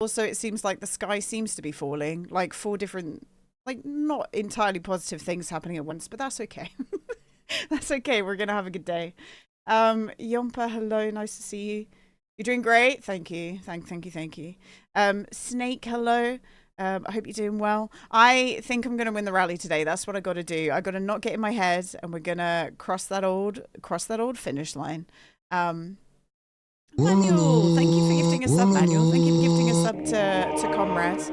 Also, it seems like the sky seems to be falling. Like 4 different, like not entirely positive things happening at once, but that's okay. That's okay. We're gonna have a good day. Yompa, hello, nice to see you. You're doing great. Thank you. Thank you. Snake, hello. I hope you're doing well. I think I'm gonna win the rally today. That's what I got to do. I got to not get in my head, and we're gonna cross that old finish line. Manuel, thank you for gifting a sub, Manuel. Thank you for gifting a sub to comrades.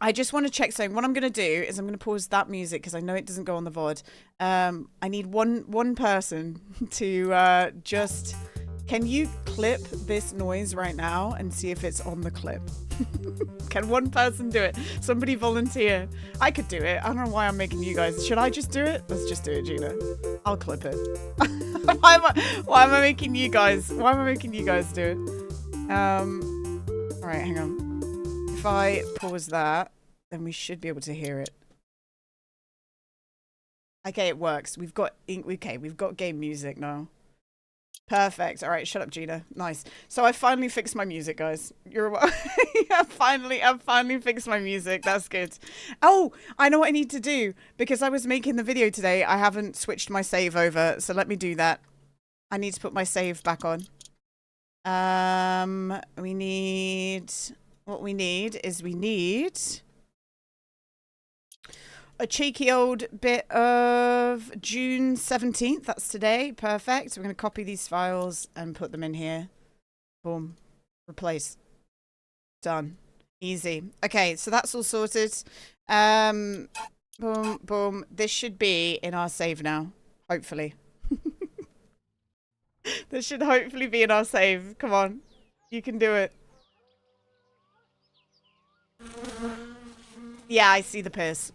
I just want to check something. What I'm going to do is I'm going to pause that music because I know it doesn't go on the VOD. I need one person to just... Can you clip this noise right now and see if it's on the clip? Can one person do it? Somebody volunteer. I could do it. I don't know why I'm making you guys. Should I just do it? Let's just do it, Gina. I'll clip it. why am I making you guys? Why am I making you guys do it? All right, hang on. If I pause that, then we should be able to hear it. Okay, it works. We've got game music now. Perfect. All right, shut up, Gina. Nice. So I finally fixed my music, guys. I've finally fixed my music. That's good. Oh, I know what I need to do because I was making the video today. I haven't switched my save over, so let me do that. I need to put my save back on. We need a cheeky old bit of June 17th. That's today. Perfect. We're going to copy these files and put them in here. Boom. Replace. Done. Easy. Okay, so that's all sorted. Boom, boom. This should be in our save now. Hopefully. This should hopefully be in our save. Come on. You can do it. Yeah, I see the piss.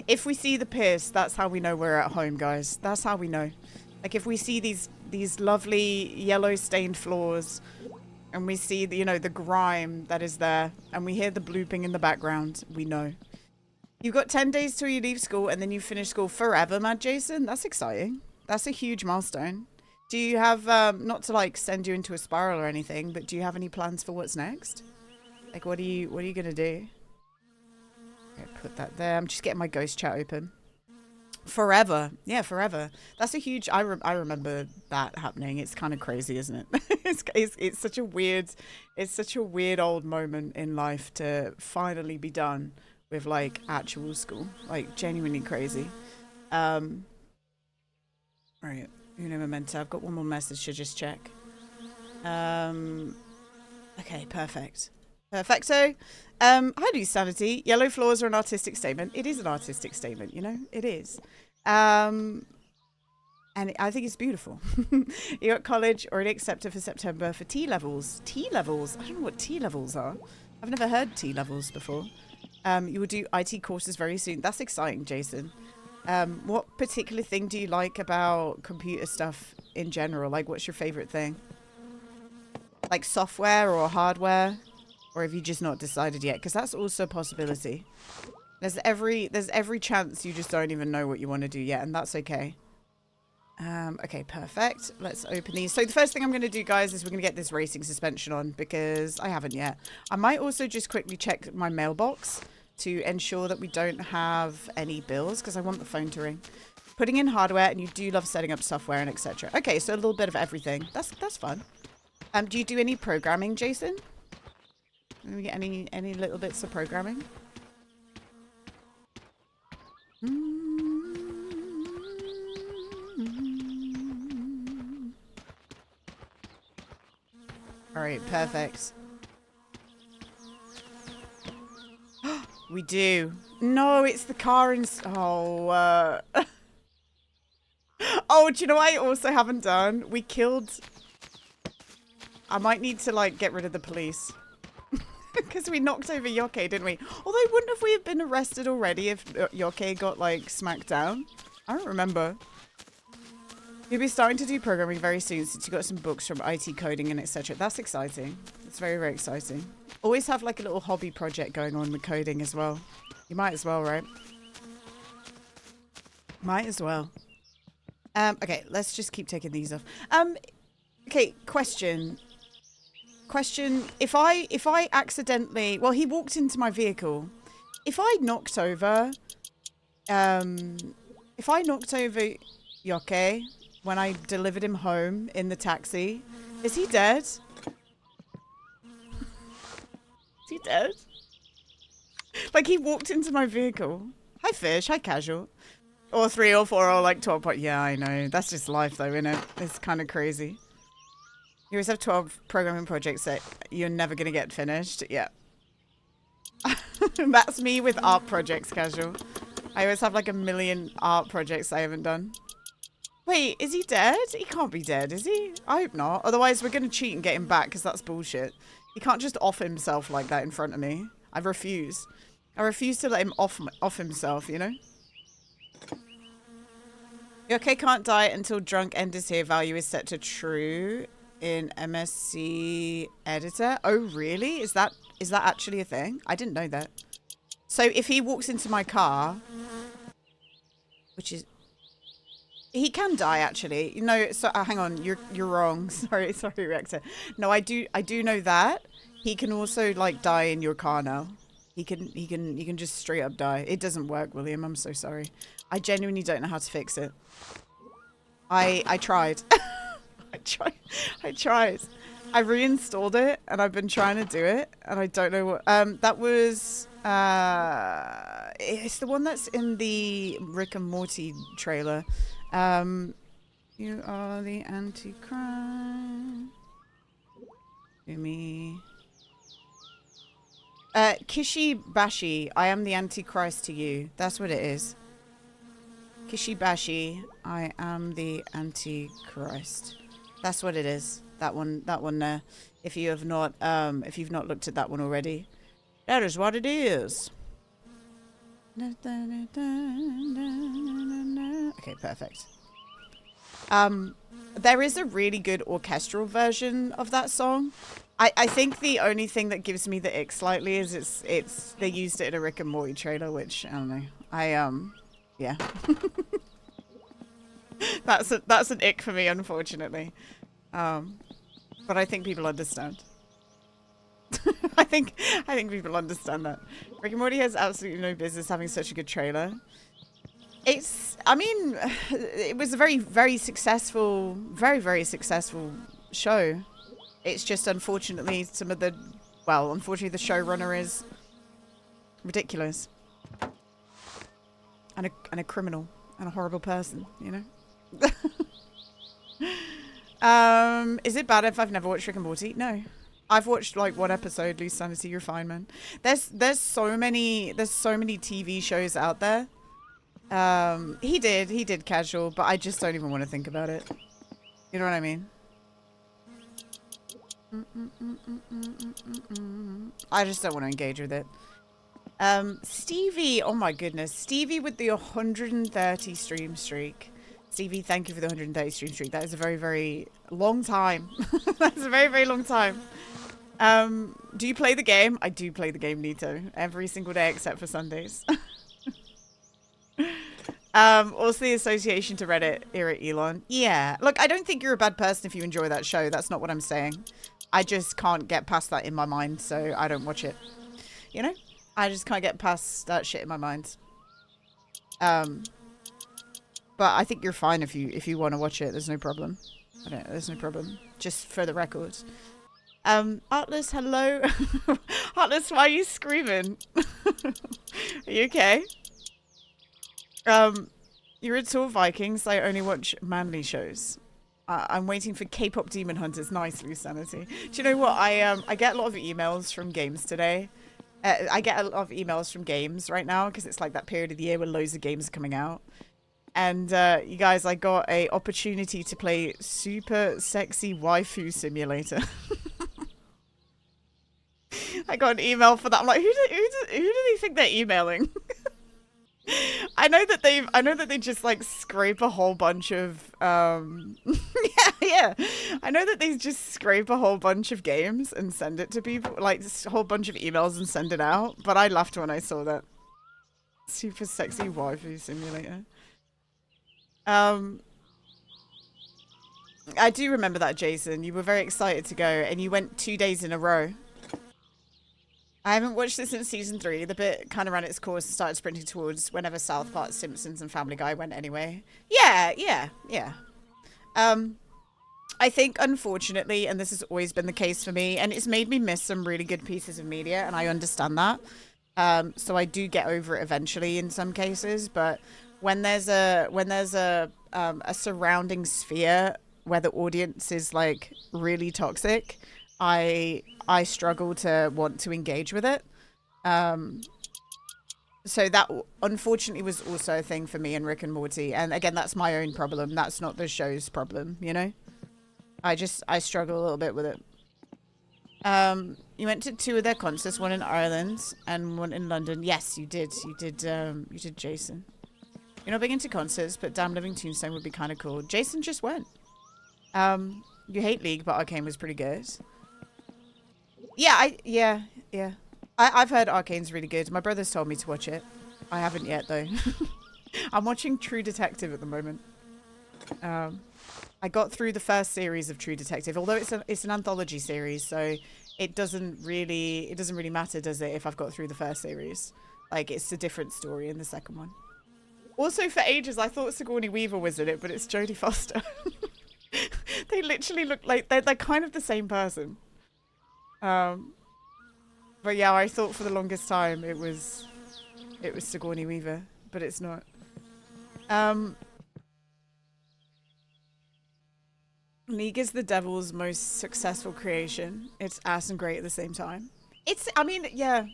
If we see the piss, that's how we know we're at home, guys. That's how we know. Like if we see these lovely yellow stained floors and we see the, the grime that is there and we hear the blooping in the background, we know. You've got 10 days till you leave school and then you finish school forever, Mad Jason. That's exciting. That's a huge milestone. Do you have, not to like send you into a spiral or anything, but do you have any plans for what's next? Like what are you going to do? Okay, put that there. I'm just getting my ghost chat open. Forever. Yeah, forever. That's a huge... I remember that happening. It's kind of crazy, isn't it? It's such a weird... It's such a weird old moment in life to finally be done with, like, actual school. Like, genuinely crazy. Right. Uno momento. I've got one more message to just check. Okay, perfect. Perfecto. Hi, do Sanity. Yellow floors are an artistic statement. It is an artistic statement, you know? It is. And I think it's beautiful. You're at college, already accepted for September for T-levels. T-levels? I don't know what T-levels are. I've never heard T-levels before. You will do IT courses very soon. That's exciting, Jason. What particular thing do you like about computer stuff in general? Like, what's your favorite thing? Like software or hardware? Or have you just not decided yet? Because that's also a possibility. There's every chance you just don't even know what you want to do yet, and that's okay. Okay, perfect. Let's open these. So the first thing I'm going to do, guys, is we're going to get this racing suspension on because I haven't yet. I might also just quickly check my mailbox to ensure that we don't have any bills because I want the phone to ring. Putting in hardware, and you do love setting up software and etc. Okay, so a little bit of everything. That's fun. Do you do any programming, Jason? Any little bits of programming? All right, perfect. We do. No, it's the car and... Oh, oh, do you know what I also haven't done? We killed... I might need to, like, get rid of the police. Because we knocked over Yoke, didn't we? Although, wouldn't have we have been arrested already if Yoke got, like, smacked down? I don't remember. You'll be starting to do programming very soon since you got some books from IT coding and etc. That's exciting. It's very, very exciting. Always have, like, a little hobby project going on with coding as well. You might as well, right? Might as well. Okay, let's just keep taking these off. Okay, question. question: if I accidentally, well, he walked into my vehicle. If I knocked over, Yoke when I delivered him home in the taxi, is he dead? Is he dead? Like, he walked into my vehicle. Hi, Fish. Hi, Casual. Or 3 or 4 or like 12 point. Yeah, I know. That's just life, though, isn't it? It's kind of crazy. You always have 12 programming projects that you're never going to get finished. Yeah. That's me with art projects, Casual. I always have like a million art projects I haven't done. Wait, is he dead? He can't be dead, is he? I hope not. Otherwise, we're going to cheat and get him back because that's bullshit. He can't just off himself like that in front of me. I refuse. I refuse to let him off himself, you know? Okay, can't die until drunk end is here. Value is set to true in MSC editor. Oh, really? Is that actually a thing? I didn't know that. So if he walks into my car, which is, he can die actually. No, so hang on, you're wrong. Sorry, Rector. No, I do know that. He can also like die in your car now. He can just straight up die. It doesn't work, William. I'm so sorry. I genuinely don't know how to fix it. I tried. I tried. I reinstalled it and I've been trying to do it and I don't know what that was it's the one that's in the Rick and Morty trailer. You are the Antichrist to me. Kishi Bashi, I am the Antichrist to you. That's what it is. Kishi Bashi, I am the Antichrist. That's what it is. That one there. If you've not looked at that one already, that is what it is. Okay, perfect. There is a really good orchestral version of that song. I think the only thing that gives me the ick slightly is it's they used it in a Rick and Morty trailer, which I don't know. Yeah. that's an ick for me, unfortunately. But I think people understand. I think people understand that. Rick and Morty has absolutely no business having such a good trailer. I mean, it was a very, very successful show. It's just unfortunately the showrunner is ridiculous. And a criminal and a horrible person, you know? Is it bad if I've never watched Rick and Morty? No. I've watched like one episode, Loose Sanity, you're fine, man. There's so many TV shows out there. He did Casual, but I just don't even want to think about it. You know what I mean? I just don't want to engage with it. Stevie, oh my goodness. Stevie with the 130 stream streak. Stevie, thank you for the 130 stream streak. That is a very, very long time. That's a very, very long time. Do you play the game? I do play the game, Nito. Every single day except for Sundays. Also the association to Reddit era Elon. Yeah. Look, I don't think you're a bad person if you enjoy that show. That's not what I'm saying. I just can't get past that in my mind, so I don't watch it. You know? I just can't get past that shit in my mind. But I think you're fine if you want to watch it. There's no problem. There's no problem. Just for the record. Artless, hello. Artless, why are you screaming? Are you okay? You're a tour Vikings. I only watch manly shows. I'm waiting for K-pop Demon Hunters. Nice, Loose Sanity. Do you know what? I get a lot of emails from games today. I get a lot of emails from games right now because it's like that period of the year where loads of games are coming out. And you guys, I got a opportunity to play Super Sexy Waifu Simulator. I got an email for that. I'm like, who do they think they're emailing? I know that they just like scrape a whole bunch of yeah. I know that they just scrape a whole bunch of games and send it to people, like just a whole bunch of emails and send it out. But I laughed when I saw that. Super Sexy Waifu Simulator. I do remember that, Jason. You were very excited to go, and you went 2 days in a row. I haven't watched it since season 3. The bit kind of ran its course and started sprinting towards whenever South Park, Simpsons, and Family Guy went anyway. Yeah. I think, unfortunately, and this has always been the case for me, and it's made me miss some really good pieces of media, and I understand that. So I do get over it eventually in some cases, but when there's a surrounding sphere where the audience is like really toxic, I struggle to want to engage with it. So that unfortunately was also a thing for me in Rick and Morty, and again, that's my own problem. That's not the show's problem, you know. I struggle a little bit with it. You went to 2 of their concerts, one in Ireland and one in London. Yes, you did. You did, Jason. You're not big into concerts, but Damn Living Tombstone would be kind of cool. Jason just went. You hate League, but Arcane was pretty good. Yeah. I've heard Arcane's really good. My brother's told me to watch it. I haven't yet, though. I'm watching True Detective at the moment. I got through the first series of True Detective, although it's an anthology series, so it doesn't really matter, does it, if I've got through the first series? Like, it's a different story in the second one. Also, for ages, I thought Sigourney Weaver was in it, but it's Jodie Foster. They literally look like they're kind of the same person. But yeah, I thought for the longest time it was Sigourney Weaver, but it's not. League is the devil's most successful creation. It's ass and great at the same time. I mean, yeah.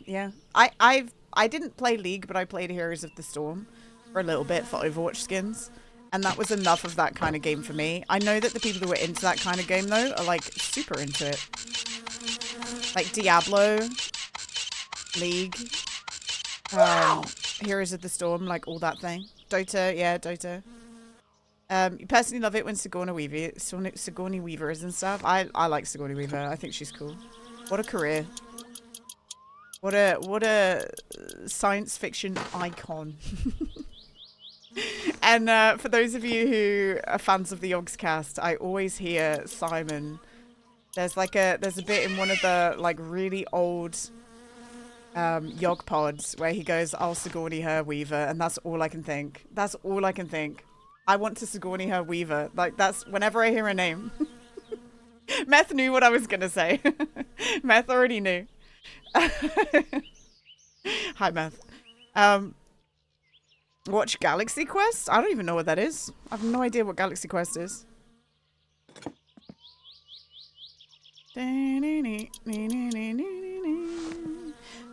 I didn't play League, but I played Heroes of the Storm for a little bit for Overwatch skins. And that was enough of that kind of game for me. I know that the people who were into that kind of game, though, are, like, super into it. Like, Diablo, League, Heroes of the Storm, like, all that thing. Dota, yeah, Dota. You personally love it when Sigourney Weaver is and stuff. I like Sigourney Weaver. I think she's cool. What a career. What a science fiction icon. And for those of you who are fans of the Yogscast, I always hear Simon. There's a bit in one of the like really old Yog pods where he goes, "I'll Sigourney her Weaver," and that's all I can think. That's all I can think. I want to Sigourney her Weaver. Like, that's whenever I hear her name. Meth knew what I was gonna say. Meth already knew. Hi, Meth. Watch Galaxy Quest? I don't even know what that is. I have no idea what Galaxy Quest is.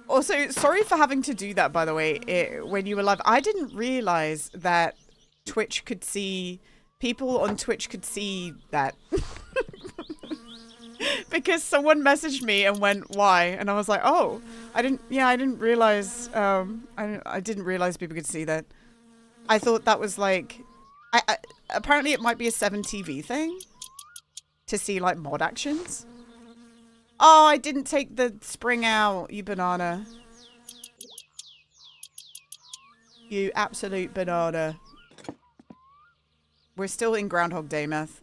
Also, sorry for having to do that, by the way, when you were live. I didn't realize that Twitch could see... People on Twitch could see that. Because someone messaged me and went, "Why?" And I was like, "Oh, I didn't realize, I didn't realize people could see that." I thought that was like, apparently it might be a 7TV thing to see like mod actions. Oh, I didn't take the spring out, you banana. You absolute banana. We're still in Groundhog Day, Meth.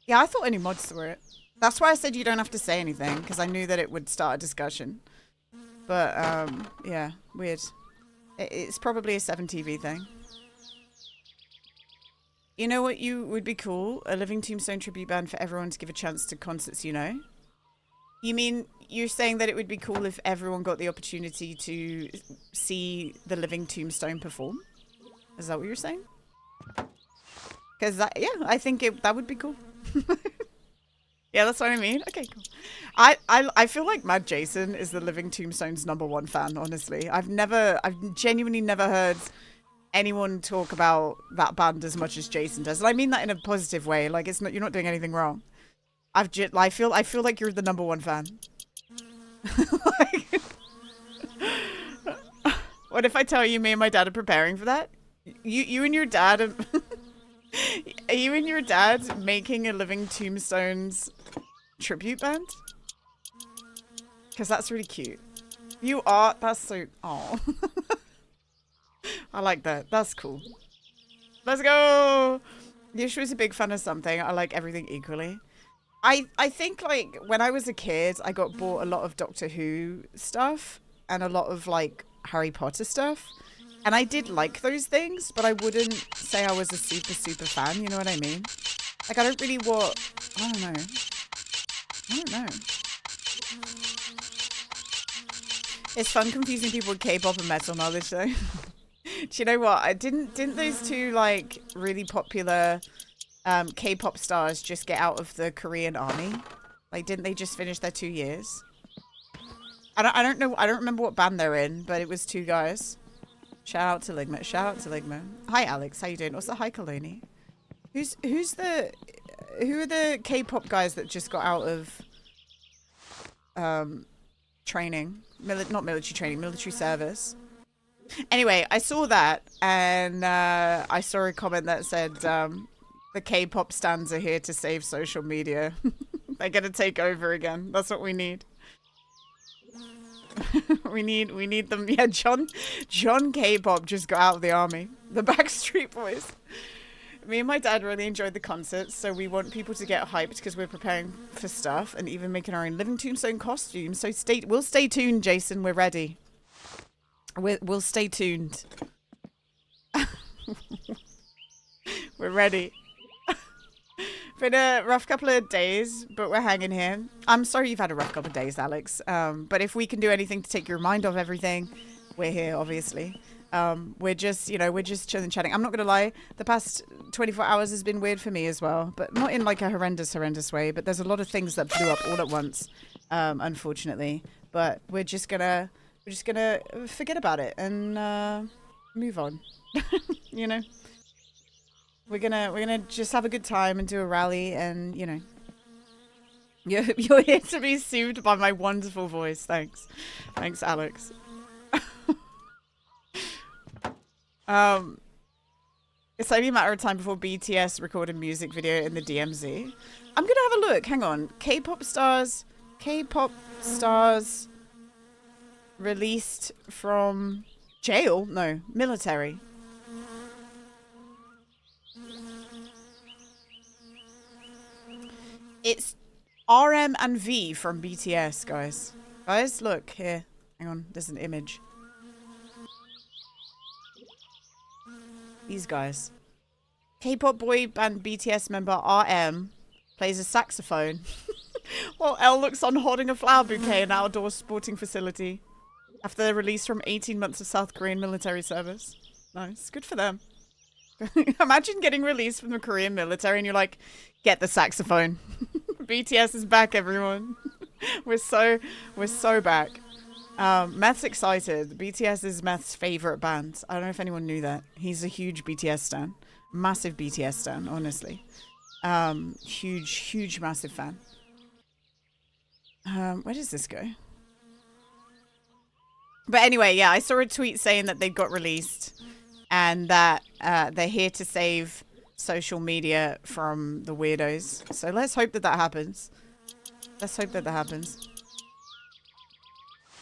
Yeah, I thought any mods were it. That's why I said you don't have to say anything, because I knew that it would start a discussion. But, yeah, weird. It's probably a 7TV thing. You know what would be cool? A Living Tombstone tribute band for everyone to give a chance to concerts, you know? You mean, you're saying that it would be cool if everyone got the opportunity to see the Living Tombstone perform? Is that what you're saying? Because yeah, I think that would be cool. Yeah, that's what I mean. Okay, cool. I feel like Mad Jason is the Living Tombstone's #1 fan, honestly. I've genuinely never heard anyone talk about that band as much as Jason does. And I mean that in a positive way. Like, you're not doing anything wrong. I feel like you're the #1 fan. Like, what if I tell you me and my dad are preparing for that? You and your dad are... Are you and your dad making a Living Tombstones tribute band? Because that's really cute. You are? That's so... Aw. I like that. That's cool. Let's go! Yusha was a big fan of something. I like everything equally. I think like when I was a kid, I got bought a lot of Doctor Who stuff and a lot of like Harry Potter stuff. And I did like those things, but I wouldn't say I was a super fan. You know what I mean? Like I don't really I don't know. I don't know. It's fun confusing people with K-pop and metal knowledge though. Do you know what? Didn't those two like really popular K-pop stars just get out of the Korean army? Like, didn't they just finish their 2 years? I don't know. I don't remember what band they're in, but it was 2 guys. Shout out to Ligma. Shout out to Ligma. Hi, Alex. How you doing? Also, hi, Kaloni. Who are the K-pop guys that just got out of training? Not military training, military service. Anyway, I saw that and I saw a comment that said the K-pop stans are here to save social media. They're gonna take over again. That's what we need. we need them. Yeah, John K-pop just got out of the army. The Backstreet Boys. Me and my dad really enjoyed the concerts, so we want people to get hyped because we're preparing for stuff and even making our own living tombstone costumes. So we'll stay tuned, Jason. We're ready. We'll stay tuned. We're ready. Been a rough couple of days, but we're hanging here. I'm sorry you've had a rough couple of days, Alex. But if we can do anything to take your mind off everything, we're here, obviously. We're just chilling, chatting. I'm not going to lie. The past 24 hours has been weird for me as well, but not in like a horrendous way. But there's a lot of things that blew up all at once, unfortunately. But we're just gonna forget about it and move on. You know. We're gonna just have a good time and do a rally, and you know, you're here to be soothed by my wonderful voice. Thanks, Alex. It's only a matter of time before BTS record a music video in the DMZ. I'm gonna have a look. Hang on, K-pop stars released from jail? No, military. It's RM and V from BTS, guys. Guys, look here. Hang on, there's an image. These guys. K-pop boy band BTS member RM plays a saxophone while L looks on holding a flower bouquet in an outdoor sporting facility after their release from 18 months of South Korean military service. Nice. Good for them. Imagine getting released from the Korean military and you're like, get the saxophone. BTS is back, everyone. we're so back. Meth's excited. BTS is Meth's favorite band. I don't know if anyone knew that. He's a huge BTS stan. Massive BTS stan, honestly. Huge, massive fan. Where does this go? But anyway, yeah, I saw a tweet saying that they got released and that they're here to save social media from the weirdos. So let's hope that happens. Let's hope that happens.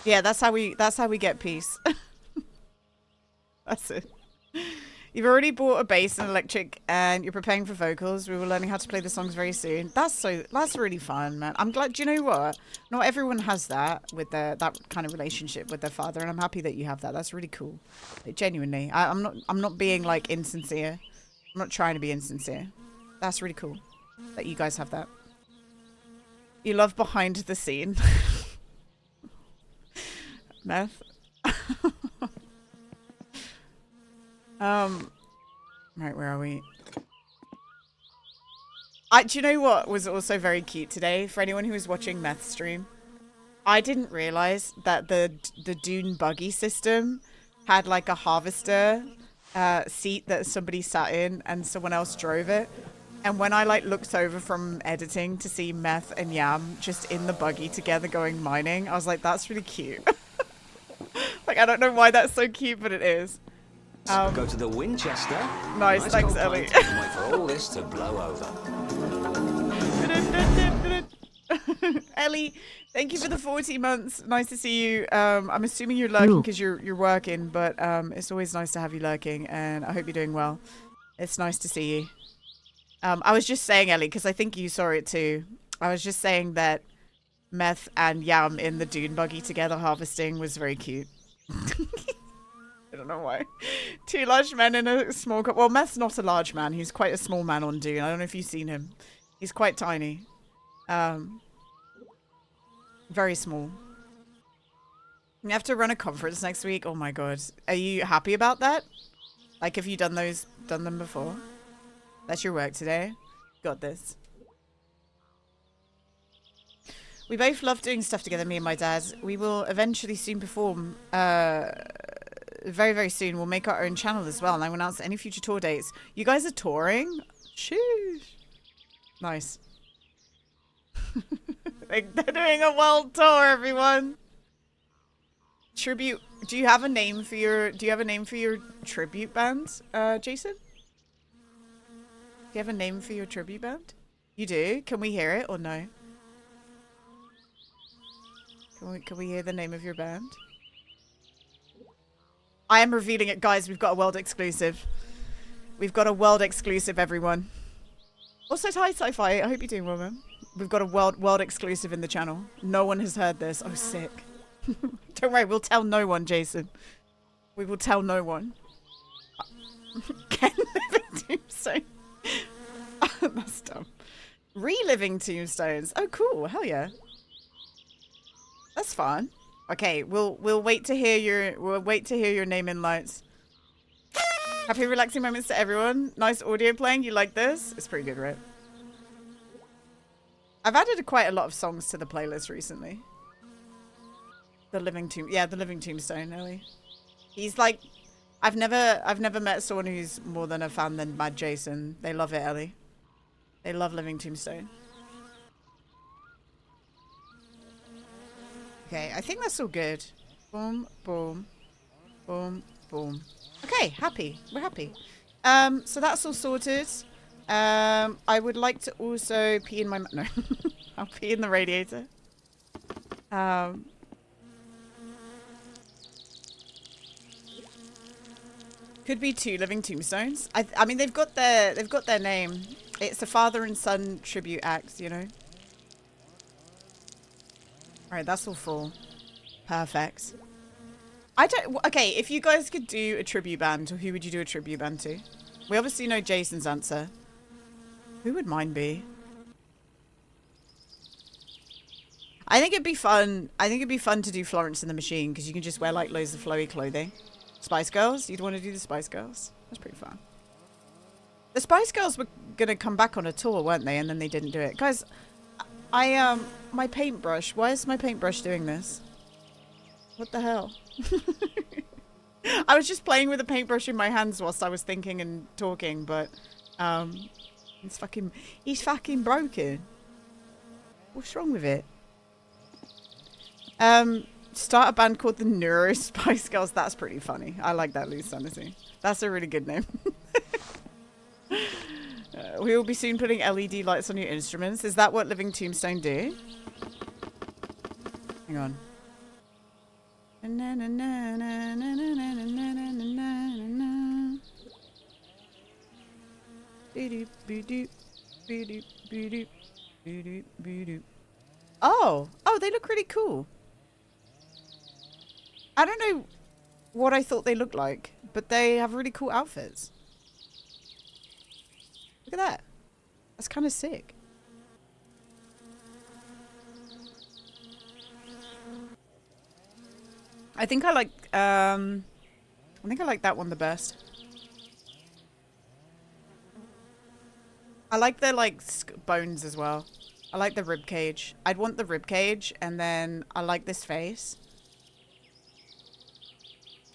Yeah, that's how we get peace. That's it. You've already bought a bass and electric and you're preparing for vocals. We were learning how to play the songs very soon. That's really fun, man. I'm glad. Do you know what? Not everyone has that with that kind of relationship with their father, and I'm happy that you have that. That's really cool. Like, genuinely. I'm not being like insincere. I'm not trying to be insincere. That's really cool that you guys have that. You love behind the scene. Meth. Right, where are we? Do you know what was also very cute today? For anyone who was watching Meth stream, I didn't realize that the Dune buggy system had like a harvester seat that somebody sat in and someone else drove it. And when I like looked over from editing to see Meth and Yam just in the buggy together going mining, I was like, that's really cute. Like, I don't know why that's so cute, but it is. Go to the Winchester. Nice, thanks, Ellie. Wait for all this to blow over. Ellie, thank you for the 40 months. Nice to see you. I'm assuming you're lurking because you're working, but it's always nice to have you lurking, and I hope you're doing well. It's nice to see you. I was just saying, Ellie, because I think you saw it too. I was just saying that Meth and Yam in the dune buggy together harvesting was very cute. I don't know why. Two large men in a small... Well, Meth's not a large man. He's quite a small man on dune. I don't know if you've seen him. He's quite tiny. Very small. You have to run a conference next week. Oh my god. Are you happy about that? Like, have you done them before? That's your work today? Got this. We both love doing stuff together, me and my dad. We will eventually soon perform. Very, very soon. We'll make our own channel as well. And I will announce any future tour dates. You guys are touring? Sheesh. Nice. They're doing a world tour, everyone. Tribute. Do you have a name for your tribute band, Jason? Do you have a name for your tribute band? You do? Can we hear it or no? Can we hear the name of your band? I am revealing it, guys. We've got a world exclusive. We've got a world exclusive, everyone. Also, hi, Sci-Fi. I hope you're doing well, man. We've got a world exclusive in the channel. No one has heard this. Oh, sick. Don't worry, we'll tell no one, Jason. We will tell no one. Ken living tombstone. That's dumb. Reliving tombstones. Oh, cool. Hell yeah. That's fun. Okay, we'll wait to hear your name in lights. Happy relaxing moments to everyone. Nice audio playing. You like this? It's pretty good, right? I've added quite a lot of songs to the playlist recently. The living tombstone, Ellie. He's like, I've never met someone who's more than a fan than Mad Jason. They love it, Ellie. They love living tombstone. Okay, I think that's all good. Boom, boom, boom, boom. Okay, happy. We're happy. So that's all sorted. I would like to also pee in my... No. I'll pee in the radiator. Could be two living tombstones. I mean, they've got their name. It's a father and son tribute act, you know. All right, that's all full. Perfect. Okay, if you guys could do a tribute band, who would you do a tribute band to? We obviously know Jason's answer. Who would mine be? I think it'd be fun. I think it'd be fun to do Florence and the Machine because you can just wear like loads of flowy clothing. Spice Girls? You'd want to do the Spice Girls? That's pretty fun. The Spice Girls were gonna come back on a tour, weren't they? And then they didn't do it. Guys, my paintbrush. Why is my paintbrush doing this? What the hell? I was just playing with a paintbrush in my hands whilst I was thinking and talking, but he's fucking broken. What's wrong with it? Start a band called the Neuro Spice Girls. That's pretty funny. I like that, Loose Sanity. That's a really good name. We will be soon putting LED lights on your instruments. Is that what Living Tombstone do? Hang on. Oh, they look really cool. I don't know what I thought they looked like, but they have really cool outfits. Look at that. That's kind of sick. I think I like that one the best. I like the like bones as well. I like the rib cage. I'd want the rib cage, and then I like this face.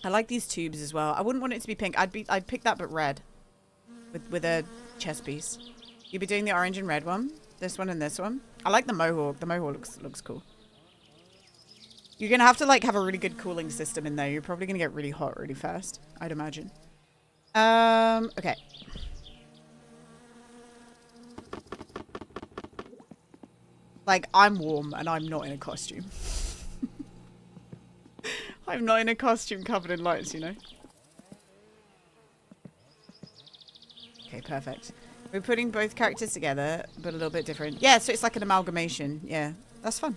I like these tubes as well. I wouldn't want it to be pink. I'd pick that but red, with a chest piece. You'd be doing the orange and red one, this one and this one. I like the mohawk. The mohawk looks cool. You're gonna have to like have a really good cooling system in there. You're probably gonna get really hot really fast, I'd imagine. Okay. Like, I'm warm and I'm not in a costume. I'm not in a costume covered in lights, you know? Okay, perfect. We're putting both characters together, but a little bit different. Yeah, so it's like an amalgamation. Yeah, that's fun.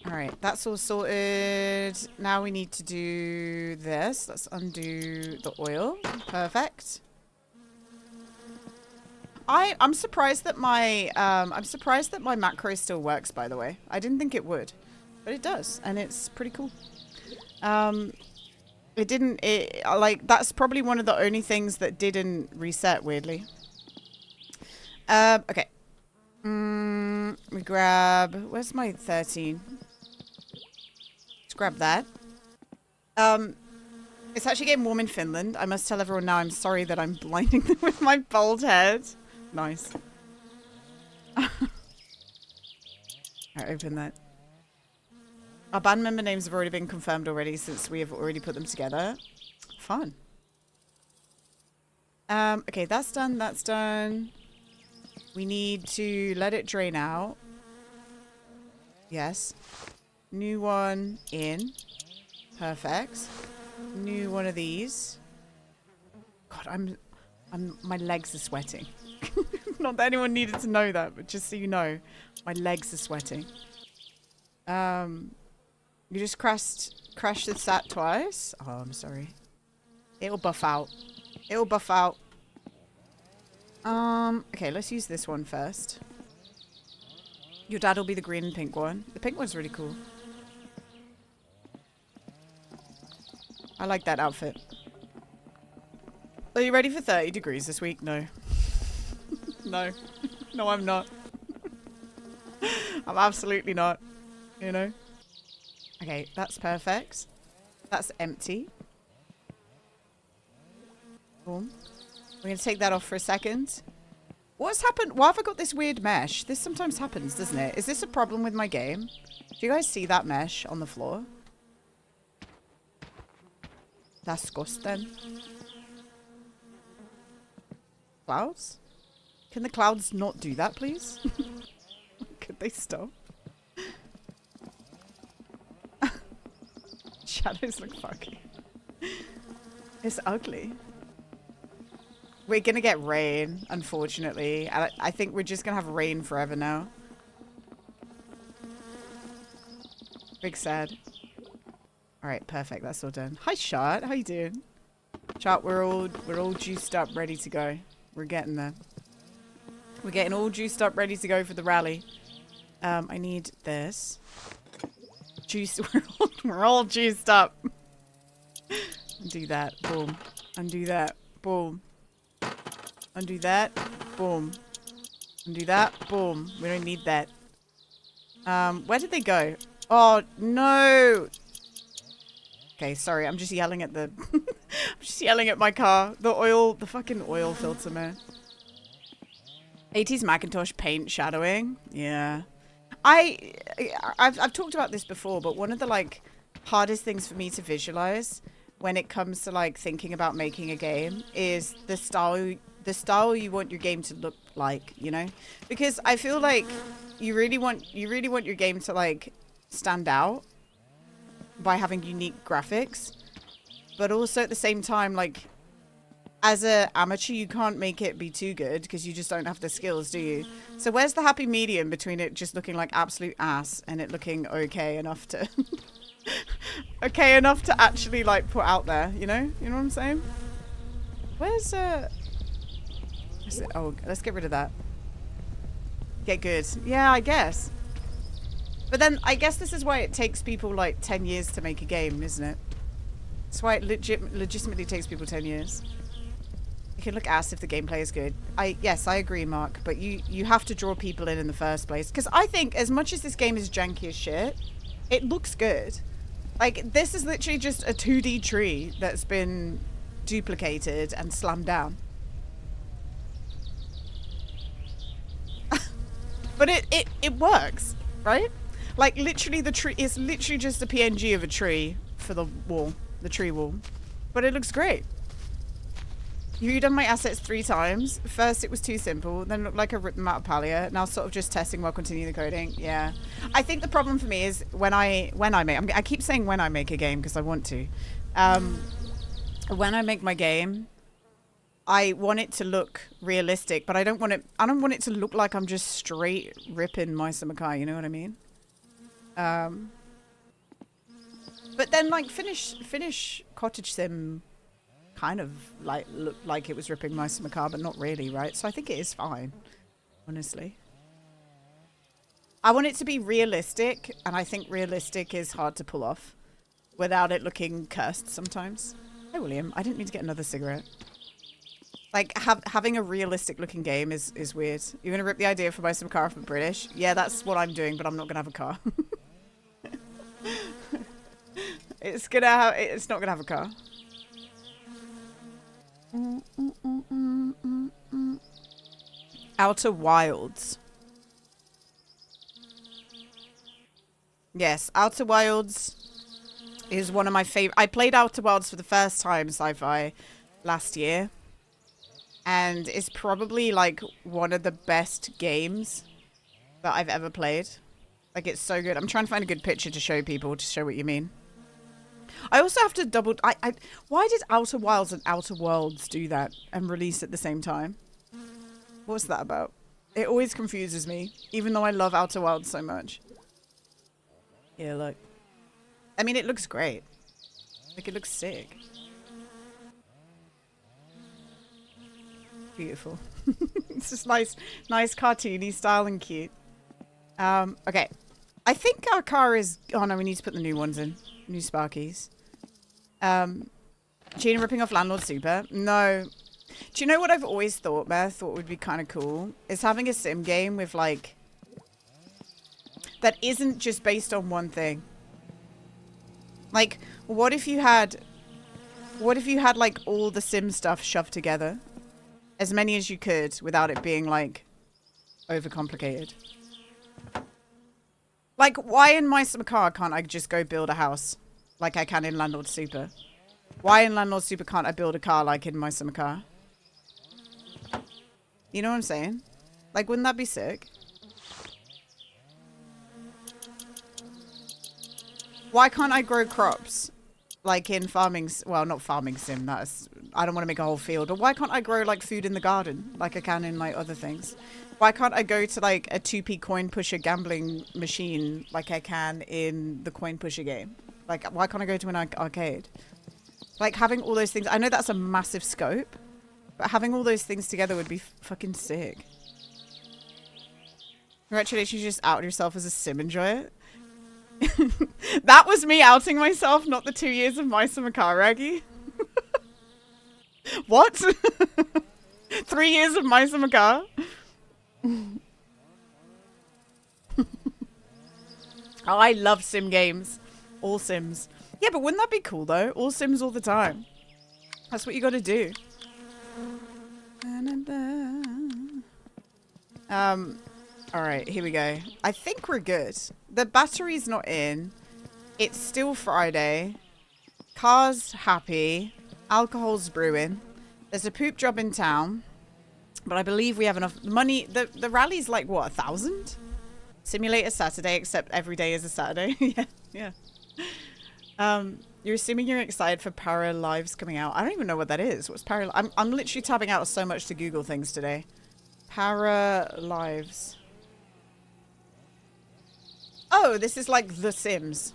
Alright, that's all sorted. Now we need to do this. Let's undo the oil. Perfect. I'm surprised that my macro still works, by the way. I didn't think it would, but it does, and it's pretty cool. That's probably one of the only things that didn't reset, weirdly. Okay. We grab, where's my 13? Let's grab that. It's actually getting warm in Finland. I must tell everyone now, I'm sorry that I'm blinding them with my bald head. Nice. Alright, open that. Our band member names have already been confirmed already since we have already put them together. Fun. Okay, that's done, that's done. We need to let it drain out. Yes. New one in. Perfect. New one of these. God, my legs are sweating. Not that anyone needed to know that, but just so you know, my legs are sweating. You just crashed the sat twice. Oh, I'm sorry. It'll buff out. It'll buff out. Okay, let's use this one first. Your dad will be the green and pink one. The pink one's really cool. I like that outfit. Are you ready for 30 degrees this week? No. No. No, I'm not. I'm absolutely not. You know? Okay, that's perfect. That's empty. Boom. We're going to take that off for a second. What's happened? Why have I got this weird mesh? This sometimes happens, doesn't it? Is this a problem with my game? Do you guys see that mesh on the floor? That's disgusting. Clouds? Can the clouds not do that, please? Could they stop? Shadows look fucky. It's ugly. We're gonna get rain, unfortunately. I think we're just gonna have rain forever now. Big sad. Alright, perfect. That's all done. Hi, Shot. How you doing? Shot, we're all juiced up, ready to go. We're getting there. We're getting all juiced up, ready to go for the rally. I need this. Juice. We're all juiced up. Undo that. Boom. Undo that. Boom. Undo that. Boom. Undo that. Boom. We don't need that. Where did they go? Oh, no. Okay, sorry. I'm just yelling at the... I'm just yelling at my car. The fucking oil filter, man. 80s Macintosh paint shadowing. Yeah. I've talked about this before, but one of the, like, hardest things for me to visualize when it comes to, like, thinking about making a game is the style you want your game to look like, you know? Because I feel like you really want your game to, like, stand out by having unique graphics, but also at the same time, like, as an amateur, you can't make it be too good because you just don't have the skills, do you? So where's the happy medium between it just looking like absolute ass and it looking okay enough to okay enough to actually, like, put out there, you know? You know what I'm saying? Where's oh, let's get rid of that. Get good. Yeah, I guess. But then I guess this is why it takes people like 10 years to make a game, isn't it? That's why it legitimately takes people 10 years. You can look ass if the gameplay is good. Yes, I agree, Mark. But you have to draw people in the first place. Because I think as much as this game is janky as shit, it looks good. Like, this is literally just a 2D tree that's been duplicated and slammed down. But it works, right? Like, literally the tree is literally just a PNG of a tree for the wall, the tree wall. But it looks great. You've done my assets 3 times. First it was too simple, then it looked like I ripped them out of Palia. Now sort of just testing while continuing the coding. Yeah. I think the problem for me is when I keep saying when I make a game because I want to. when I make my game, I want it to look realistic, but I don't want it to look like I'm just straight ripping Meister Makai, you know what I mean? But then like finish Cottage Sim kind of like looked like it was ripping Meister Makai, but not really, right? So I think it is fine, honestly. I want it to be realistic, and I think realistic is hard to pull off without it looking cursed sometimes. Hey, William, I didn't mean to get another cigarette. Like, having a realistic looking game is weird. You're going to rip the idea for Meister Makai from British? Yeah, that's what I'm doing, but I'm not going to have a car. It's not going to have a car. Outer Wilds. Yes, Outer Wilds is one of my favorite. I played Outer Wilds for the first time sci-fi last year, and it's probably like one of the best games that I've ever played. Like, it's so good. I'm trying to find a good picture to show people, to show what you mean. I also have to double... why did Outer Wilds and Outer Worlds do that and release at the same time? What's that about? It always confuses me, even though I love Outer Wilds so much. Yeah, look. I mean, it looks great. Like, it looks sick. Beautiful. It's just nice cartoony style and cute. Okay. I think our car is... Oh, no, we need to put the new ones in. New Sparkies. Gina ripping off Landlord Super. No. Do you know what I've always thought, Beth? Thought would be kind of cool? Is having a sim game with, like... that isn't just based on one thing. Like, what if you had... like, all the sim stuff shoved together? As many as you could, without it being, like, overcomplicated. Like, why in Meister Makai can't I just go build a house like I can in Landlord Super? Why in Landlord Super can't I build a car like in Meister Makai? You know what I'm saying? Like, wouldn't that be sick? Why can't I grow crops like in farming? Well, not farming sim. That's... I don't want to make a whole field. But why can't I grow like food in the garden like I can in like other things? Why can't I go to like a 2p coin pusher gambling machine like I can in the coin pusher game? Like, why can't I go to an arcade? Like, having all those things... I know that's a massive scope, but having all those things together would be fucking sick. Congratulations, you just outed yourself as a sim enjoyer. That was me outing myself, not the 2 years of Meister Makai, Raggy. What? 3 years of Meister Makai? Oh, I love sim games. All sims. Yeah, but wouldn't that be cool, though? All sims all the time. That's what you gotta do. Alright, here we go. I think we're good. The battery's not in. It's still Friday. Car's happy. Alcohol's brewing. There's a poop job in town. But I believe we have enough money. The rally's like, what, 1,000? Simulator Saturday, except every day is a Saturday. Yeah. You're assuming you're excited for Para Lives coming out. I don't even know what that is. What's Para... I'm literally tabbing out so much to Google things today. Para Lives. Oh, this is like The Sims.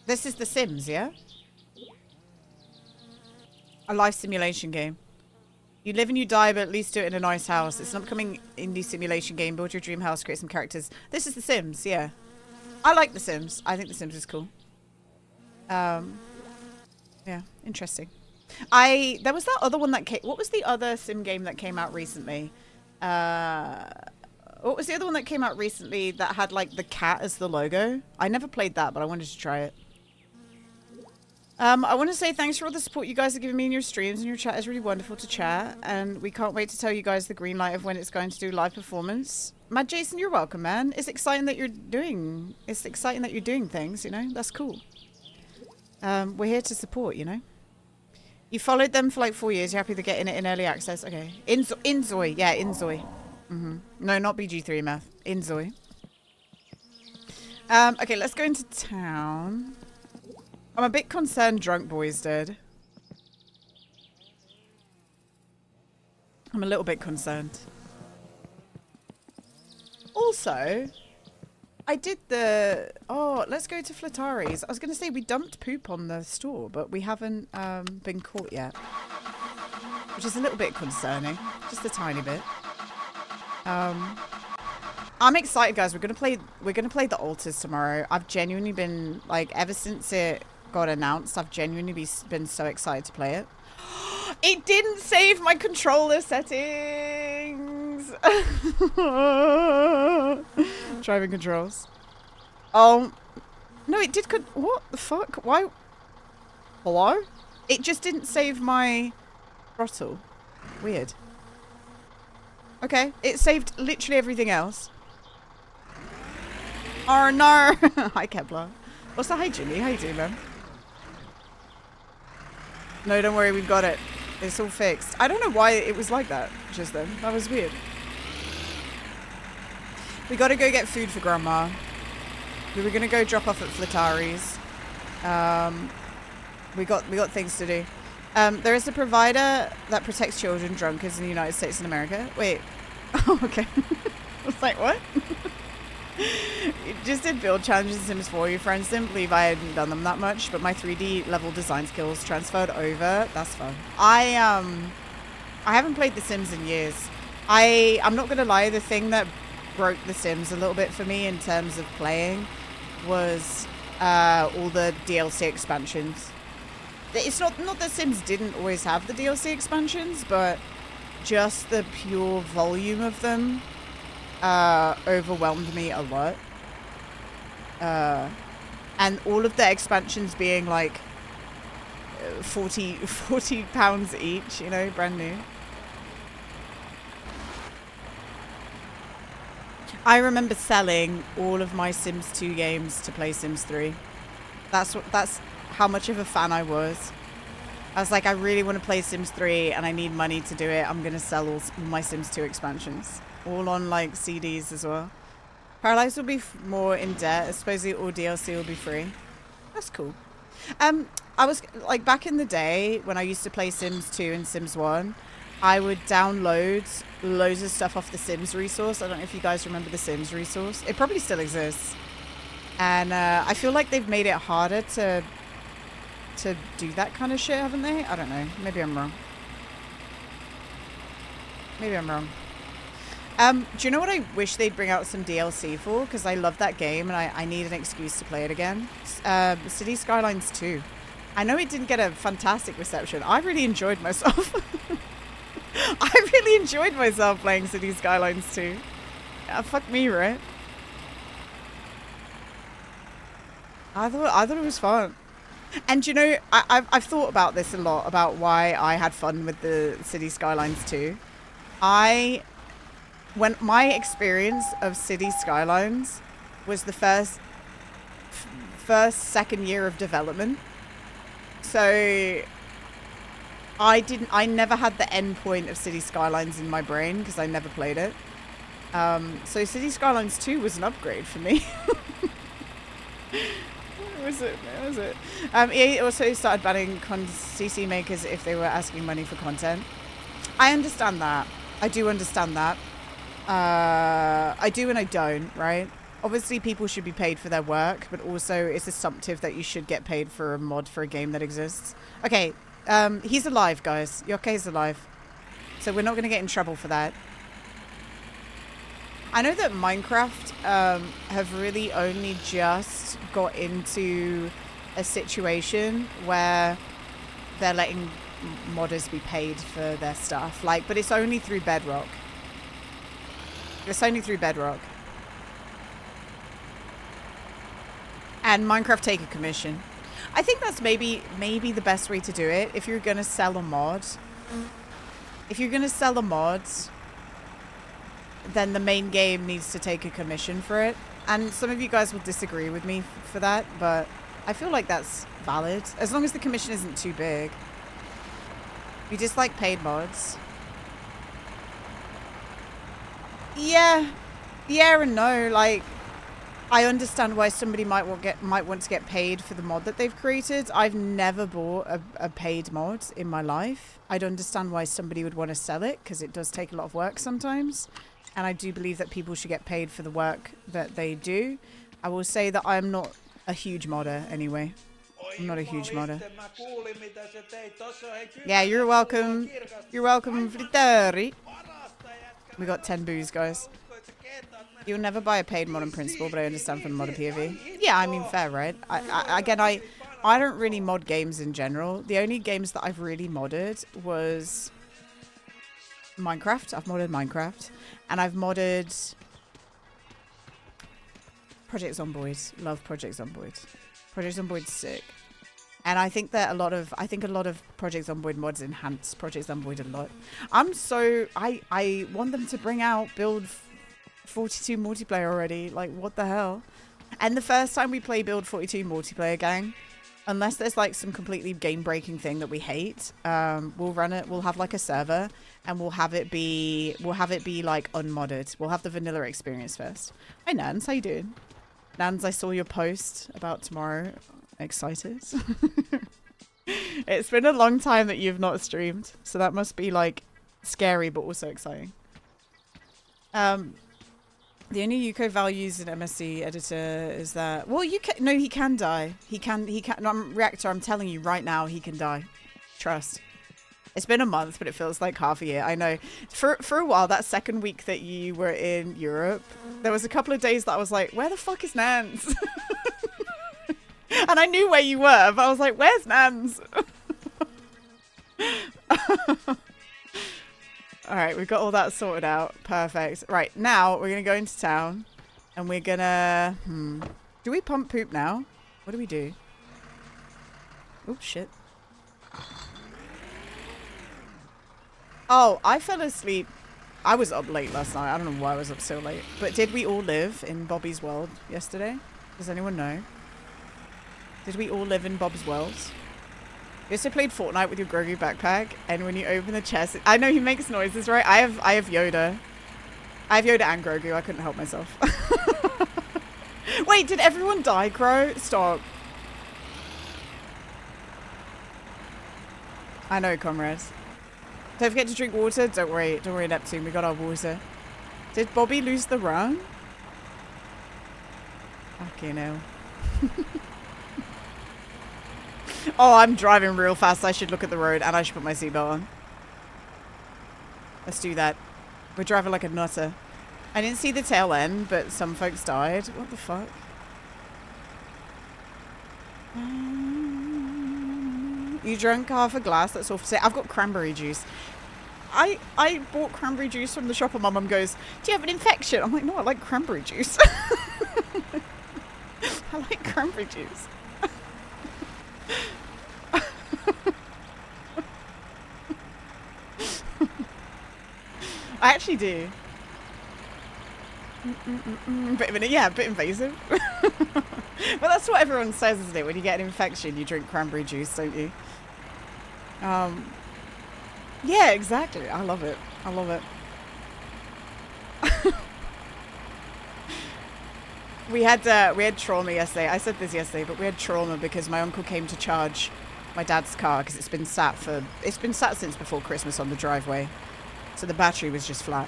This is The Sims, yeah? A life simulation game. You live and you die, but at least do it in a nice house. It's an upcoming indie simulation game. Build your dream house, create some characters. This is The Sims, yeah. I like The Sims. I think The Sims is cool. Yeah, interesting. There was that other one that came... What was the other sim game that came out recently? What was the other one that came out recently that had, like, the cat as the logo? I never played that, but I wanted to try it. I want to say thanks for all the support you guys are giving me in your streams, and your chat is really wonderful to chat, and we can't wait to tell you guys the green light of when it's going to do live performance. Mad Jason, you're welcome, man. It's exciting that you're doing things, you know? That's cool. We're here to support, you know? You followed them for like 4 years. You're happy to get in it in early access. Okay. Inzoi. Yeah, Inzoi. No, not BG3 math. Inzoi. Okay, let's go into town. I'm a bit concerned Drunk Boy's dead. I'm a little bit concerned. Also, I did the... Oh, let's go to Flatari's. I was going to say we dumped poop on the store, but we haven't been caught yet. Which is a little bit concerning. Just a tiny bit. I'm excited, guys. We're gonna play the altars tomorrow. I've genuinely been, like, ever since it got announced, I've genuinely been so excited to play it. It didn't save my controller settings. Driving controls. Oh, no, it did. What the fuck? Why? Hello? It just didn't save my throttle. Weird. Okay, it saved literally everything else. Oh no! Hi Kepler. What's that? Hi Jimmy, how you doing, man? No, don't worry, we've got it. It's all fixed. I don't know why it was like that just then. That was weird. We gotta go get food for Grandma. We were gonna go drop off at Flatari's. We got things to do. There is a provider that protects children drunkards in the United States and America. Wait. Oh, okay. I was like, what? You just did build challenges in Sims 4. Your friends didn't believe I hadn't done them that much, but my 3D level design skills transferred over. That's fun. I haven't played The Sims in years. I'm not gonna lie, the thing that broke The Sims a little bit for me in terms of playing was all the DLC expansions. It's not that Sims didn't always have the DLC expansions, but just the pure volume of them overwhelmed me a lot. And all of the expansions being like 40 pounds each, you know, brand new. I remember selling all of my Sims 2 games to play Sims 3. That's how much of a fan I was. I was like, I really want to play Sims 3 and I need money to do it. I'm going to sell all my Sims 2 expansions. All on like CDs as well. Paralyzed will be more in debt. Supposedly all DLC will be free. That's cool. I was like, back in the day when I used to play Sims 2 and Sims 1, I would download loads of stuff off the Sims resource. I don't know if you guys remember the Sims resource. It probably still exists. And I feel like they've made it harder to do that kind of shit, haven't they? I don't know. Maybe I'm wrong. Maybe I'm wrong. Do you know what I wish they'd bring out some DLC for? Because I love that game and I need an excuse to play it again. City Skylines 2. I know it didn't get a fantastic reception. I really enjoyed myself. I really enjoyed myself playing City Skylines 2. Yeah, fuck me, right? I thought it was fun. And you know, I've thought about this a lot, about why I had fun with the City Skylines 2. When my experience of City Skylines was the second year of development. So I never had the end point of City Skylines in my brain because I never played it. So City Skylines 2 was an upgrade for me. Was it? EA also started banning CC makers if they were asking money for content. I understand that. I do understand that. I do and I don't, right? Obviously, people should be paid for their work, but also it's assumptive that you should get paid for a mod for a game that exists. Okay, he's alive, guys. Yokkei's alive. So we're not going to get in trouble for that. I know that Minecraft have really only just got into a situation where they're letting modders be paid for their stuff. Like, but it's only through Bedrock. It's only through Bedrock. And Minecraft take a commission. I think that's maybe the best way to do it. If you're going to sell a mod. If you're going to sell a mod, then the main game needs to take a commission for it. And some of you guys will disagree with me for that, but I feel like that's valid. As long as the commission isn't too big. You dislike paid mods? Yeah and no. Like, I understand why somebody might want to get paid for the mod that they've created. I've never bought a paid mod in my life. I'd understand why somebody would want to sell it because it does take a lot of work sometimes. And I do believe that people should get paid for the work that they do. I will say that I'm not a huge modder anyway. I'm not a huge modder. Yeah, you're welcome. You're welcome, Fritteri. We got 10 boos, guys. You'll never buy a paid mod in principle, but I understand from the mod POV. Yeah, I mean, fair, right? I don't really mod games in general. The only games that I've really modded was Minecraft. I've modded Minecraft. And I've modded Project Zomboid. Love Project Zomboid. Project Zomboid's sick. And I think that a lot of Project Zomboid mods enhance Project Zomboid a lot. I want them to bring out Build 42 multiplayer already. Like, what the hell? And the first time we play Build 42 multiplayer, gang, unless there's like some completely game-breaking thing that we hate, we'll run it. We'll have like a server, and we'll have it be like unmodded. We'll have the vanilla experience first. Hi Nans, how you doing? Nans, I saw your post about tomorrow. Excited. It's been a long time that you've not streamed, so that must be like scary but also exciting. The only Yuko values in MSC editor is that, well, he can die. He can, no, Reactor, I'm telling you right now, he can die. Trust. It's been a month, but it feels like half a year. I know. For a while, that second week that you were in Europe, there was a couple of days that I was like, where the fuck is Nans? And I knew where you were, but I was like, where's Nans? Alright, we've got all that sorted out. Perfect. Right, now we're going to go into town. And we're going to... Do we pump poop now? What do we do? Oh, shit. Oh, I fell asleep. I was up late last night. I don't know why I was up so late. But did we all live in Bobby's world yesterday? Does anyone know? Did we all live in Bob's world? You also played Fortnite with your Grogu backpack, and when you open the chest, I know he makes noises, right? I have Yoda. I have Yoda and Grogu. I couldn't help myself. Wait, did everyone die, Crow? Stop. I know, comrades. Don't forget to drink water. Don't worry, Neptune. We got our water. Did Bobby lose the run? Fucking hell. Oh, I'm driving real fast. I should look at the road and I should put my seatbelt on. Let's do that. We're driving like a nutter. I didn't see the tail end, but some folks died. What the fuck? You drank half a glass. That's all for say. I've got cranberry juice. I bought cranberry juice from the shop and my mum goes, do you have an infection? I'm like, no, I like cranberry juice. I like cranberry juice. I actually do. Bit invasive. But that's what everyone says, isn't it? When you get an infection, you drink cranberry juice, don't you? Yeah, exactly. I love it. I love it. We had trauma yesterday. I said this yesterday, but we had trauma because my uncle came to charge my dad's car because it's been sat since before Christmas on the driveway. So the battery was just flat.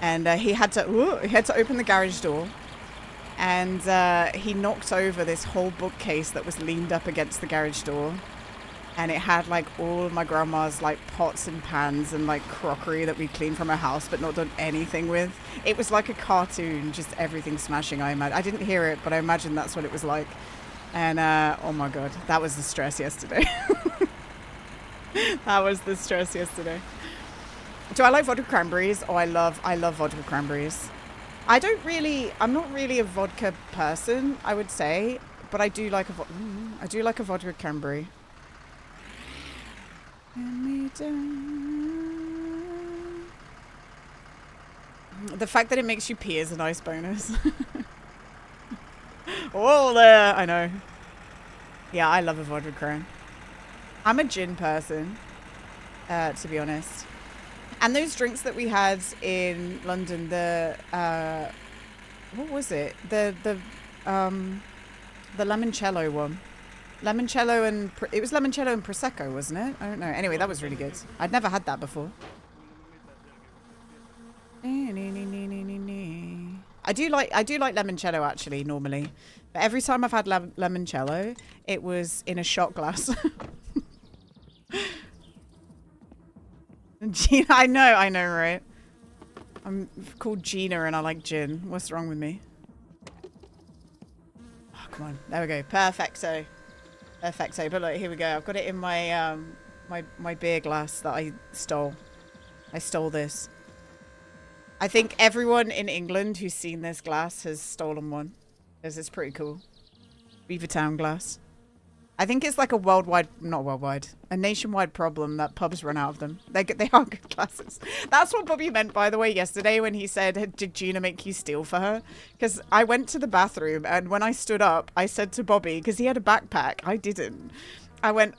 And he had to open the garage door. And he knocked over this whole bookcase that was leaned up against the garage door. And it had like all of my grandma's like pots and pans and like crockery that we cleaned from her house but not done anything with. It was like a cartoon, just everything smashing. I didn't hear it, but I imagine that's what it was like. And oh my god, that was the stress yesterday. That was the stress yesterday. Do I like vodka cranberries? Oh, I love vodka cranberries. I'm not really a vodka person, I would say, but I do like a vodka cranberry. The fact that it makes you pee is a nice bonus. Oh, there, I know. Yeah, I love a vodka cran. I'm a gin person, to be honest. And those drinks that we had in London, what was it? The the limoncello one. Limoncello and it was limoncello and prosecco, wasn't it? I don't know. Anyway, that was really good. I'd never had that before. I do like limoncello actually normally, but every time I've had limoncello, it was in a shot glass. Gina, I know, right? I'm called Gina and I like gin. What's wrong with me? Oh, come on. There we go. Perfecto. Perfecto. But look, here we go. I've got it in my my beer glass that I stole. I stole this. I think everyone in England who's seen this glass has stolen one. Because it's pretty cool. Beavertown glass. I think it's like a a nationwide problem that pubs run out of them. They are good glasses. That's what Bobby meant, by the way, yesterday when he said, did Gina make you steal for her? Because I went to the bathroom and when I stood up, I said to Bobby, because he had a backpack, I didn't. I went,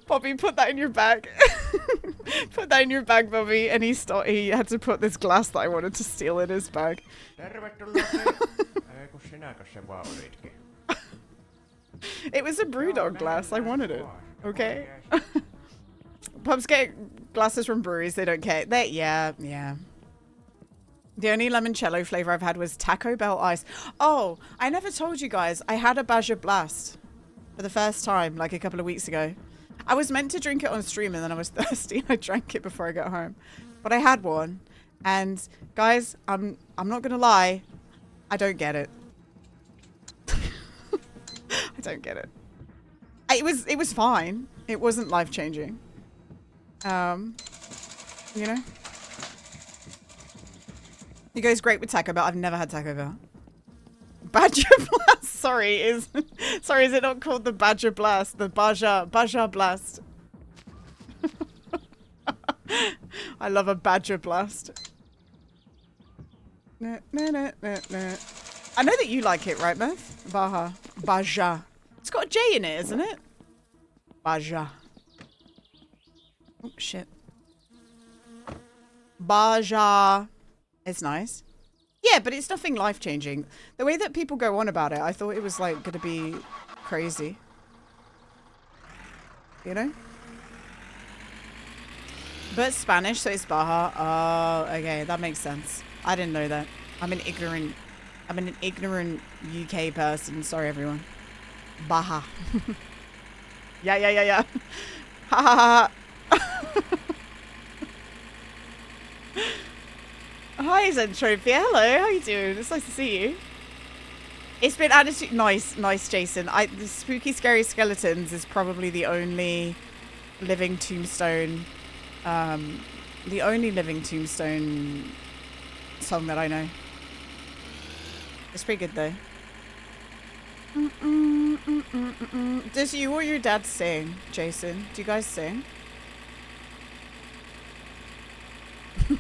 Bobby, put that in your bag. Put that in your bag, Bobby. And he had to put this glass that I wanted to steal in his bag. It was a Brewdog glass. I wanted it. Okay. Pubs get glasses from breweries. They don't care. Yeah. The only limoncello flavor I've had was Taco Bell ice. Oh, I never told you guys. I had a Baja Blast for the first time like a couple of weeks ago. I was meant to drink it on stream and then I was thirsty and I drank it before I got home. But I had one. And guys, I'm not going to lie. I don't get it. I don't get it. It was fine. It wasn't life-changing. You know? It goes great with Taco Bell. I've never had Taco Bell. Badger Blast. Sorry, is it not called the Badger Blast? The Baja Blast. I love a Badger Blast. I know that you like it, right, Meth? Baja. It's got a J in it, isn't it? Baja. Oh, shit. Baja. It's nice. Yeah, but it's nothing life-changing. The way that people go on about it, I thought it was, like, gonna be crazy. You know? But Spanish, so it's Baja. Oh, okay, that makes sense. I didn't know that. I'm an ignorant UK person. Sorry, everyone. Baja. Yeah. Ha ha ha. Hi, Zentropia. Hello, how you doing? It's nice to see you. It's been added to... Nice, Jason. The Spooky Scary Skeletons is probably the only living tombstone... the only living tombstone song that I know. It's pretty good, though. Does you or your dad sing, Jason? Do you guys sing?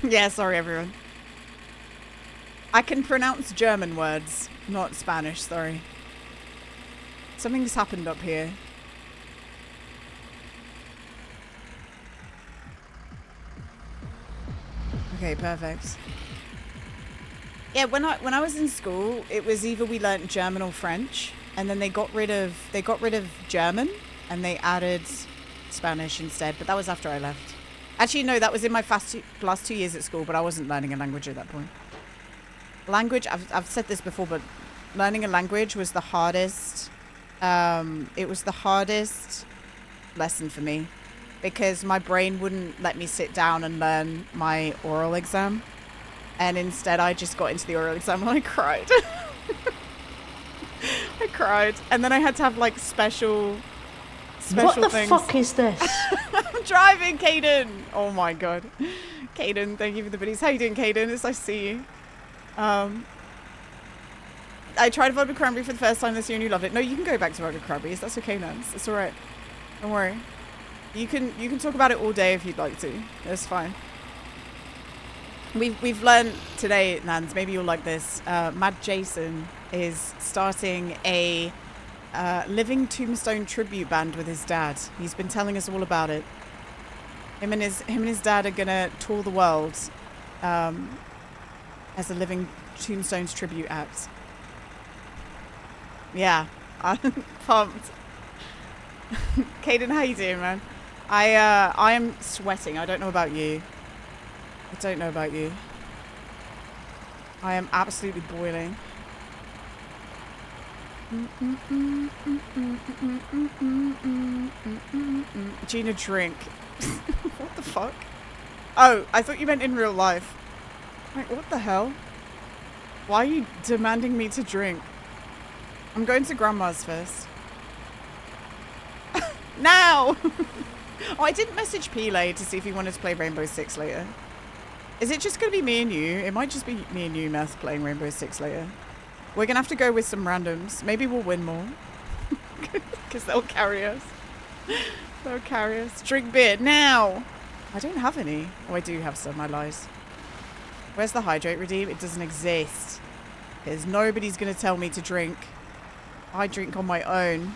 Yeah, sorry, everyone. I can pronounce German words, not Spanish, sorry. Something's happened up here. Okay, perfect. Yeah, when I was in school, it was either we learnt German or French, and then they got rid of German and they added Spanish instead, but that was after I left. Actually, no, that was in my last 2 years at school, but I wasn't learning a language at that point. Language, I've said this before, but learning a language was the hardest. It was the hardest lesson for me because my brain wouldn't let me sit down and learn my oral exam. And instead, I just got into the oral exam and I cried. I cried. And then I had to have like special things. What the fuck is this? I'm driving, Caden. Oh my god. Caden, thank you for the biddies. How you doing, Caden? It's nice to see you. I tried vodka cranberry for the first time this year and you loved it. No, you can go back to vodka cranberries. That's okay, Nance. It's alright. Don't worry. You can talk about it all day if you'd like to. It's fine. We've learned today, Nance, maybe you'll like this. Mad Jason is starting a living tombstone tribute band with his dad. He's been telling us all about it. Him and his dad are gonna tour the world as a living tombstones tribute act. Yeah, I'm pumped. Caden, how you doing, man? I am sweating. I don't know about you. I don't know about you. I am absolutely boiling. Gina, drink. What the fuck? Oh, I thought you meant in real life. Like, what the hell? Why are you demanding me to drink? I'm going to Grandma's first. Now! Oh, I didn't message Pele to see if he wanted to play Rainbow Six later. Is it just going to be me and you? It might just be me and you, Meth, playing Rainbow Six later. We're going to have to go with some randoms. Maybe we'll win more. Because they'll carry us. They'll carry us. Drink beer now! I don't have any. Oh, I do have some. I lied. Where's the hydrate redeem? It doesn't exist. Because nobody's going to tell me to drink. I drink on my own.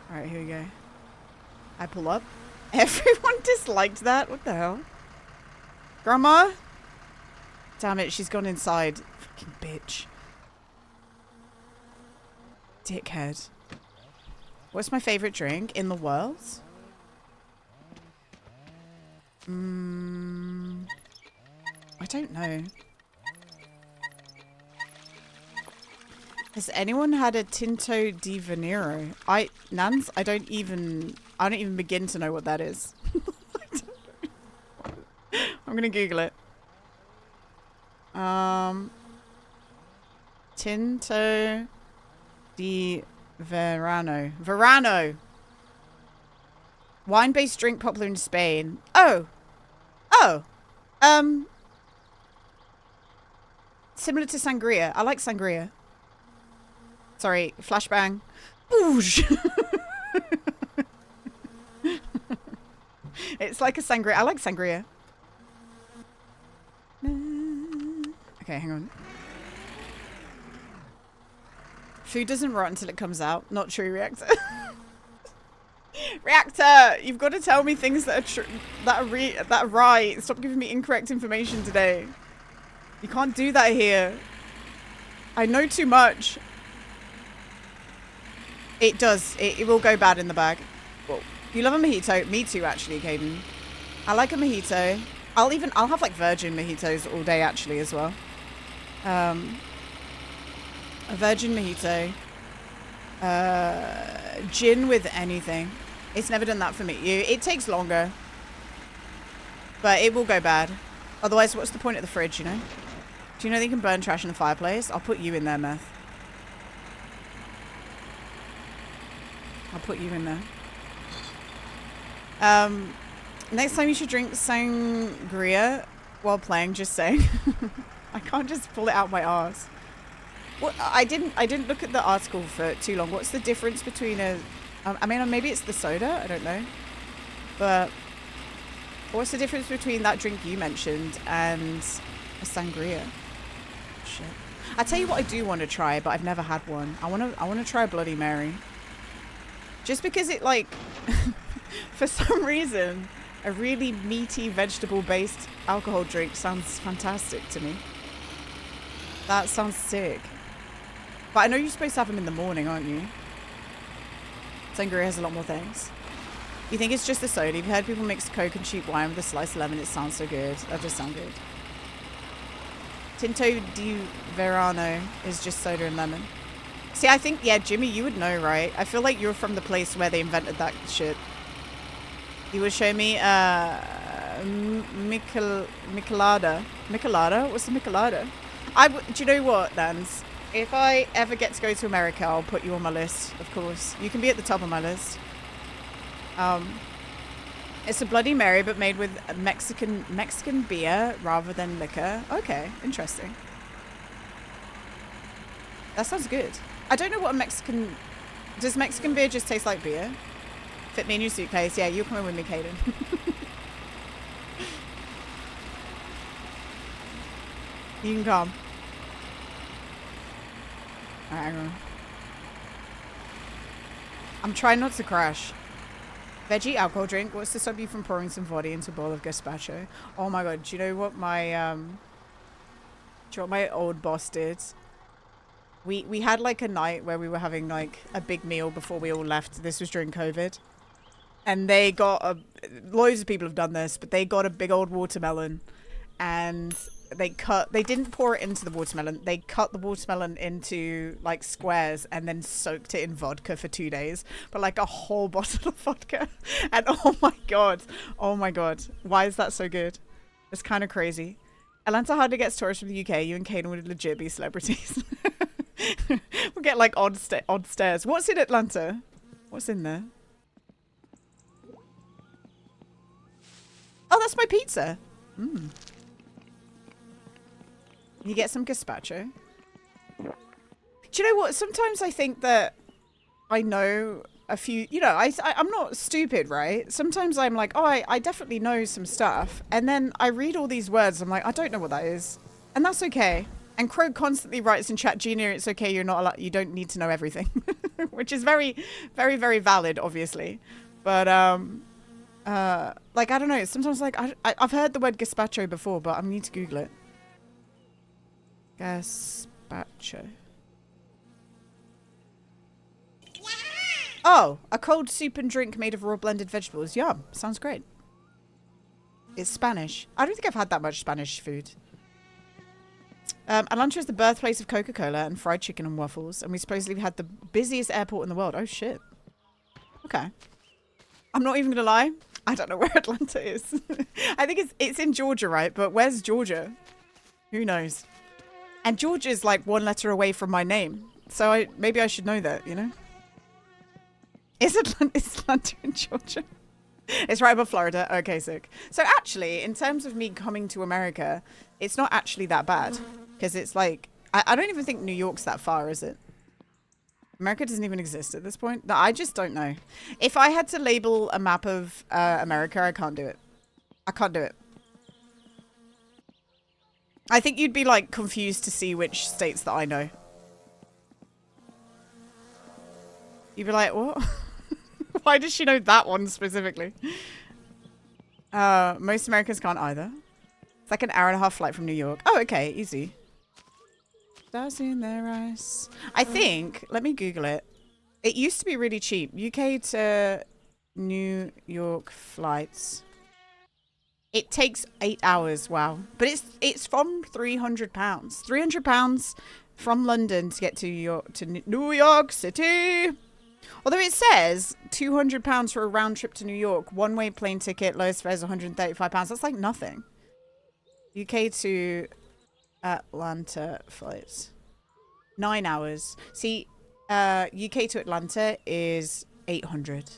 Alright, here we go. I pull up. Everyone disliked that. What the hell? Grandma? Damn it, she's gone inside. Fucking bitch. Dickhead. What's my favorite drink in the world? I don't know. Has anyone had a Tinto di Venero? Nans, I don't even begin to know what that is. I'm gonna Google it. Tinto di Verano. Verano! Wine-based drink popular in Spain. Oh! Oh! Similar to sangria. I like sangria. Sorry, flashbang. Boosh! It's like a sangria. I like sangria. Okay, hang on. Food doesn't rot until it comes out. Not true, Reactor. Reactor, you've got to tell me things that are true, that are right. Stop giving me incorrect information today. You can't do that here. I know too much. It does. It will go bad in the bag. Well, you love a mojito? Me too, actually, Caden. I like a mojito. I'll have like virgin mojitos all day, actually, as well. A virgin mojito. Gin with anything. It's never done that for me. It takes longer. But it will go bad. Otherwise, what's the point of the fridge, you know? Do you know they can burn trash in the fireplace? I'll put you in there, Meth. I'll put you in there. Next time you should drink sangria while playing, just saying. I can't just pull it out my arse. What, I didn't look at the article for too long. What's the difference between a... I mean, maybe it's the soda. I don't know. But what's the difference between that drink you mentioned and a sangria? Shit. I tell you what I do want to try, but I've never had one. I want to try a Bloody Mary. Just because it, like... for some reason, a really meaty, vegetable-based alcohol drink sounds fantastic to me. That sounds sick. But I know you're supposed to have them in the morning, aren't you? Sangria has a lot more things. You think it's just the soda? You've heard people mix Coke and cheap wine with a slice of lemon. It sounds so good. That just sounds good. Tinto di Verano is just soda and lemon. See, I think, yeah, Jimmy, you would know, right? I feel like you're from the place where they invented that shit. You would show me Michelada. Michelada? What's the Michelada? Do you know what, Nans? If I ever get to go to America, I'll put you on my list, of course. You can be at the top of my list. It's a Bloody Mary, but made with Mexican beer rather than liquor. Okay, interesting. That sounds good. I don't know what a Mexican... Does Mexican beer just taste like beer? Fit me in your suitcase. Yeah, you're coming with me, Caden. You can come. Alright, hang on. I'm trying not to crash. Veggie alcohol drink. What's to stop you from pouring some vodka into a bowl of gazpacho? Oh my god, do you know what my you know what my old boss did? We had like a night where we were having like a big meal before we all left. This was during COVID. And they got loads of people have done this, but they got a big old watermelon and they didn't pour it into the watermelon. They cut the watermelon into like squares and then soaked it in vodka for 2 days. But like a whole bottle of vodka. And oh my God. Why is that so good? It's kind of crazy. Atlanta hardly gets tourists from the UK. You and Kaden would legit be celebrities. We'll get like odd stairs. What's in Atlanta? What's in there? Oh, that's my pizza. Mm. You get some gazpacho. Do you know what? Sometimes I think that I know a few, you know, I'm not stupid, right? Sometimes I'm like, oh, I definitely know some stuff. And then I read all these words. I'm like, I don't know what that is. And that's okay. And Crow constantly writes in chat, Gina, it's okay. You're not allowed, you don't need to know everything, which is very, very, very valid, obviously. But, like, I don't know. Sometimes, like, I've heard the word gazpacho before, but I need to Google it. Gazpacho. Oh, a cold soup and drink made of raw blended vegetables. Yum. Sounds great. It's Spanish. I don't think I've had that much Spanish food. Atlanta is the birthplace of Coca-Cola and fried chicken and waffles. And we supposedly had the busiest airport in the world. Oh, shit. Okay. I'm not even going to lie. I don't know where Atlanta is. I think it's in Georgia, right? But where's Georgia? Who knows? And Georgia's like one letter away from my name. So maybe I should know that, you know? Is Atlanta in Georgia? It's right above Florida. Okay, sick. So actually, in terms of me coming to America, it's not actually that bad. Because it's like, I don't even think New York's that far, is it? America doesn't even exist at this point. No, I just don't know. If I had to label a map of America, I can't do it. I can't do it. I think you'd be like confused to see which states that I know. You'd be like, what? Why does she know that one specifically? Most Americans can't either. It's like an hour-and-a-half flight from New York. Oh, okay. Easy. Stars in their eyes. I think, let me Google it. It used to be really cheap. UK to New York flights. It takes 8 hours. Wow. But it's from £300. £300 from London to get to New York City. Although it says £200 for a round trip to New York. One-way plane ticket, lowest fare is £135. That's like nothing. UK to Atlanta flights. 9 hours. See, UK to Atlanta is 800.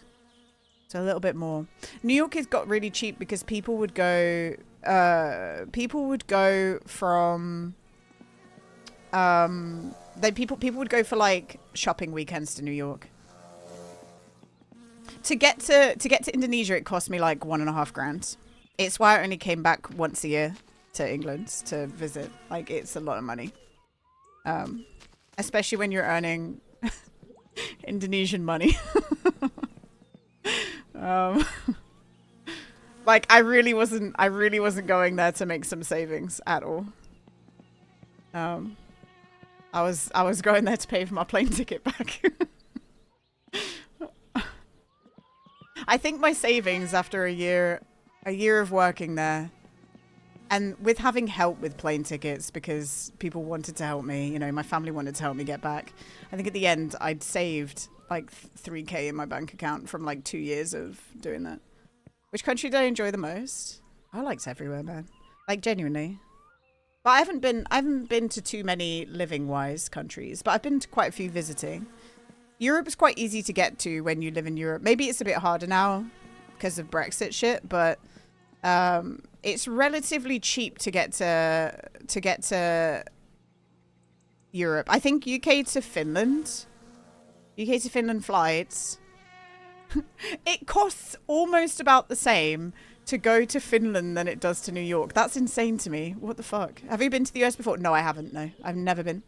So a little bit more. New York has got really cheap because people would go from people would go for like shopping weekends to New York. To get to Indonesia, it cost me like $1.5 grand. It's why I only came back once a year to England to visit. Like, it's a lot of money. Especially when you're earning Indonesian money. Like, I really wasn't going there to make some savings at all. I was going there to pay for my plane ticket back. I think my savings after a year of working there, and with having help with plane tickets because people wanted to help me, you know, my family wanted to help me get back. I think at the end I'd saved like 3K in my bank account from like 2 years of doing that. Which country did I enjoy the most? I liked everywhere, man. Like, genuinely. But I haven't been to too many living-wise countries, but I've been to quite a few visiting. Europe is quite easy to get to when you live in Europe. Maybe it's a bit harder now because of Brexit shit, but it's relatively cheap to get to Europe. I think UK to Finland flights. It costs almost about the same to go to Finland than it does to New York. That's insane to me. What the fuck? Have you been to the US before? No, I haven't. No, I've never been.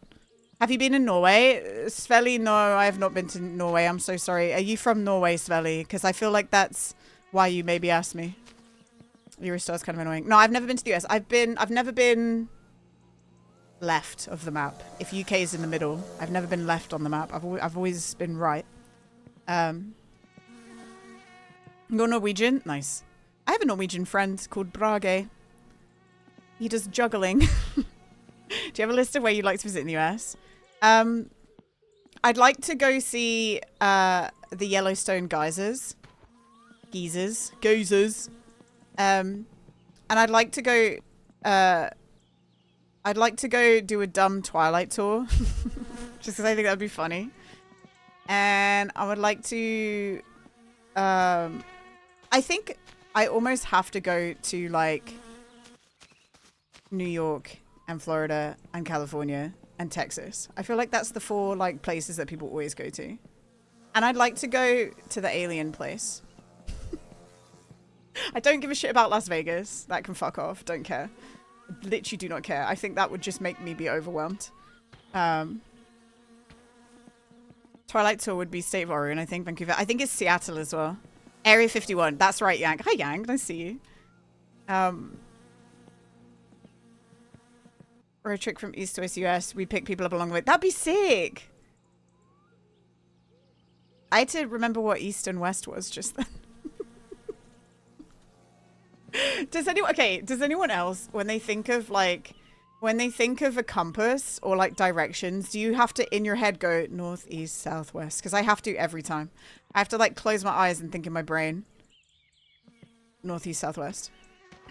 Have you been in Norway? Sveli, no, I have not been to Norway. I'm so sorry. Are you from Norway, Sveli? Because I feel like that's why you maybe asked me. Eurostar's kind of annoying. No, I've never been to the US. I've never been left of the map. If UK is in the middle, I've never been left on the map. I've always been right. You're Norwegian? Nice. I have a Norwegian friend called Brage. He does juggling. Do you have a list of where you'd like to visit in the US? I'd like to go see the Yellowstone geysers. Geysers. And I'd like to go do a dumb Twilight tour. Just because I think that'd be funny. And I would like to I think I almost have to go to like New York and Florida and California and Texas. I feel like that's the 4 like places that people always go to. And I'd like to go to the alien place. I don't give a shit about Las Vegas. That can fuck off. Don't care. Literally do not care. I think that would just make me be overwhelmed. Twilight Tour would be State of Oregon, I think. Vancouver. I think it's Seattle as well. Area 51. That's right, Yang. Hi, Yang. Nice to see you. Road trip from East to West US. We pick people up along the way. That'd be sick. I had to remember what East and West was just then. Does anyone else, when they think of a compass or like directions, do you have to in your head go north, east, south, west? Because I have to every time. I have to like close my eyes and think in my brain north, east, south, west.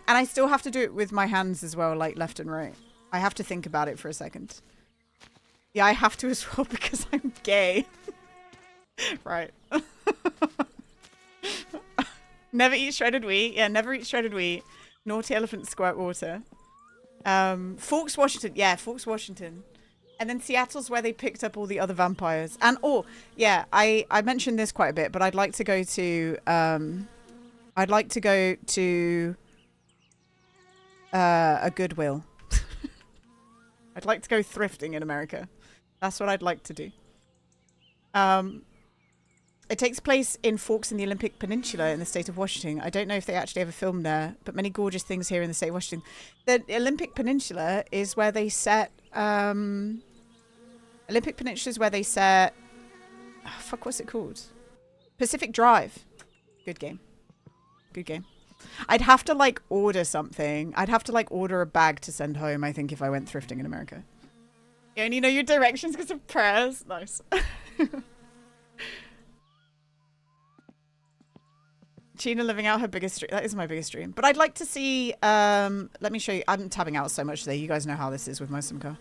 And I still have to do it with my hands as well, like left and right. I have to think about it for a second. Yeah, I have to as well because I'm gay. Right. Never eat shredded wheat. Yeah, never eat shredded wheat. Naughty elephant squirt water. Forks, Washington. Yeah, Forks, Washington. And then Seattle's where they picked up all the other vampires. And, oh, yeah, I mentioned this quite a bit, but I'd like to go to, a Goodwill. I'd like to go thrifting in America. That's what I'd like to do. It takes place in Forks in the Olympic Peninsula in the state of Washington. I don't know if they actually ever filmed there, but many gorgeous things here in the state of Washington. The Olympic Peninsula is where they set... Olympic Peninsula is where they set... Oh, fuck, what's it called? Pacific Drive. Good game. Good game. I'd have to, like, order something. I'd have to, like, order a bag to send home, I think, if I went thrifting in America. You only know your directions because of prayers. Nice. Gina living out her biggest dream. That is my biggest dream. But I'd like to see... let me show you. I'm tabbing out so much today. You guys know how this is with my car.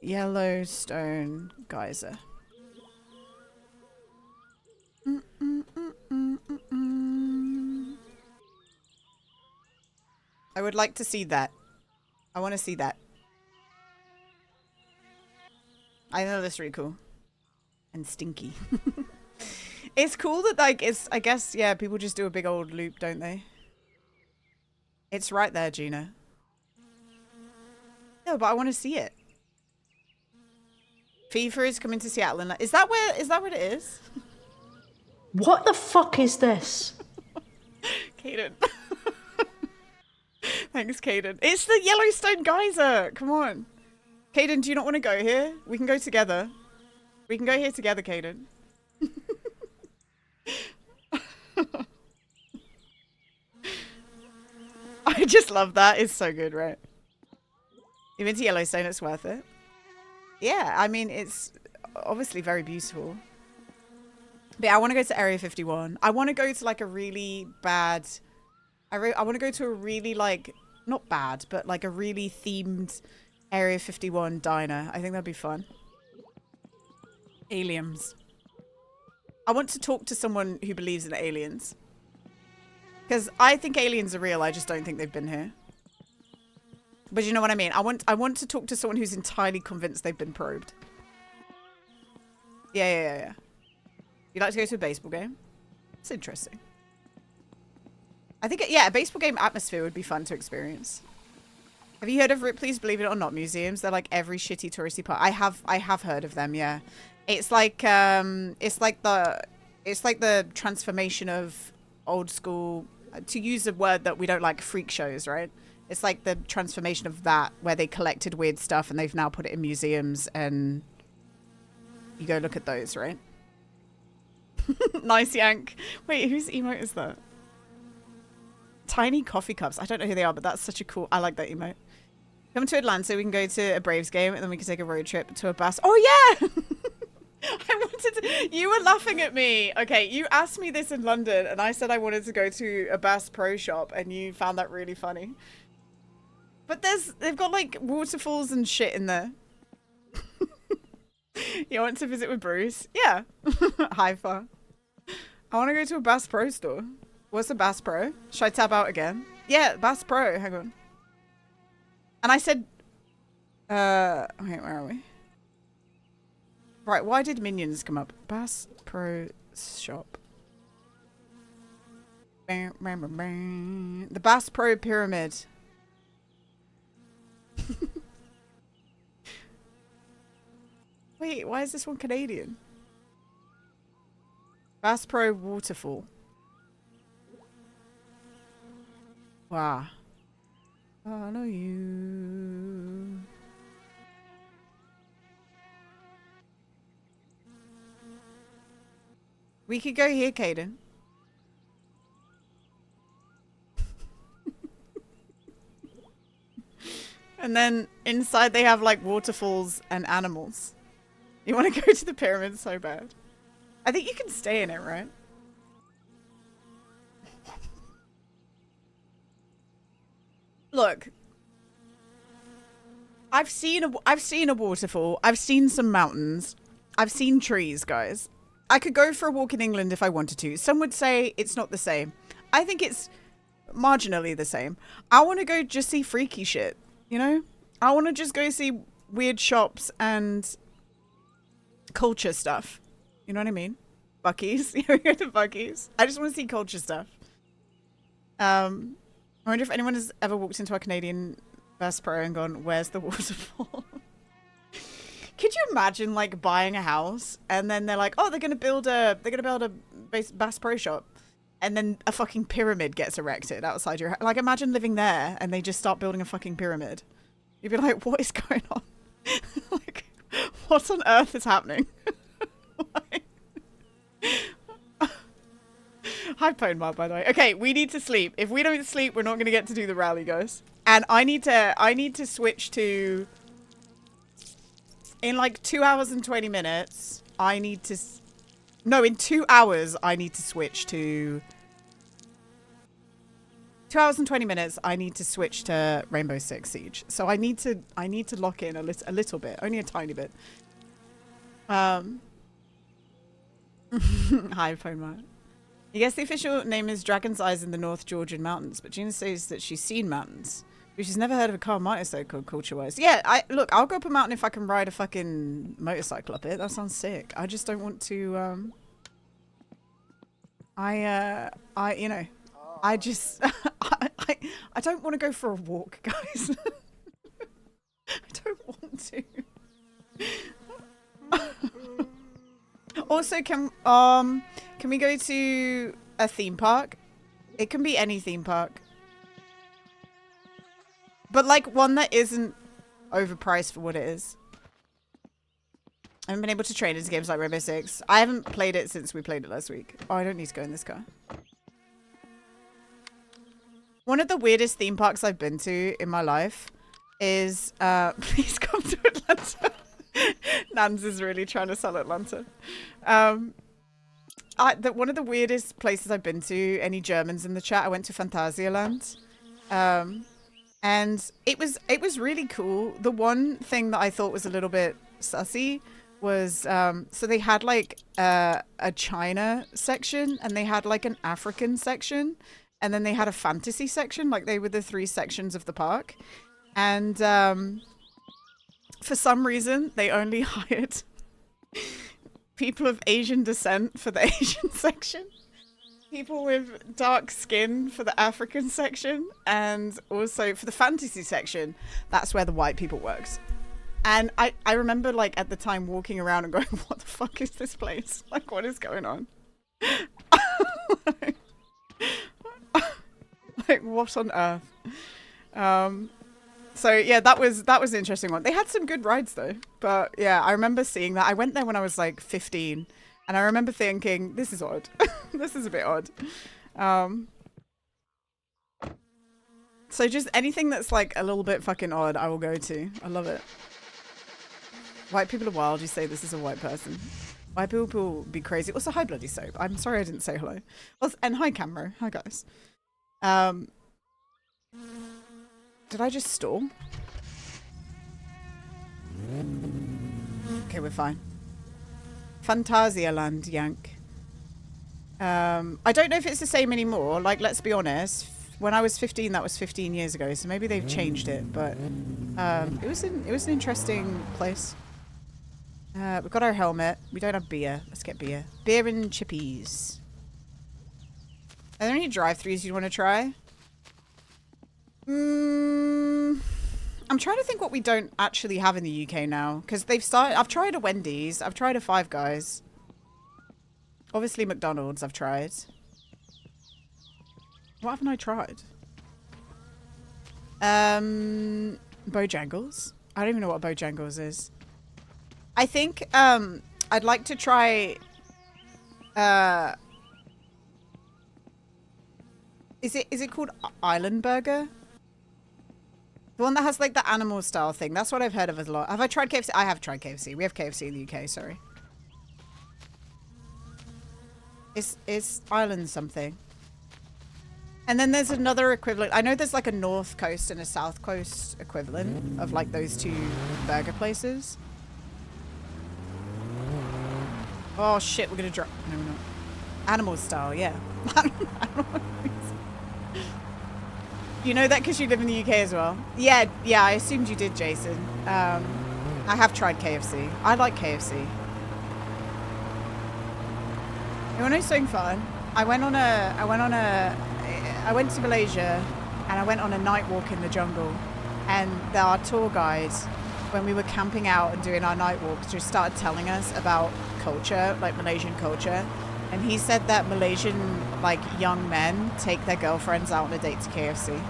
Yellowstone geyser. I would like to see that. I want to see that. I know that's really cool. And stinky. It's cool that, like, it's, I guess, yeah, people just do a big old loop, don't they? It's right there, Gina. No, but I want to see it. FIFA is coming to Seattle. And is that where it is? What the fuck is this? Kaden. Thanks, Kaden. It's the Yellowstone geyser. Come on. Kaden, do you not want to go here? We can go together. We can go here together, Kaden. I just love that. It's so good, right? You've been to Yellowstone, it's worth it. Yeah, I mean, it's obviously very beautiful. But yeah, I want to go to Area 51. I want to go to like a really bad... I want to go to a really like... Not bad, but like a really themed Area 51 diner. I think that'd be fun. Aliens. I want to talk to someone who believes in aliens. Because I think aliens are real. I just don't think they've been here. But you know what I mean? I want to talk to someone who's entirely convinced they've been probed. Yeah. You'd like to go to a baseball game? It's interesting. I think, yeah, a baseball game atmosphere would be fun to experience. Have you heard of Ripley's Believe It or Not museums? They're like every shitty touristy part. I have heard of them, yeah. It's like the transformation of old school, to use a word that we don't like, freak shows, right? It's like the transformation of that, where they collected weird stuff and they've now put it in museums, and you go look at those, right? Nice yank. Wait, whose emote is that? Tiny coffee cups. I don't know who they are, but that's such a cool... I like that emote. Come to Atlanta, we can go to a Braves game, and then we can take a road trip to a Bass... Oh, yeah! I wanted to... You were laughing at me. Okay, you asked me this in London, and I said I wanted to go to a Bass Pro Shop, and you found that really funny. But they've got, like, waterfalls and shit in there. You want to visit with Bruce? Yeah. Hi, far. I want to go to a Bass Pro store. What's a Bass Pro? Should I tab out again? Yeah, Bass Pro. Hang on. And I said... wait, where are we? Right, why did Minions come up? Bass Pro Shop. The Bass Pro Pyramid. Wait, why is this one Canadian? Bass Pro Waterfall. Wow. Follow you. We could go here, Caden. And then inside they have like waterfalls and animals. You want to go to the pyramid so bad. I think you can stay in it, right? Look. I've seen a waterfall. I've seen some mountains. I've seen trees, guys. I could go for a walk in England if I wanted to. Some would say it's not the same. I think it's marginally the same. I want to go just see freaky shit, you know? I want to just go see weird shops and culture stuff. You know what I mean? Bucky's. You know, go to Bucky's. I just want to see culture stuff. I wonder if anyone has ever walked into our Canadian Bass Pro and gone, where's the waterfall? Could you imagine like buying a house and then they're like, oh, they're gonna build a Bass Pro Shop, and then a fucking pyramid gets erected outside your house. Like, imagine living there and they just start building a fucking pyramid. You'd be like, what is going on? Like, what on earth is happening? Like... Hi, Pwnmar, by the way. Okay, we need to sleep. If we don't sleep, we're not going to get to do the rally, guys. And I need to switch to... In like 2 hours and 20 minutes, I need to... No, in 2 hours, I need to switch to... 2 hours and 20 minutes, I need to switch to Rainbow Six Siege. So I need to lock in a little bit. Only a tiny bit. Hi, Pwnmar. I guess the official name is Dragon's Eyes in the North Georgian Mountains, but Gina says that she's seen mountains. But she's never heard of a car motorcycle culture-wise. Yeah, look, I'll go up a mountain if I can ride a fucking motorcycle up it. That sounds sick. I just don't want to, you know, I just, I don't want to go for a walk, guys. I don't want to. Also, can we go to a theme park? It can be any theme park. But like one that isn't overpriced for what it is. I haven't been able to train into games like Rainbow Six. I haven't played it since we played it last week. Oh, I don't need to go in this car. One of the weirdest theme parks I've been to in my life is, please come to Atlanta. Nans is really trying to sell Atlanta. One of the weirdest places I've been to, any Germans in the chat, I went to Phantasialand. And it was really cool. The one thing that I thought was a little bit sussy was, so they had like a China section, and they had like an African section, and then they had a fantasy section. Like, they were the 3 sections of the park. And for some reason, they only hired people of Asian descent for the Asian section. People with dark skin for the African section, and also for the fantasy section, that's where the white people worked. And I remember, like, at the time walking around and going, what the fuck is this place? Like, what is going on? like, what on earth? So yeah, that was an interesting one. They had some good rides though. But yeah, I remember seeing that. I went there when I was like 15, and I remember thinking, this is odd. This is a bit odd. So just anything that's like a little bit fucking odd, I will go to. I love it. White people are wild. You say this is a white person. White people be crazy. Also, hi Bloody Soap. I'm sorry I didn't say hello. And hi Camera. Hi guys. Did I just stall? Okay, we're fine. Phantasialand, Yank. I don't know if it's the same anymore. Like, let's be honest. When I was 15, that was 15 years ago. So maybe they've changed it. But it was an interesting place. We've got our helmet. We don't have beer. Let's get beer. Beer and chippies. Are there any drive-thrus you want to try? I'm trying to think what we don't actually have in the UK now. Because they've started... I've tried a Wendy's. I've tried a Five Guys. Obviously McDonald's I've tried. What haven't I tried? Bojangles. I don't even know what Bojangles is. I think I'd like to try is it called Island Burger? The one that has like the animal style thing. That's what I've heard of a lot. Have I tried KFC? I have tried KFC. We have KFC in the UK, sorry. It's Island something. And then there's another equivalent. I know there's like a North Coast and a South Coast equivalent of like those two burger places. Oh shit, we're gonna drop. No, we're not. Animal style, yeah. You know that because you live in the UK as well? Yeah, I assumed you did, Jason. I have tried KFC. I like KFC. You want to know something fun? I went to Malaysia and I went on a night walk in the jungle, and our tour guide, when we were camping out and doing our night walks, just started telling us about culture, like Malaysian culture. And he said that Malaysian, like, young men take their girlfriends out on a date to KFC.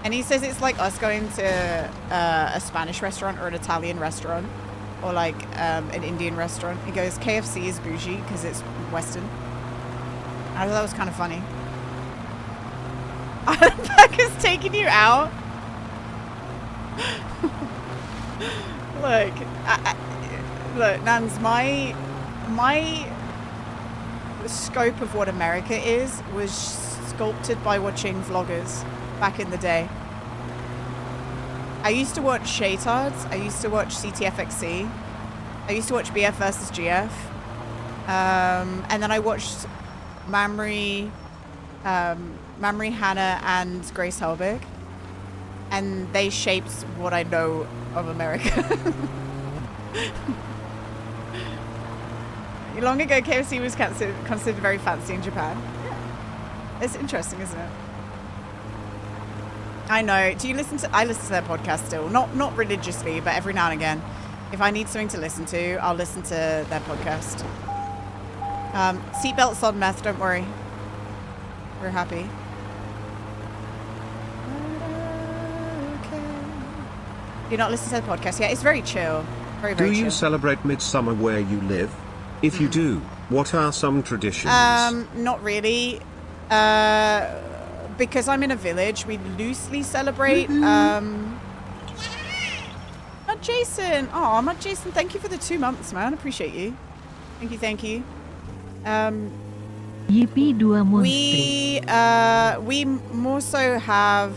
And he says it's like us going to a Spanish restaurant or an Italian restaurant or like an Indian restaurant. He goes, KFC is bougie because it's Western. I thought that was kind of funny. Island Burger's taking you out? Look, look, Nans, my scope of what America is was sculpted by watching vloggers back in the day. I used to watch Shaytards. I used to watch CTFXC. I used to watch BF versus GF. And then I watched Mamrie, Hannah, and Grace Helbig. And they shaped what I know of America. Long ago, KFC was considered very fancy in Japan. Yeah. It's interesting, isn't it? I know. Do you listen to... I listen to their podcast still. Not religiously, but every now and again. If I need something to listen to, I'll listen to their podcast. Seatbelts on meth, don't worry. We're happy. Do you not listen to the podcast? Yeah, it's very chill. Very Do chill. you celebrate Midsummer where you live? If you do, what are some traditions? Not really. Because I'm in a village, we loosely celebrate. Not Jason. Oh, not Jason. Thank you for the 2 months, man. Appreciate you. Thank you. Yippee dua monstri. We more so have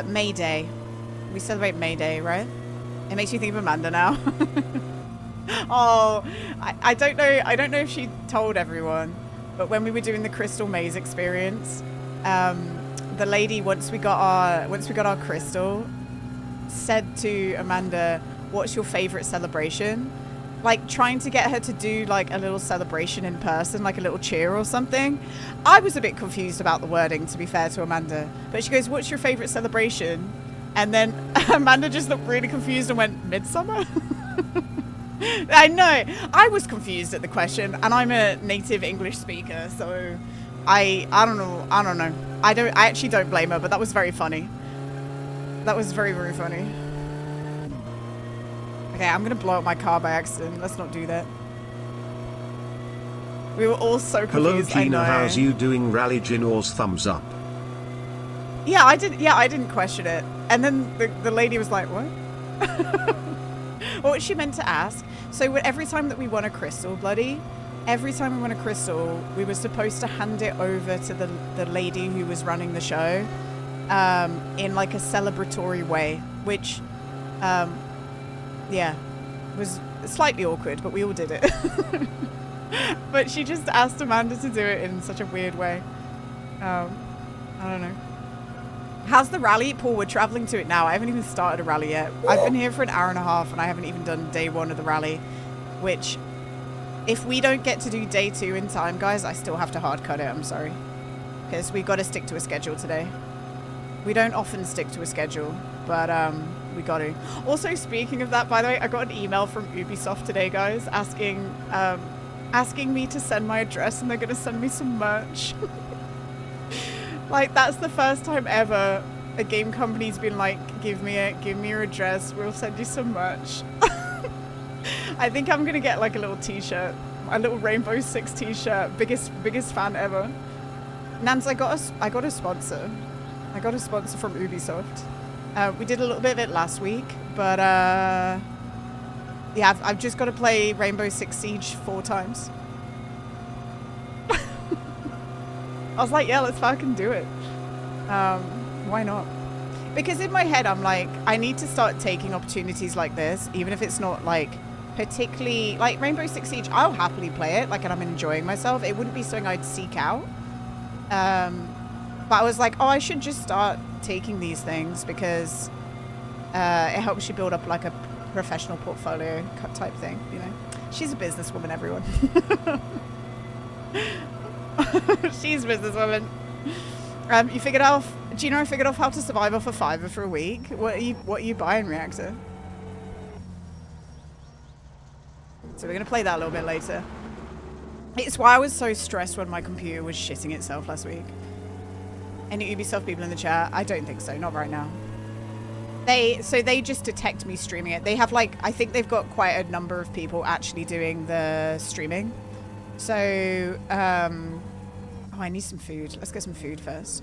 May Day. We celebrate May Day, right? It makes you think of Amanda now. Oh, I don't know if she told everyone, but when we were doing the Crystal Maze experience, the lady once we got our crystal said to Amanda, "What's your favorite celebration?" Like trying to get her to do like a little celebration in person, like a little cheer or something. I was a bit confused about the wording, to be fair to Amanda, but she goes, "What's your favorite celebration?" And then Amanda just looked really confused and went, "Midsummer?" I know. I was confused at the question, and I'm a native English speaker, so I don't know. I don't know. I actually don't blame her, but that was very funny. That was very, very funny. Okay, I'm gonna blow up my car by accident. Let's not do that. We were all so confused. Hello Gina, I know. how's you doing? Rally Ginor's thumbs up. Yeah, I didn't question it. And then the lady was like, what? What she meant to ask. So every time that we won a crystal, every time we won a crystal, we were supposed to hand it over to the lady who was running the show in like a celebratory way, which, yeah, was slightly awkward, but we all did it. But she just asked Amanda to do it in such a weird way. I don't know. How's the rally? Paul, we're traveling to it now. I haven't even started a rally yet. I've been here for an hour and a half and I haven't even done day 1 of the rally, which if we don't get to do day 2 in time, guys, I still have to hard cut it. I'm sorry. Because we got to stick to a schedule today. We don't often stick to a schedule, but we got to. Also, speaking of that, by the way, I got an email from Ubisoft today, guys, asking me to send my address and they're going to send me some merch. Like, that's the first time ever a game company's been like, give me your address, we'll send you some merch. I think I'm gonna get like a little t-shirt, a little Rainbow Six t-shirt, biggest fan ever. Nance, I got a sponsor. I got a sponsor from Ubisoft. We did a little bit of it last week, but yeah, I've just got to play Rainbow Six Siege 4 times. I was like, yeah, let's fucking do it. Why not? Because in my head, I'm like, I need to start taking opportunities like this, even if it's not like particularly like Rainbow Six Siege. I'll happily play it, like, and I'm enjoying myself. It wouldn't be something I'd seek out. But I was like, oh, I should just start taking these things because it helps you build up like a professional portfolio type thing, you know? She's a businesswoman, everyone. She's a businesswoman. You figured out, Gina, I figured out how to survive off a $5 for a week. What are you buying, Reactor? So we're gonna play that a little bit later. It's why I was so stressed when my computer was shitting itself last week. Any Ubisoft people in the chat? I don't think so, not right now. They just detect me streaming it. They have like, I think they've got quite a number of people actually doing the streaming. So, oh, I need some food. Let's get some food first.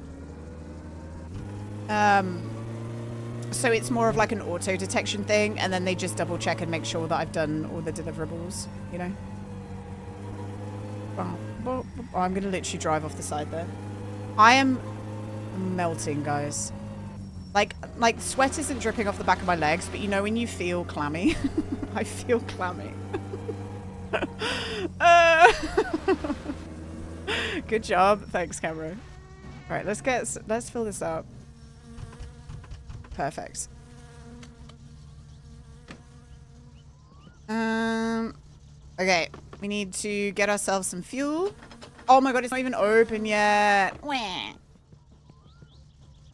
So it's more of like an auto detection thing, and then they just double check and make sure that I've done all the deliverables, you know? Oh, I'm gonna literally drive off the side there. I am melting, guys. Like sweat isn't dripping off the back of my legs, but you know when you feel clammy? I feel clammy. Good job. Thanks, Cameron. All right, let's fill this up. Perfect. Okay, we need to get ourselves some fuel. Oh my god, it's not even open yet.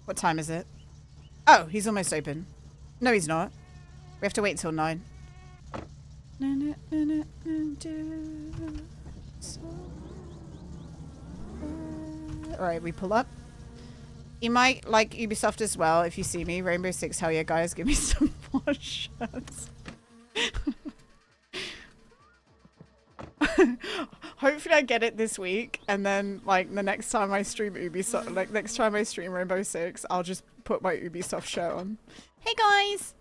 What time is it? Oh, he's almost open. No, he's not. We have to wait till 9. Alright, we pull up. You might like Ubisoft as well if you see me. Rainbow Six, hell yeah, guys. Give me some more shirts. Hopefully I get it this week, and then like the next time I stream Ubisoft, like next time I stream Rainbow Six, I'll just put my Ubisoft shirt on. Hey guys!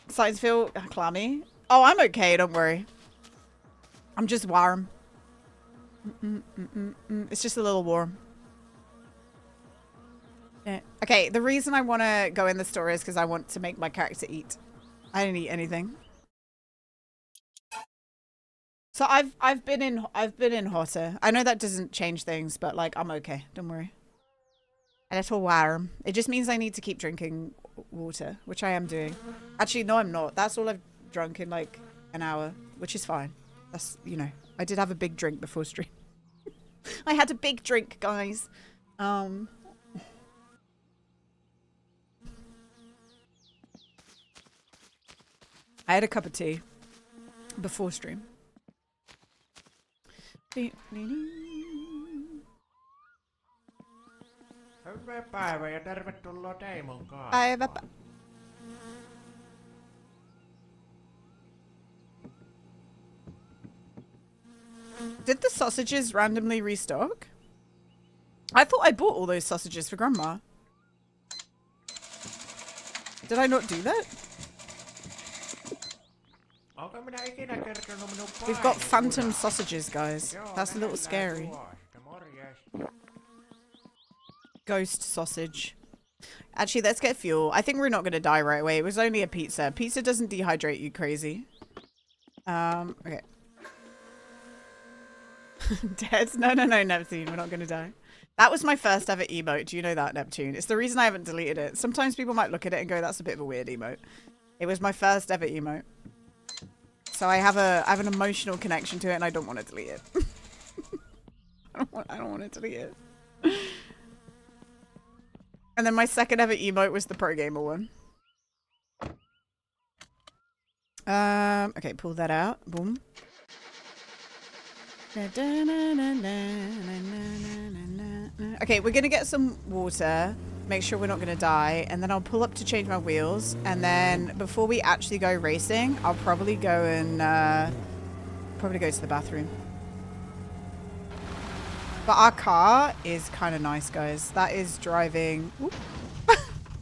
Sides feel clammy. Oh, I'm okay, don't worry. I'm just warm. It's just a little warm. Yeah. Okay, the reason I want to go in the store is because I want to make my character eat. I didn't eat anything. So I've been in hotter. I know that doesn't change things, but like I'm okay. Don't worry. A little warm. It just means I need to keep drinking water, which I am doing. Actually, no, I'm not. That's all I've drunk in like an hour, which is fine. That's, you know, I did have a big drink before stream. I had a big drink, guys. I had a cup of tea before stream. Hyvää päivää ja tervetuloa Teimon kaappaan. Päivä. Did the sausages randomly restock? I thought I bought all those sausages for Grandma. Did I not do that? Onko minä ikinä kertonut minun We've got phantom painikudasta? sausages, guys. Joo, That's a little lähellä scary. tuosta. Morjes. Ghost sausage. Actually, let's get fuel. I think we're not going to die right away. It was only a pizza. Pizza doesn't dehydrate you crazy. Okay. Dead? No, Neptune. We're not going to die. That was my first ever emote. Do you know that, Neptune? It's the reason I haven't deleted it. Sometimes people might look at it and go, that's a bit of a weird emote. It was my first ever emote. So I have an emotional connection to it and I don't want to delete it. I don't want to delete it. And then my second ever emote was the Pro Gamer one. Okay, pull that out. Boom. Okay, we're gonna get some water, make sure we're not gonna die, and then I'll pull up to change my wheels, and then before we actually go racing, I'll probably go and probably go to the bathroom. But our car is kind of nice, guys. That is driving.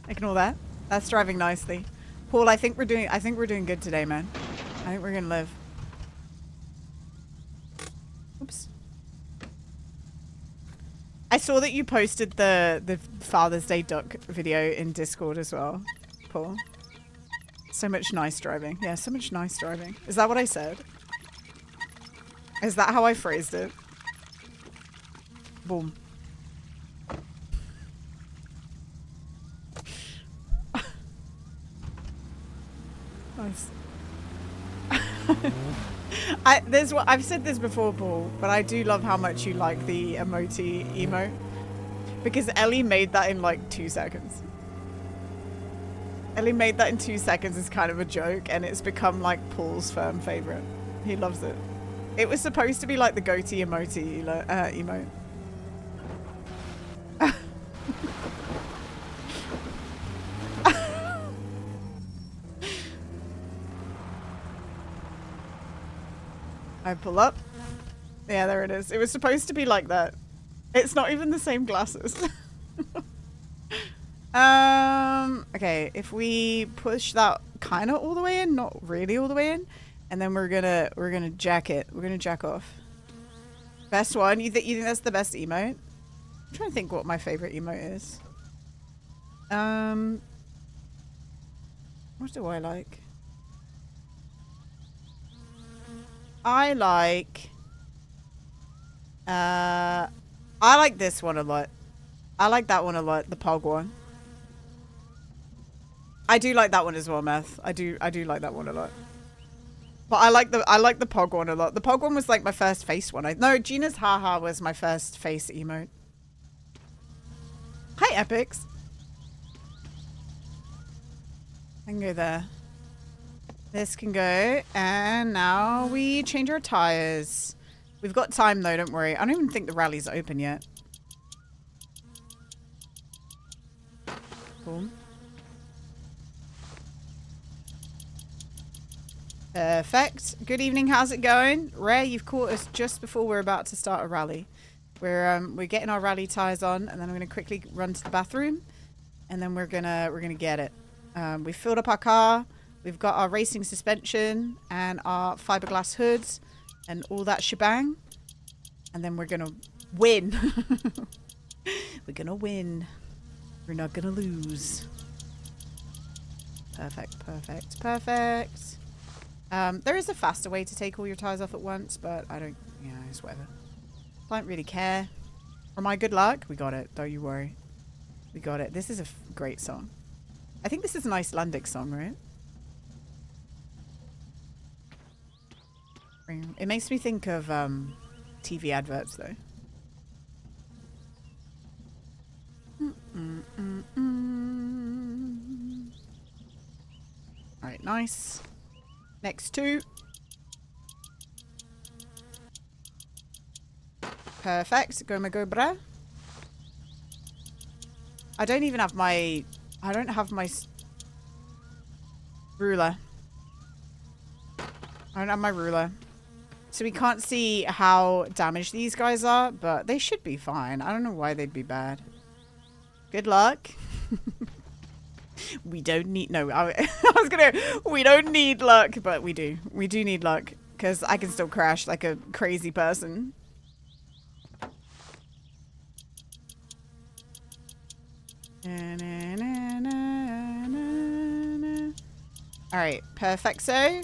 Ignore that. That's driving nicely. Paul, I think we're doing good today, man. I think we're gonna live. Oops. I saw that you posted the Father's Day duck video in Discord as well, Paul. So much nice driving. Yeah, so much nice driving. Is that what I said? Is that how I phrased it? Boom. Nice. I've said this before, Paul, but I do love how much you like the emote, because Ellie made that in like 2 seconds. Ellie made that in 2 seconds as kind of a joke, and it's become like Paul's firm favorite. He loves it. It was supposed to be like the goatee emote. I pull up. Yeah, there it is. It was supposed to be like that. It's not even the same glasses. Okay, if we push that kind of all the way in, not really all the way in, and then we're gonna jack it. We're gonna jack off. Best one? You think that's the best emote? I'm trying to think what my favorite emote is. What do I like? I like this one a lot. I like that one a lot, the Pog one. I do like that one as well, Meth. I do like that one a lot. But I like the Pog one a lot. The Pog one was like my first face one. No, Gina's haha was my first face emote. Hi, Epics. I can go there. This can go, and now we change our tires. We've got time though, don't worry. I don't even think the rally's open yet. Cool. Perfect. Good evening, how's it going? Rare, you've caught us just before we're about to start a rally. We're getting our rally tires on, and then I'm gonna quickly run to the bathroom, and then we're gonna get it. We filled up our car. We've got our racing suspension and our fiberglass hoods and all that shebang. And then we're going to win. We're going to win. We're not going to lose. Perfect, perfect, perfect. There is a faster way to take all your tires off at once, but I don't, yeah, it's whatever. I don't really care. For my good luck, we got it. Don't you worry. We got it. This is a great song. I think this is an Icelandic song, right? It makes me think of TV adverts, though. Alright, nice. Next two. Perfect. Go my go, bruh. I don't even have my... I don't have my... ruler. I don't have my ruler. So we can't see how damaged these guys are, but they should be fine. I don't know why they'd be bad. Good luck. We don't need... No, I was gonna... We don't need luck, but we do. We do need luck, because I can still crash like a crazy person. Alright, perfecto.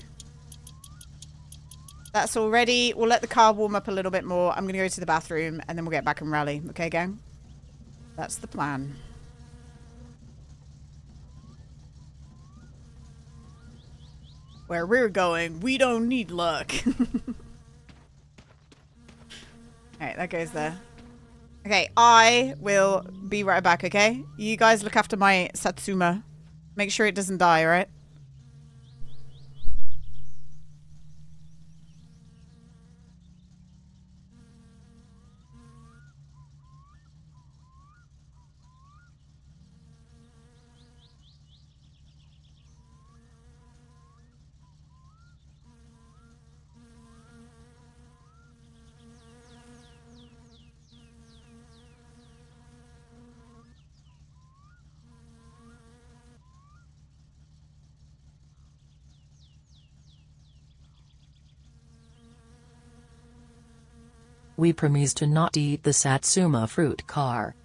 That's all ready. We'll let the car warm up a little bit more. I'm going to go to the bathroom and then we'll get back and rally. Okay, gang? That's the plan. Where we're going, we don't need luck. Alright, that goes there. Okay, I will be right back, okay? You guys look after my Satsuma. Make sure it doesn't die, alright? We promise to not eat the Satsuma fruit car.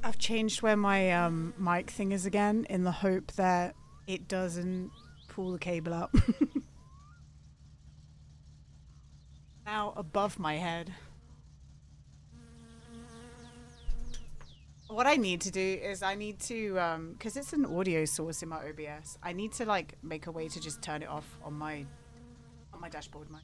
I've changed where my mic thing is again in the hope that it doesn't pull the cable up. Now above my head. What I need to do is I need to, because it's an audio source in my OBS, I need to like make a way to just turn it off on my dashboard mic.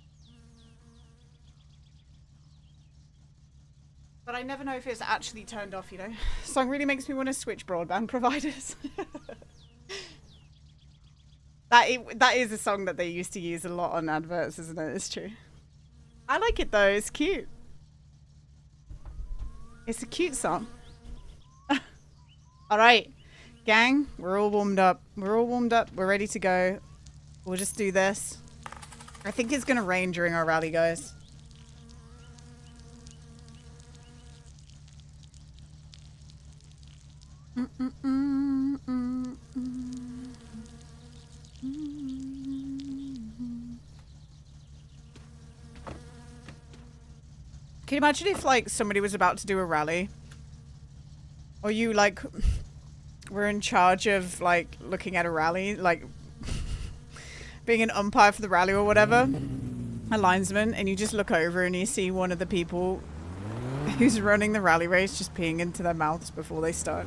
But I never know if it's actually turned off, you know? Song really makes me want to switch broadband providers. That is a song that they used to use a lot on adverts, isn't it? It's true. I like it though, it's cute. It's a cute song. Alright, gang, we're all warmed up. We're all warmed up, we're ready to go. We'll just do this. I think it's gonna rain during our rally, guys. Can you imagine if like somebody was about to do a rally? Or you like were in charge of like looking at a rally, like being an umpire for the rally or whatever. a linesman, and you just look over and you see one of the people who's running the rally race just peeing into their mouths before they start.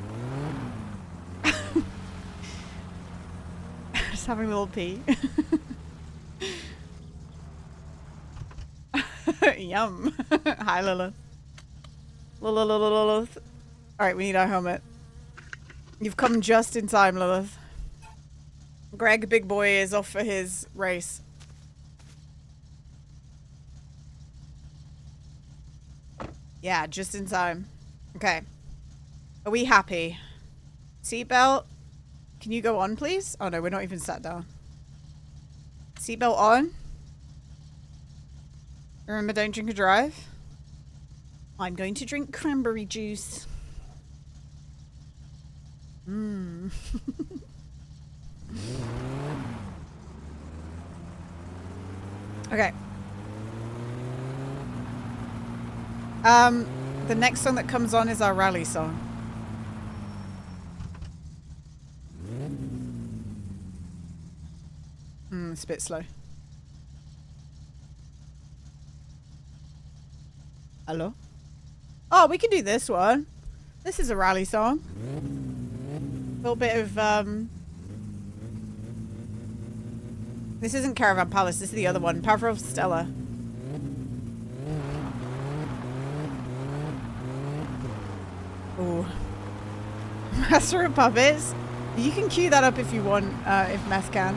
Just having a little pee. Yum. Hi, Lilith. Lilith. Alright, we need our helmet. You've come just in time, Lilith. Greg, big boy, is off for his race. Yeah, just in time. Okay. Are we happy? Seatbelt. Can you go on, please? Oh no, we're not even sat down. Seatbelt on. Remember, don't drink and drive. I'm going to drink cranberry juice. Mmm. Okay. The next song that comes on is our rally song. It's a bit slow. Hello? Oh, we can do this one. This is a rally song. A little bit of, this isn't Caravan Palace, this is the other one. Pavrov Stella. Ooh. Master of Puppets. You can cue that up if you want, if Meth can.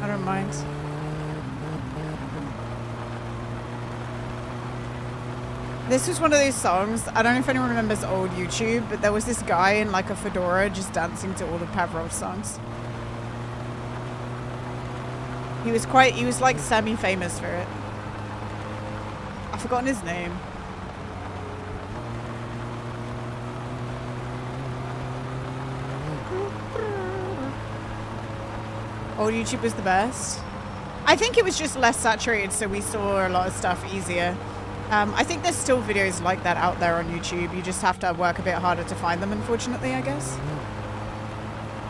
I don't mind. This was one of those songs, I don't know if anyone remembers old YouTube, but there was this guy in like a fedora just dancing to all of Pavrov's songs. He was like semi-famous for it. I've forgotten his name. Old YouTube was the best. I think it was just less saturated, so we saw a lot of stuff easier. I think there's still videos like that out there on YouTube. You just have to work a bit harder to find them, unfortunately, I guess.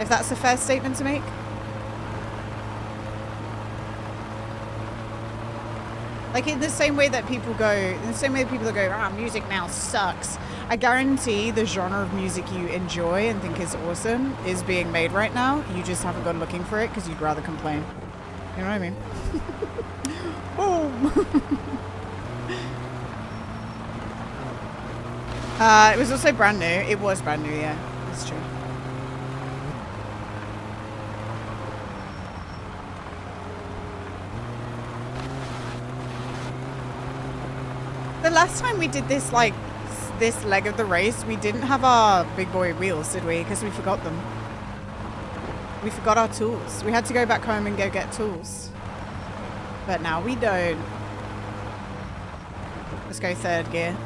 If that's a fair statement to make. Like in the same way that people go, ah, music now sucks. I guarantee the genre of music you enjoy and think is awesome is being made right now. You just haven't gone looking for it because you'd rather complain. You know what I mean? Boom! It was also brand new. It was brand new, yeah. That's true. The last time we did this, like, this leg of the race, we didn't have our big boy wheels, did we? Because we forgot them. We forgot our tools. We had to go back home and go get tools. But now we don't. Let's go third gear.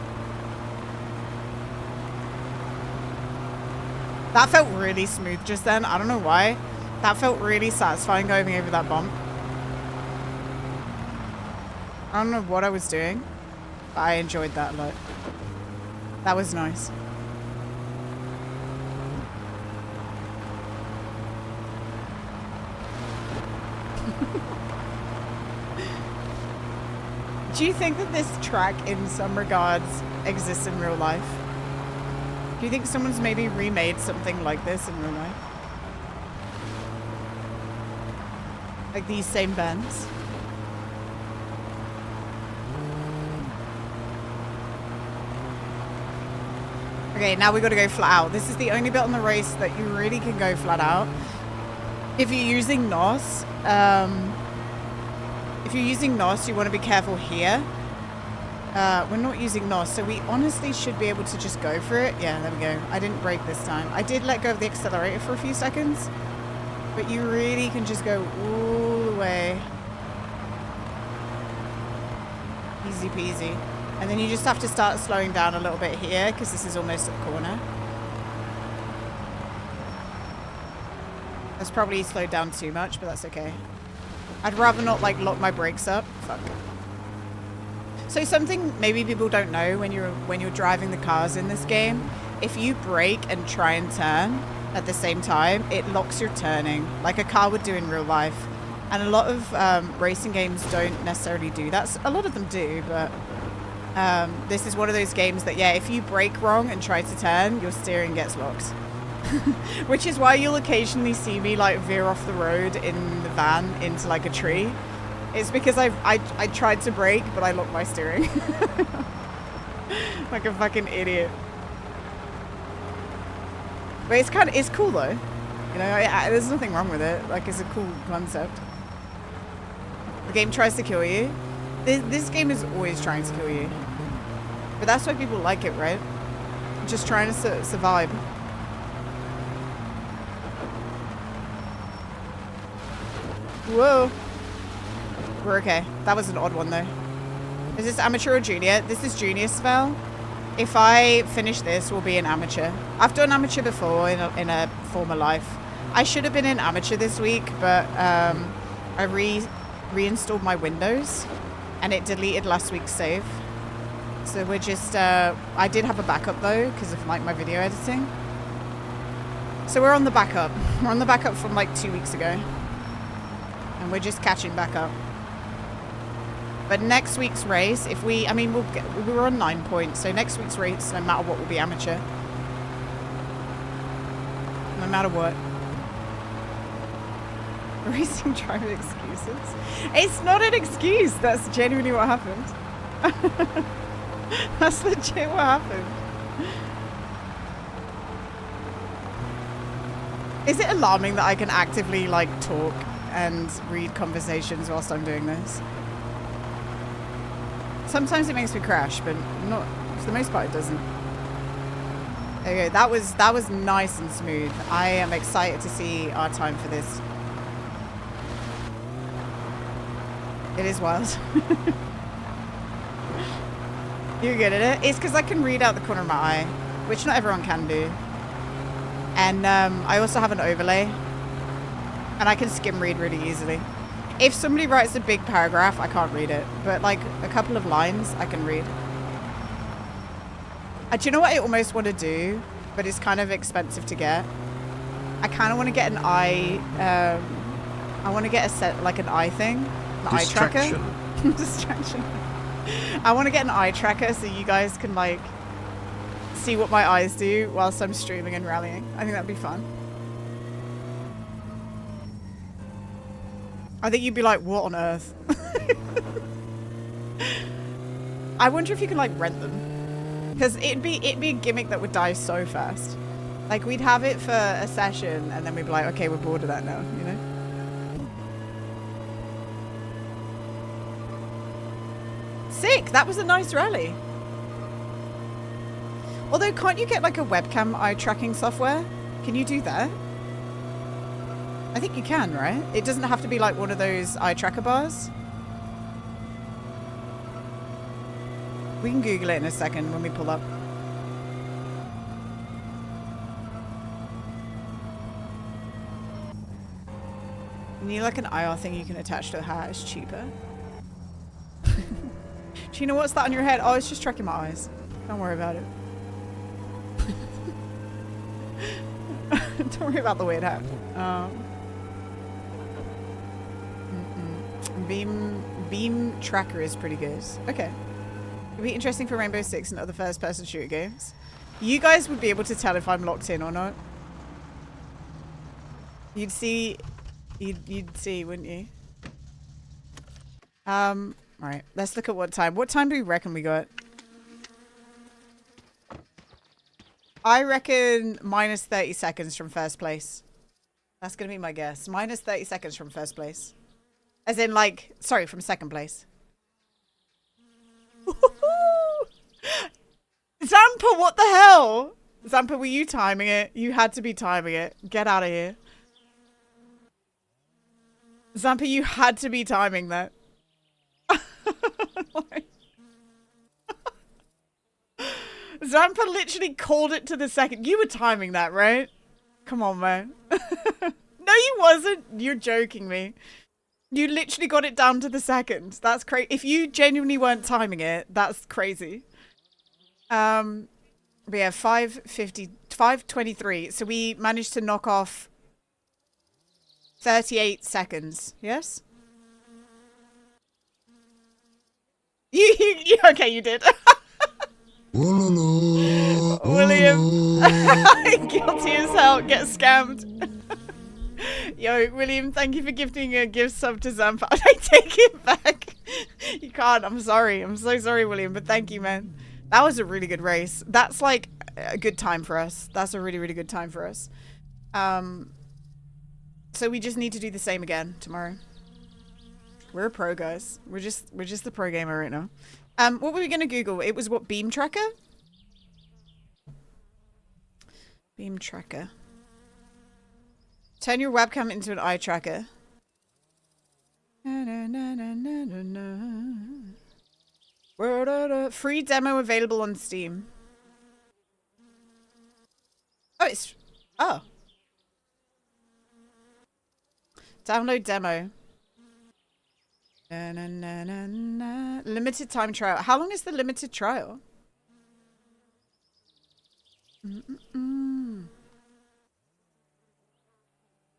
That felt really smooth just then. I don't know why. That felt really satisfying going over that bump. I don't know what I was doing, but I enjoyed that a lot. That was nice. Do you think that this track in some regards exists in real life? Do you think someone's maybe remade something like this in real life? Like these same bends? Okay, now we gotta go flat out. This is the only bit on the race that you really can go flat out. If you're using NOS, you want to be careful here. We're not using NOS, so we honestly should be able to just go for it. Yeah, there we go. I didn't brake this time. I did let go of the accelerator for a few seconds, but you really can just go all the way. Easy peasy. And then you just have to start slowing down a little bit here, because this is almost at the corner. That's probably slowed down too much, but that's okay. I'd rather not, like, lock my brakes up. Fuck. So something maybe people don't know when you're driving the cars in this game, if you brake and try and turn at the same time, it locks your turning, like a car would do in real life. And a lot of racing games don't necessarily do that. A lot of them do, but this is one of those games that, yeah, if you brake wrong and try to turn, your steering gets locked. Which is why you'll occasionally see me like veer off the road in the van into like a tree. It's because I tried to brake, but I locked my steering. Like a fucking idiot. But it's cool though. You know, there's nothing wrong with it. Like, it's a cool concept. The game tries to kill you. This game is always trying to kill you. But that's why people like it, right? Just trying to survive. Whoa. We're okay. That was an odd one, though. Is this amateur or junior? This is junior, Svel. If I finish this, we'll be an amateur. I've done amateur before in a former life. I should have been in amateur this week, but I reinstalled my Windows, and it deleted last week's save. So we're just... I did have a backup, though, because of like my video editing. So we're on the backup. We're on the backup from like 2 weeks ago. And we're just catching back up. But next week's race, if we... I mean, we were on 9 points, so next week's race, no matter what, will be amateur. No matter what. Racing driver excuses? It's not an excuse. That's genuinely what happened. That's legit what happened. Is it alarming that I can actively, like, talk and read conversations whilst I'm doing this? Sometimes it makes me crash, but not for the most part it doesn't. Okay, that was nice and smooth. I am excited to see our time for this. It is wild. You're good at it. It's because I can read out the corner of my eye, which not everyone can do. And I also have an overlay, and I can skim read really easily. If somebody writes a big paragraph, I can't read it. But like a couple of lines, I can read. Do you know what I almost want to do? But it's kind of expensive to get. I kind of want to get an eye. I want to get a set, like an eye thing. An eye tracker. Distraction. I want to get an eye tracker so you guys can like see what my eyes do whilst I'm streaming and rallying. I think that'd be fun. I think you'd be like, what on earth? I wonder if you can like rent them, because it'd be a gimmick that would die so fast. Like we'd have it for a session and then we'd be like, okay, we're bored of that now, you know? Sick, that was a nice rally. Although, can't you get like a webcam eye tracking software? Can you do that? I think you can, right? It doesn't have to be like one of those eye tracker bars. We can Google it in a second when we pull up. You need like an IR thing you can attach to a hat. It's cheaper. Do you know what's that on your head? Oh, it's just tracking my eyes. Don't worry about it. Don't worry about the weird hat. Beam tracker is pretty good. Okay. It'd be interesting for Rainbow Six and other first-person shooter games. You guys would be able to tell if I'm locked in or not. You'd see, wouldn't you? Alright, let's look at what time. What time do we reckon we got? I reckon minus 30 seconds from first place. That's gonna be my guess. Minus 30 seconds from first place. As in, like, sorry, from second place. Zampa, what the hell? Zampa, were you timing it? You had to be timing it. Get out of here. Zampa, you had to be timing that. Zampa literally called it to the second. You were timing that, right? Come on, man. No, you wasn't. You're joking me. You literally got it down to the second. That's crazy. If you genuinely weren't timing it, that's crazy. But yeah, 5:23. So we managed to knock off 38 seconds. Yes? Okay, you did. William. Guilty as hell. Get scammed. Yo, William, thank you for gifting a gift sub to Zampa. I take it back. You can't. I'm sorry. I'm so sorry, William, but thank you, man. That was a really good race. That's like a good time for us. That's a really, really good time for us. So we just need to do the same again tomorrow. We're a pro, guys. We're just the pro gamer right now. What were we gonna Google? It was what, beam tracker? Beam tracker. Turn your webcam into an eye tracker. Free demo available on Steam. Oh, it's... Oh. Download demo. Limited time trial. How long is the limited trial?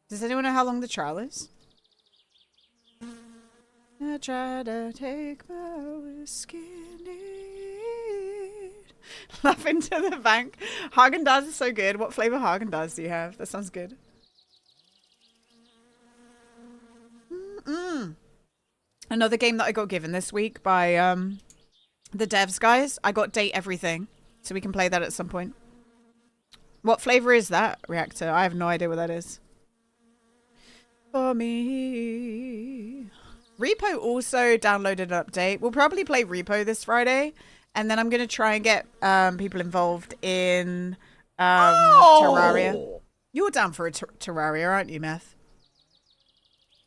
Does anyone know how long the trial is? I try to take my whiskey neat. Laugh into the bank. Haagen-Dazs is so good. What flavor Haagen-Dazs do you have? That sounds good. Another game that I got given this week by the devs guys. I got Date Everything, so we can play that at some point. What flavor is that, Reactor? I have no idea what that is. For me. Repo also downloaded an update. We'll probably play Repo this Friday, and then I'm going to try and get people involved in Terraria. You're down for a Terraria, aren't you, Meth?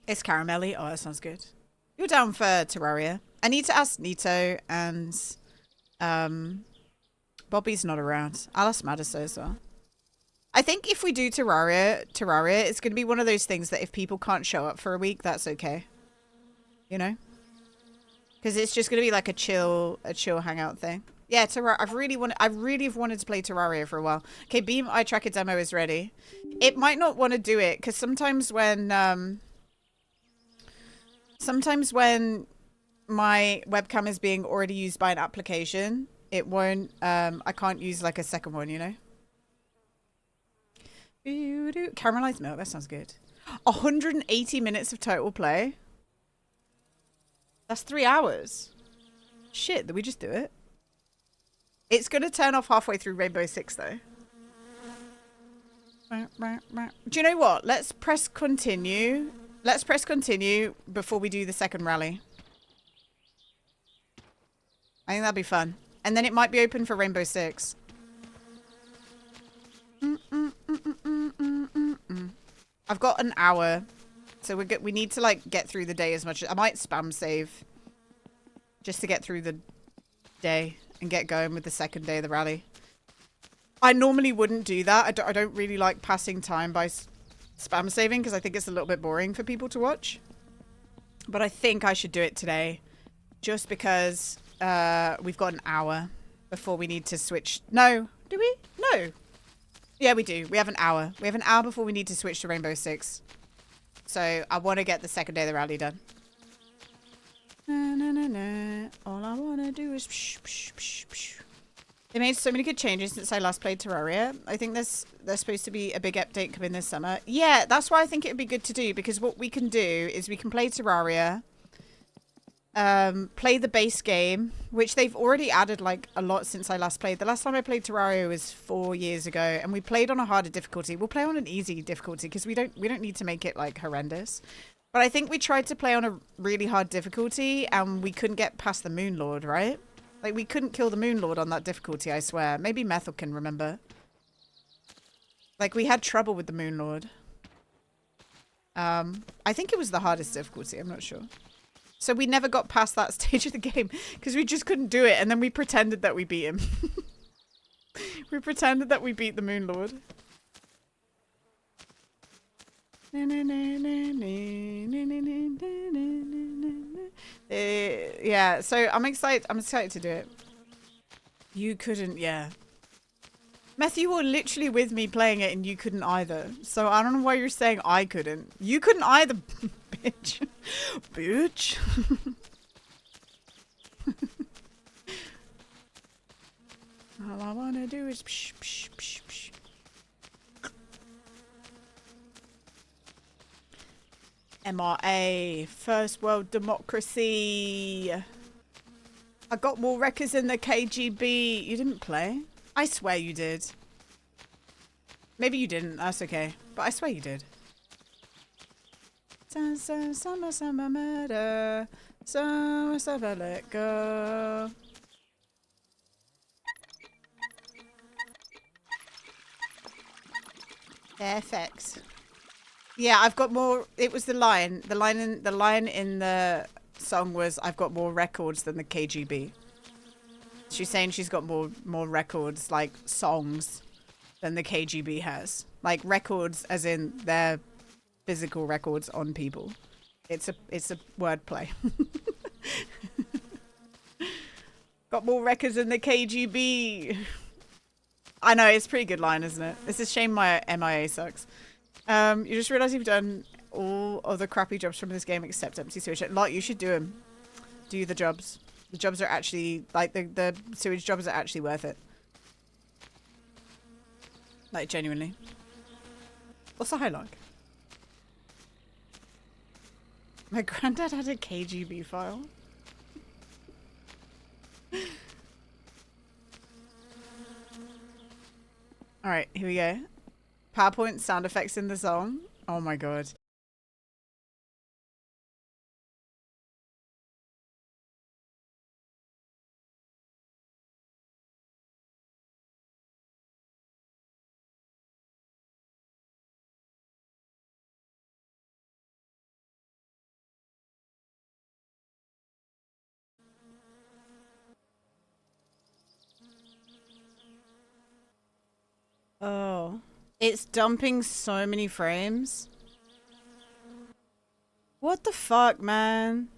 It's caramelly. Oh, that sounds good. You're down for Terraria. I need to ask Nito, and Bobby's not around. I'll ask Madison as well. I think if we do Terraria, it's going to be one of those things that if people can't show up for a week, that's okay. You know? Because it's just going to be like a chill hangout thing. Yeah, Terraria. I really have wanted to play Terraria for a while. Okay, Beam Eye Tracker demo is ready. It might not want to do it because sometimes when my webcam is being already used by an application, it won't. I can't use like a second one, you know. Caramelized milk. That sounds good. 180 minutes of total play. That's 3 hours. Shit, did we just do it? It's going to turn off halfway through Rainbow Six, though. Do you know what? Let's press continue. Let's press continue before we do the second rally. I think that'd be fun. And then it might be open for Rainbow Six. I've got an hour. So we need to like get through the day as much as I might spam save just to get through the day and get going with the second day of the rally. I normally wouldn't do that. I don't really like passing time by spam saving because I think it's a little bit boring for people to watch. But I think I should do it today just because we've got an hour before we need to switch. No, do we? No. Yeah, we do. We have an hour. We have an hour before we need to switch to Rainbow Six. So I want to get the second day of the rally done. Na, na, na, na. All I want to do is... Psh, psh, psh, psh. They made so many good changes since I last played Terraria. I think there's supposed to be a big update coming this summer. Yeah, that's why I think it would be good to do. Because what we can do is we can play Terraria. Play the base game, which they've already added like a lot since I last played. The last time I played Terraria was 4 years ago, and we played on a harder difficulty. We'll play on an easy difficulty because we don't need to make it like horrendous. But I think we tried to play on a really hard difficulty, and we couldn't get past the Moon Lord, right? Like we couldn't kill the Moon Lord on that difficulty. I swear. Maybe Methel can remember. Like we had trouble with the Moon Lord. I think it was the hardest difficulty. I'm not sure. So we never got past that stage of the game because we just couldn't do it. And then we pretended that we beat him. We pretended that we beat the Moon Lord. Yeah, so I'm excited to do it. You couldn't, yeah. Matthew, you were literally with me playing it and you couldn't either. So I don't know why you're saying I couldn't. You couldn't either, bitch. Bitch. All I wanna do is psh, psh, psh, psh. MRA, First World Democracy. I got more records than the KGB. You didn't play? I swear you did. Maybe you didn't, that's okay. But I swear you did. Summer murder. Summer let go. Perfect. Yeah, I've got more. It was the line. The line in the song was, "I've got more records than the KGB." She's saying she's got more records, like songs, than the KGB has. Like records, as in their physical records on people. It's a wordplay. Got more records than the KGB. I know, it's a pretty good line, isn't it? It's a shame my MIA sucks. You just realised you've done all of the crappy jobs from this game except empty sewage. Like, you should do them. Do the jobs. The jobs are actually, like, the sewage jobs are actually worth it. Like, genuinely. What's the high log? My granddad had a KGB file. Alright, here we go. PowerPoint sound effects in the song. Oh my god. Oh. It's dumping so many frames. What the fuck, man?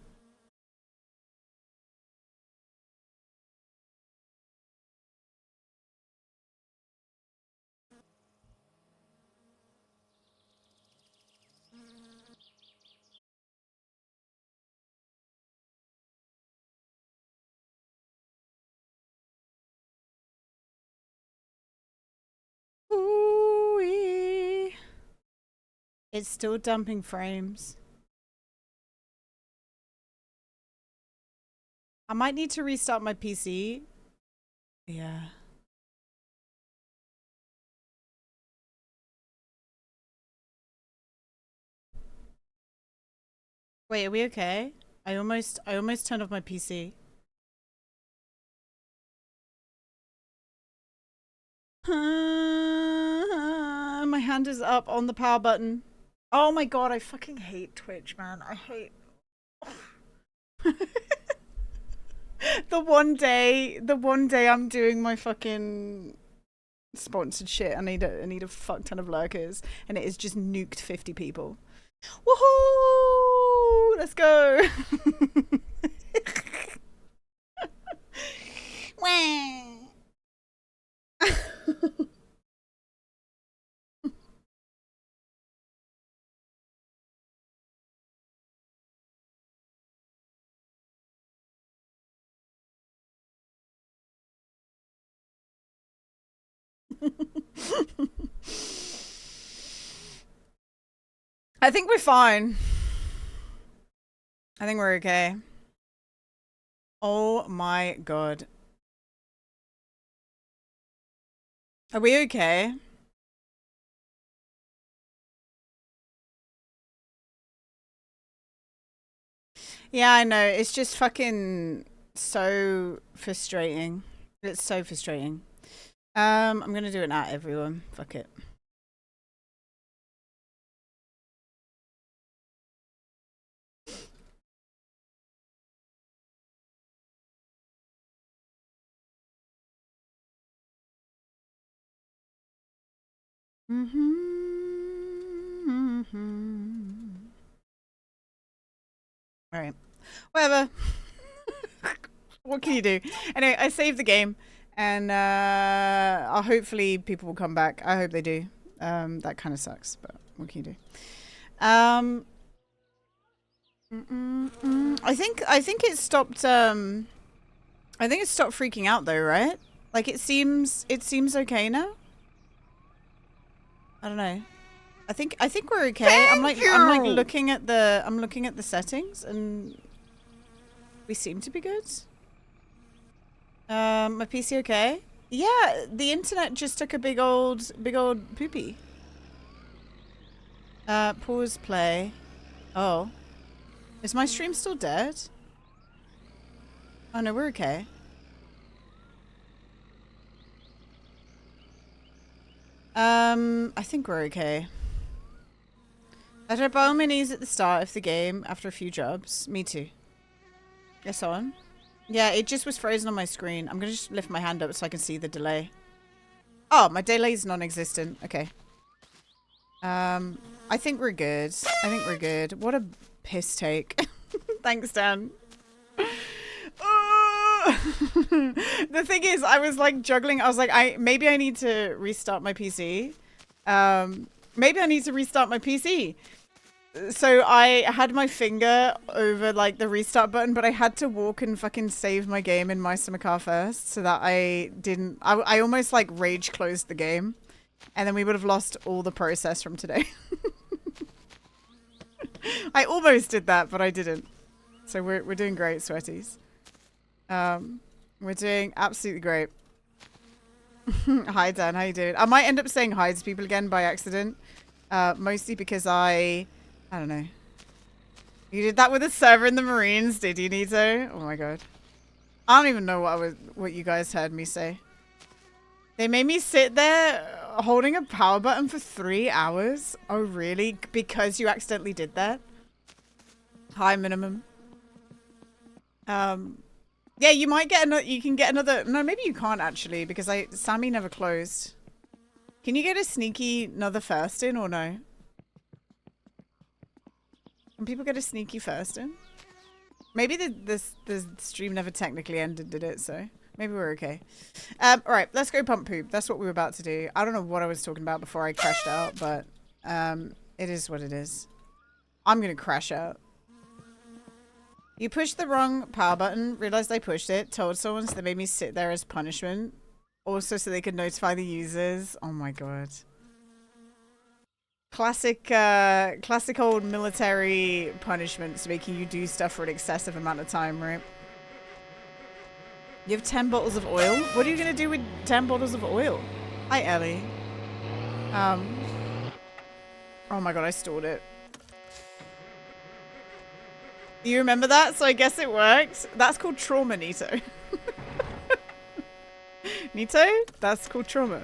Ooh-wee. It's still dumping frames. I might need to restart my PC. Yeah. Wait, are we okay? I almost turned off my PC. My hand is up on the power button. Oh my god, I fucking hate Twitch, man. I hate the one day I'm doing my fucking sponsored shit. I need a fuck ton of lurkers, and it is just nuked 50 people. Woohoo! Let's go. Wah. I think we're fine. I think we're okay. Oh my god. Are we okay? Yeah, I know. It's just fucking so frustrating. It's so frustrating. I'm gonna do it now, everyone. Fuck it. All right. Whatever. What can you do? Anyway, I saved the game. And hopefully people will come back. I hope they do. That kind of sucks, but what can you do? I think it stopped. I think it stopped freaking out though, right? Like it seems okay now. I don't know. I think we're okay. I'm like looking at the settings and we seem to be good. My PC okay? Yeah, the internet just took a big old poopy. Pause play. Oh. Is my stream still dead? Oh no, we're okay. I think we're okay. I tried by all my knees at the start of the game after a few jobs. Me too. Yes, on. Yeah, it just was frozen on my screen. I'm gonna just lift my hand up so I can see the delay. Oh, my delay is non-existent. Okay. I think we're good. I think we're good. What a piss take. Thanks, Dan. The thing is, I was like juggling. I was like, maybe I need to restart my PC. Maybe I need to restart my PC. So I had my finger over like the restart button, but I had to walk and fucking save my game in my car first so that I didn't. I almost like rage closed the game, and then we would have lost all the process from today. I almost did that, but I didn't. So we're doing great, sweaties. We're doing absolutely great. Hi Dan, how you doing? I might end up saying hi to people again by accident. Mostly because I don't know. You did that with a server in the Marines, did you, Nito? Oh my god. I don't even know what you guys heard me say. They made me sit there holding a power button for 3 hours. Oh really? Because you accidentally did that? High minimum. Yeah, you might get another. You can get another. No, maybe you can't actually because Sammy never closed. Can you get a sneaky another first in or no? Can people get a sneaky first in? Maybe the stream never technically ended, did it? So maybe we're okay. All right, let's go pump poop. That's what we were about to do. I don't know what I was talking about before I crashed out, but it is what it is. I'm gonna crash out. You pushed the wrong power button, realized I pushed it, told someone, so they made me sit there as punishment. Also so they could notify the users. Oh my god. Classic old military punishments making you do stuff for an excessive amount of time, right? You have 10 bottles of oil? What are you gonna do with 10 bottles of oil? Hi, Ellie. Oh my god, I stored it. You remember that? So I guess it worked. That's called trauma, Nito. Nito? That's called trauma.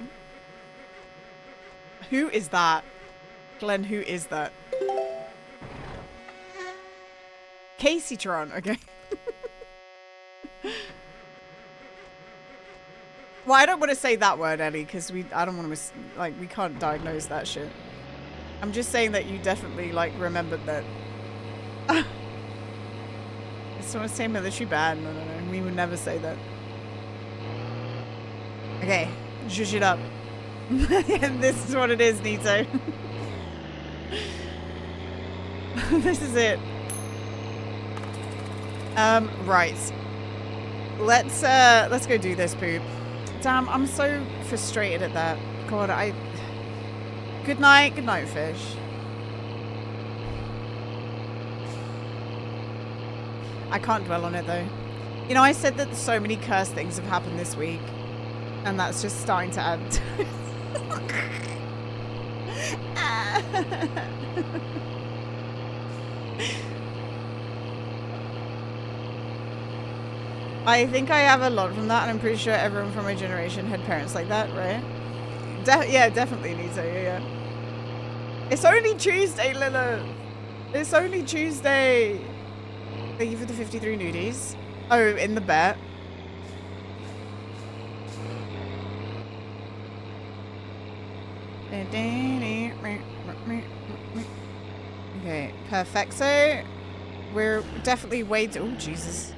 Who is that? Glenn, who is that? Casey Tron, okay. Well, I don't want to say that word, Ellie, because I don't want to, like, we can't diagnose that shit. I'm just saying that you definitely, like, remembered that. Someone say military bad. No. We would never say that. Okay. Zhuzh it up. This is what it is, Nito. This is it. Right. Let's go do this poop. Damn, I'm so frustrated at that. God, Good night, fish. I can't dwell on it though. You know, I said that so many cursed things have happened this week, and that's just starting to add to it. I think I have a lot from that, and I'm pretty sure everyone from my generation had parents like that, right? Yeah, definitely, Nito, yeah. It's only Tuesday, Lilith! It's only Tuesday! Thank you for the 53 nudies. Oh, in the bet. Okay, perfect. So we're definitely way too. Oh, Jesus.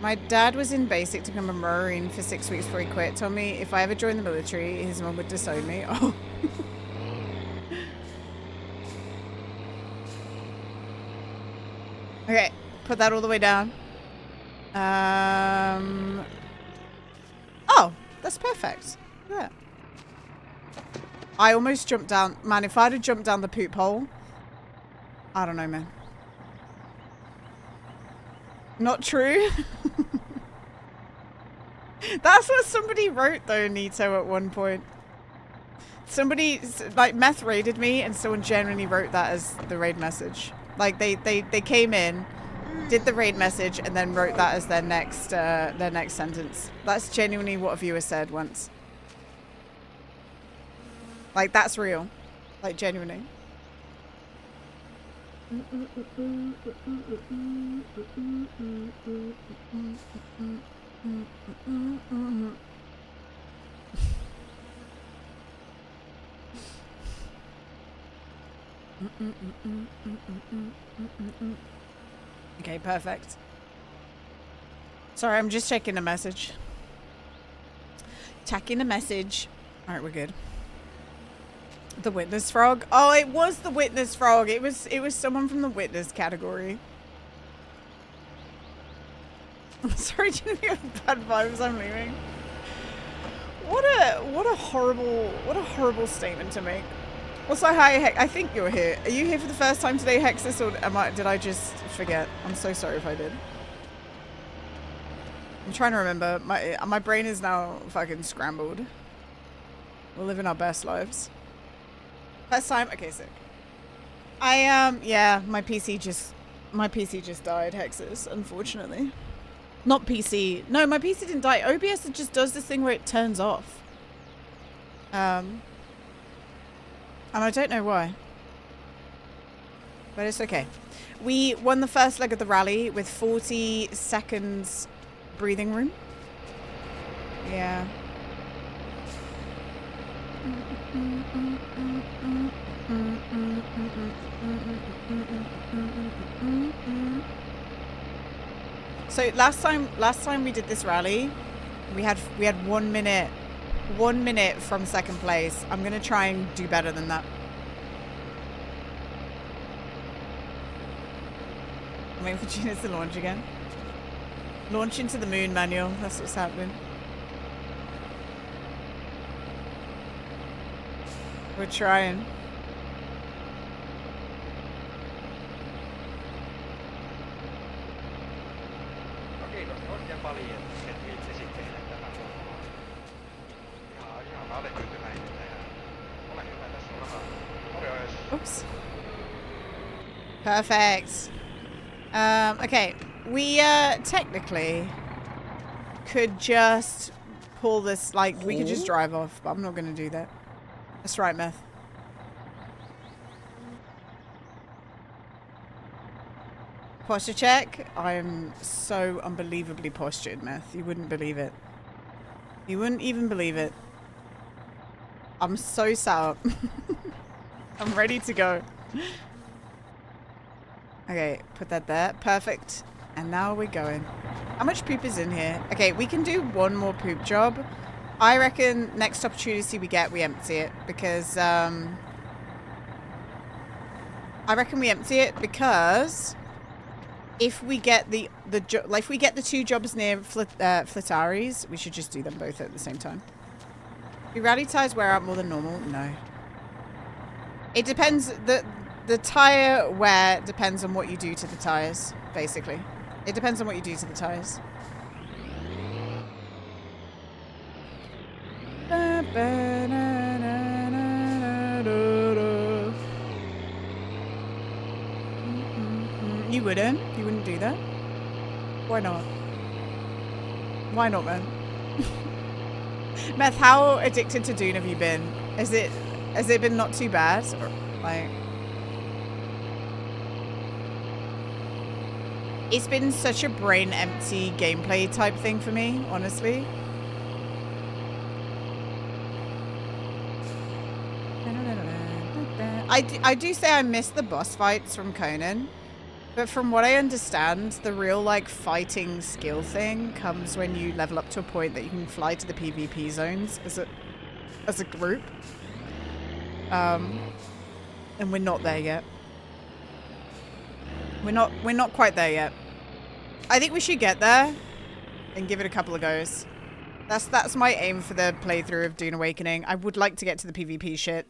My dad was in basic to become a Marine for 6 weeks before he quit. Told me if I ever joined the military, his mum would disown me. Oh. Okay, put that all the way down. Oh, that's perfect. Yeah. I almost jumped down. Man, if I'd have jumped down the poop hole, I don't know, man. Not true. That's what somebody wrote, though, Nito, at one point. Somebody, like, meth raided me, and someone genuinely wrote that as the raid message. Like, they came in, did the raid message, and then wrote that as their next sentence. That's genuinely what a viewer said once. Like, that's real. Like, genuinely. Okay, perfect. Sorry, I'm just checking a message. Checking a message. Alright, we're good. The witness frog? Oh, it was the witness frog. It was someone from the witness category. I'm sorry, do you have bad vibes? I'm leaving. What a horrible statement to make. Also, hi, I think you're here. Are you here for the first time today, Hexus, or did I just forget? I'm so sorry if I did. I'm trying to remember. My brain is now fucking scrambled. We're living our best lives. First time? Okay, sick. Yeah, my PC just died, Hexus, unfortunately. Not PC. No, my PC didn't die. OBS just does this thing where it turns off. And I don't know why. But it's okay. We won the first leg of the rally with 40 seconds breathing room. Yeah. So last time we did this rally, we had 1 minute. 1 minute from second place. I'm gonna try and do better than that. I'm waiting for Genius to launch again. Launch into the moon, Manuel. That's what's happening. We're trying. Oops. Perfect. Okay. We technically could just pull this, like, we could just drive off, but I'm not gonna do that. That's right, Meth. Posture check. I'm so unbelievably postured, Meth. You wouldn't believe it. You wouldn't even believe it. I'm so sat up. I'm ready to go. Okay, put that there. Perfect. And now we're going. How much poop is in here? Okay, we can do one more poop job. I reckon next opportunity we get, we empty it. Because, I reckon we empty it because if we get the if we get the 2 jobs near Flitaris, we should just do them both at the same time. Do rally tires wear out more than normal? No. It depends. The tire wear depends on what you do to the tires, basically. It depends on what you do to the tires. You wouldn't? You wouldn't do that? Why not? Why not, man? Meth, how addicted to Dune have you been? Has it been not too bad? Or, like, it's been such a brain empty gameplay type thing for me, honestly. I do say I miss the boss fights from Conan. But from what I understand, the real like fighting skill thing comes when you level up to a point that you can fly to the PvP zones as a group. And we're not there yet. We're not quite there yet. I think we should get there and give it a couple of goes. That's my aim for the playthrough of Dune Awakening. I would like to get to the PvP shit.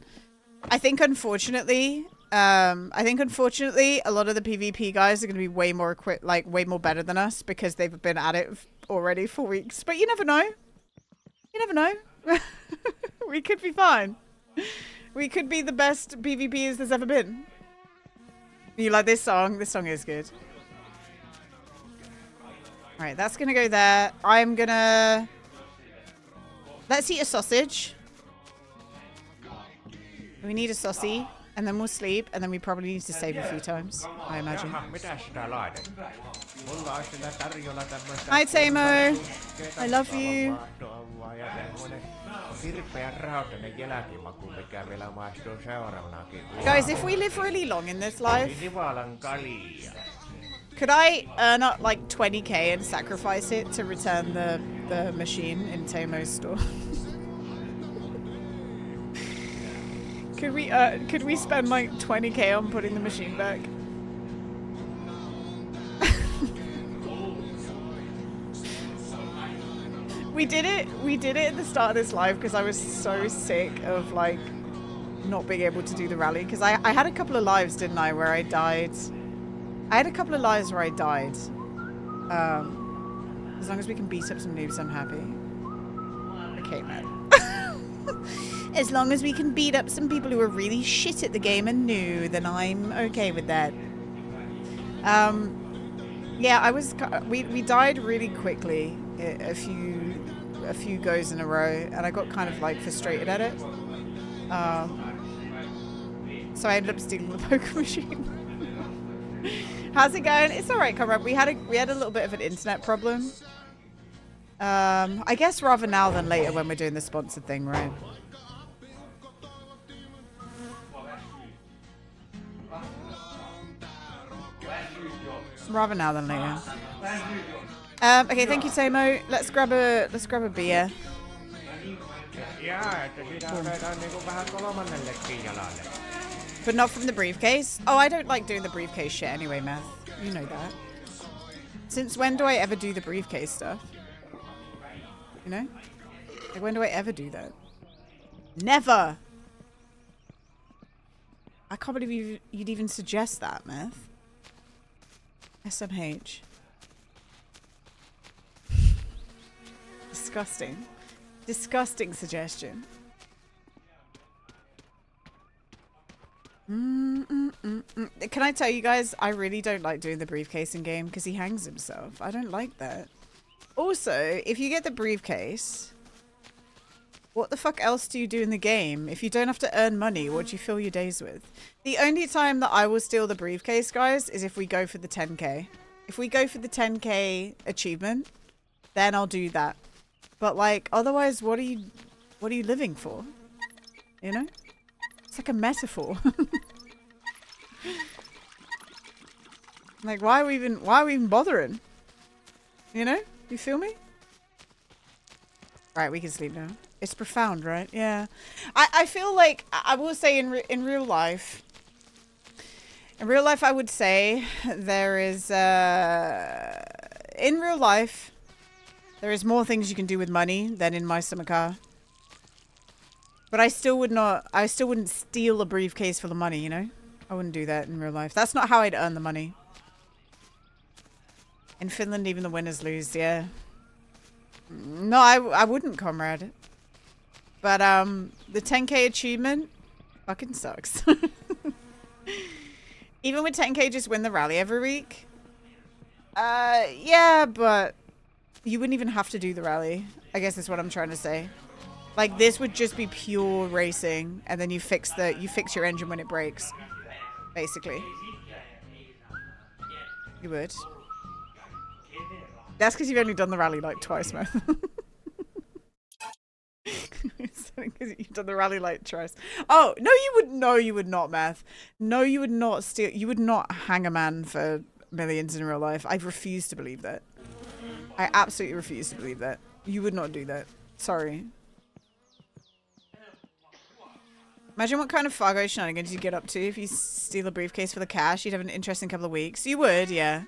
I think unfortunately, a lot of the PvP guys are going to be way more way more better than us because they've been at it already for weeks. But you never know. You never know. We could be fine. We could be the best PvPers there's ever been. You like this song? This song is good. Alright, that's gonna go there. I'm gonna... Let's eat a sausage. We need a saucy, and then we'll sleep, and then we probably need to save a few times, I imagine. Hi, Tamo. I love you. Guys, if we live really long in this life, could I earn up like 20k and sacrifice it to return the machine in Tamo's store? Could we spend like 20k on putting the machine back? We did it at the start of this live because I was so sick of like not being able to do the rally because I had a couple of lives, didn't I, where I died. I had a couple of lives where I died. As long as we can beat up some noobs, I'm happy. Okay, man. As long as we can beat up some people who are really shit at the game and new, then I'm okay with that. Yeah, we died really quickly a few goes in a row, and I got kind of like frustrated at it. So I ended up stealing the poker machine. How's it going? It's all right, comrade. We had a little bit of an internet problem. I guess rather now than later when we're doing the sponsored thing, right? Rather now than later. Okay, thank you, Tamo. Let's grab a beer. But not from the briefcase. Oh, I don't like doing the briefcase shit anyway, Meth. You know that. Since when do I ever do the briefcase stuff? You know? Like, when do I ever do that? Never! I can't believe you'd even suggest that, Meth. SMH. Disgusting. Disgusting suggestion. Can I tell you guys, I really don't like doing the briefcase in game because he hangs himself. I don't like that. Also, if you get the briefcase, what the fuck else do you do in the game? If you don't have to earn money, what do you fill your days with? The only time that I will steal the briefcase, guys, is if we go for the 10k. If we go for the 10k achievement, then I'll do that. But like, otherwise, what are you living for? You know? It's like a metaphor. Like, why are we even bothering? You know? You feel me? Right, we can sleep now. It's profound, right? Yeah. I feel like, I will say in real life, I would say there is, in real life, there is more things you can do with money than in my summer car. But I still wouldn't steal a briefcase full of money, you know? I wouldn't do that in real life. That's not how I'd earn the money. In Finland, even the winners lose, yeah. No, I wouldn't, comrade. But, the 10k achievement fucking sucks. Even with 10k, just win the rally every week. Yeah, but you wouldn't even have to do the rally. I guess that's what I'm trying to say. Like, this would just be pure racing, and then you fix your engine when it breaks, basically. You would. That's because you've only done the rally like twice, man. Because You've done the rally light twice. Oh, no, you would. No, you would not, Meth. No, you would not steal. You would not hang a man for millions in real life. I refuse to believe that. I absolutely refuse to believe that. You would not do that. Sorry. Imagine what kind of Fargo shenanigans you'd get up to if you steal a briefcase for the cash. You'd have an interesting couple of weeks. You would, yeah.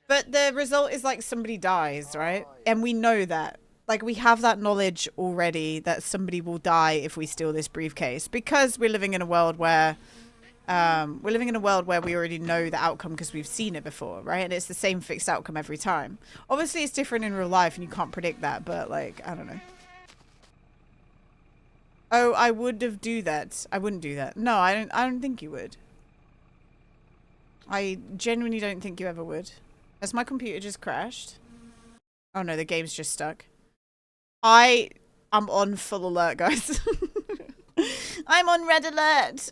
But the result is like somebody dies, right? And we know that. Like, we have that knowledge already that somebody will die if we steal this briefcase, because we're living in a world where we already know the outcome because we've seen it before, right? And it's the same fixed outcome every time. Obviously, it's different in real life and you can't predict that, but like, I don't know. Oh, I would have do that. I wouldn't do that. No, I don't think you would. I genuinely don't think you ever would. Has my computer just crashed? Oh no, the game's just stuck. I'm on full alert, guys. I'm on red alert.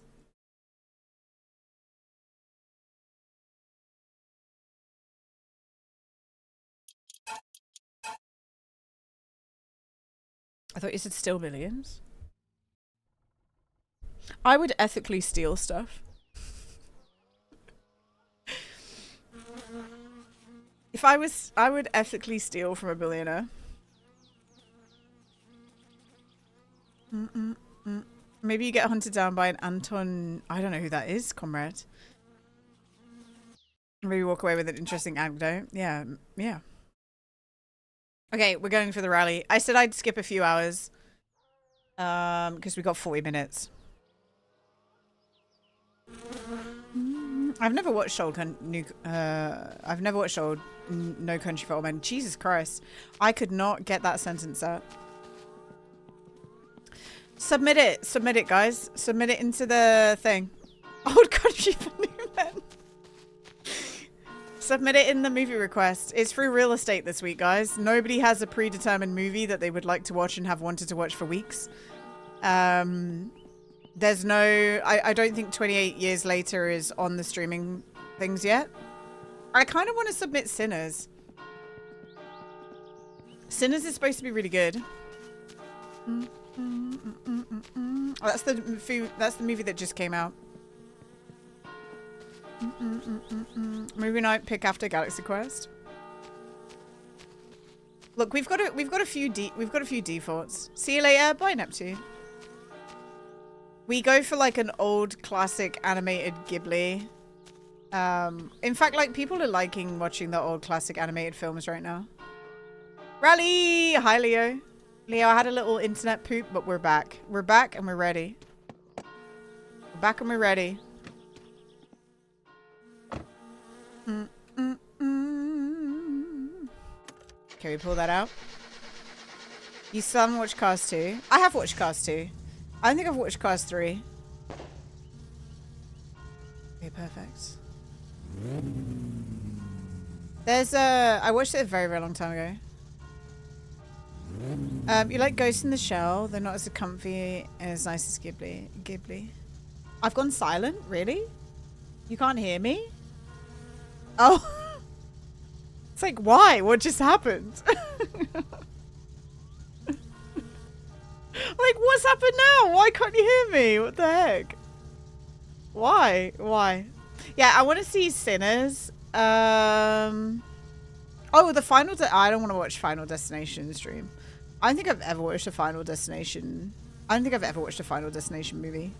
I thought you said still millions. I would ethically steal stuff. If I would ethically steal from a billionaire. Maybe you get hunted down by an Anton. I don't know who that is, comrade. Maybe walk away with an interesting anecdote. Yeah, yeah. Okay, we're going for the rally. I said I'd skip a few hours. Because we got 40 minutes. I've never watched No Country for Old Men. Jesus Christ. I could not get that sentence out. Submit it, guys. Submit it into the thing. Old Country for New Men. Submit it in the movie request. It's through real estate this week, guys. Nobody has a predetermined movie that they would like to watch and have wanted to watch for weeks. There's no... I don't think 28 Years Later is on the streaming things yet. I kind of want to submit Sinners. Sinners is supposed to be really good. Oh, that's the movie that just came out. Movie night pick after Galaxy Quest. Look, we've got a few defaults. See you later. Bye, Neptune. We go for like an old classic animated Ghibli. In fact, like, people are liking watching the old classic animated films right now. Rally! Hi, Leo. Leo, I had a little internet poop, but we're back. We're back and we're ready. We're back and we're ready. Can we pull that out? You still haven't watched Cars 2? I have watched Cars 2. I don't think I've watched Cars 3. Okay, perfect. There's I watched it a very, very long time ago. You like Ghost in the Shell? They're not as comfy and as nice as Ghibli. I've gone silent? Really? You can't hear me? Oh. It's like, why? What just happened? Like, what's happened now? Why can't you hear me? What the heck? Why? Why? Yeah, I want to see Sinners. Oh, the Final... I don't want to watch Final Destination stream. I don't think I've ever watched a Final Destination... I don't think I've ever watched a Final Destination movie.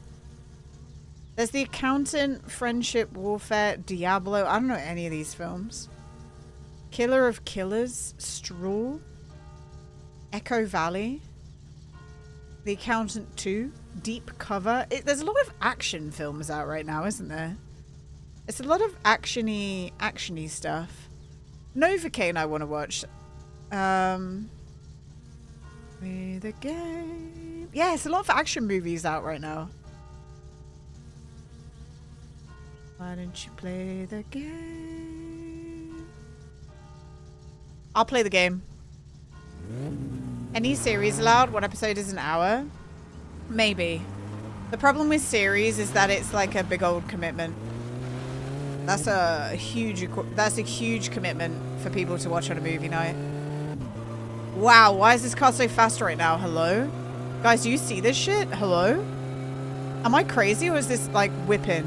There's The Accountant, Friendship, Warfare, Diablo. I don't know any of these films. Killer of Killers, Straw, Echo Valley, The Accountant 2, Deep Cover. There's a lot of action films out right now, isn't there? It's a lot of actiony stuff. Novocaine I want to watch. Play the game. Yeah, it's a lot of action movies out right now. Why don't you play the game? I'll play the game. Any series allowed? One episode is an hour? Maybe. The problem with series is that it's like a big old commitment. That's a huge commitment for people to watch on a movie night. Wow, why is this car so fast right now? Hello? Guys, do you see this shit? Hello? Am I crazy or is this like whipping?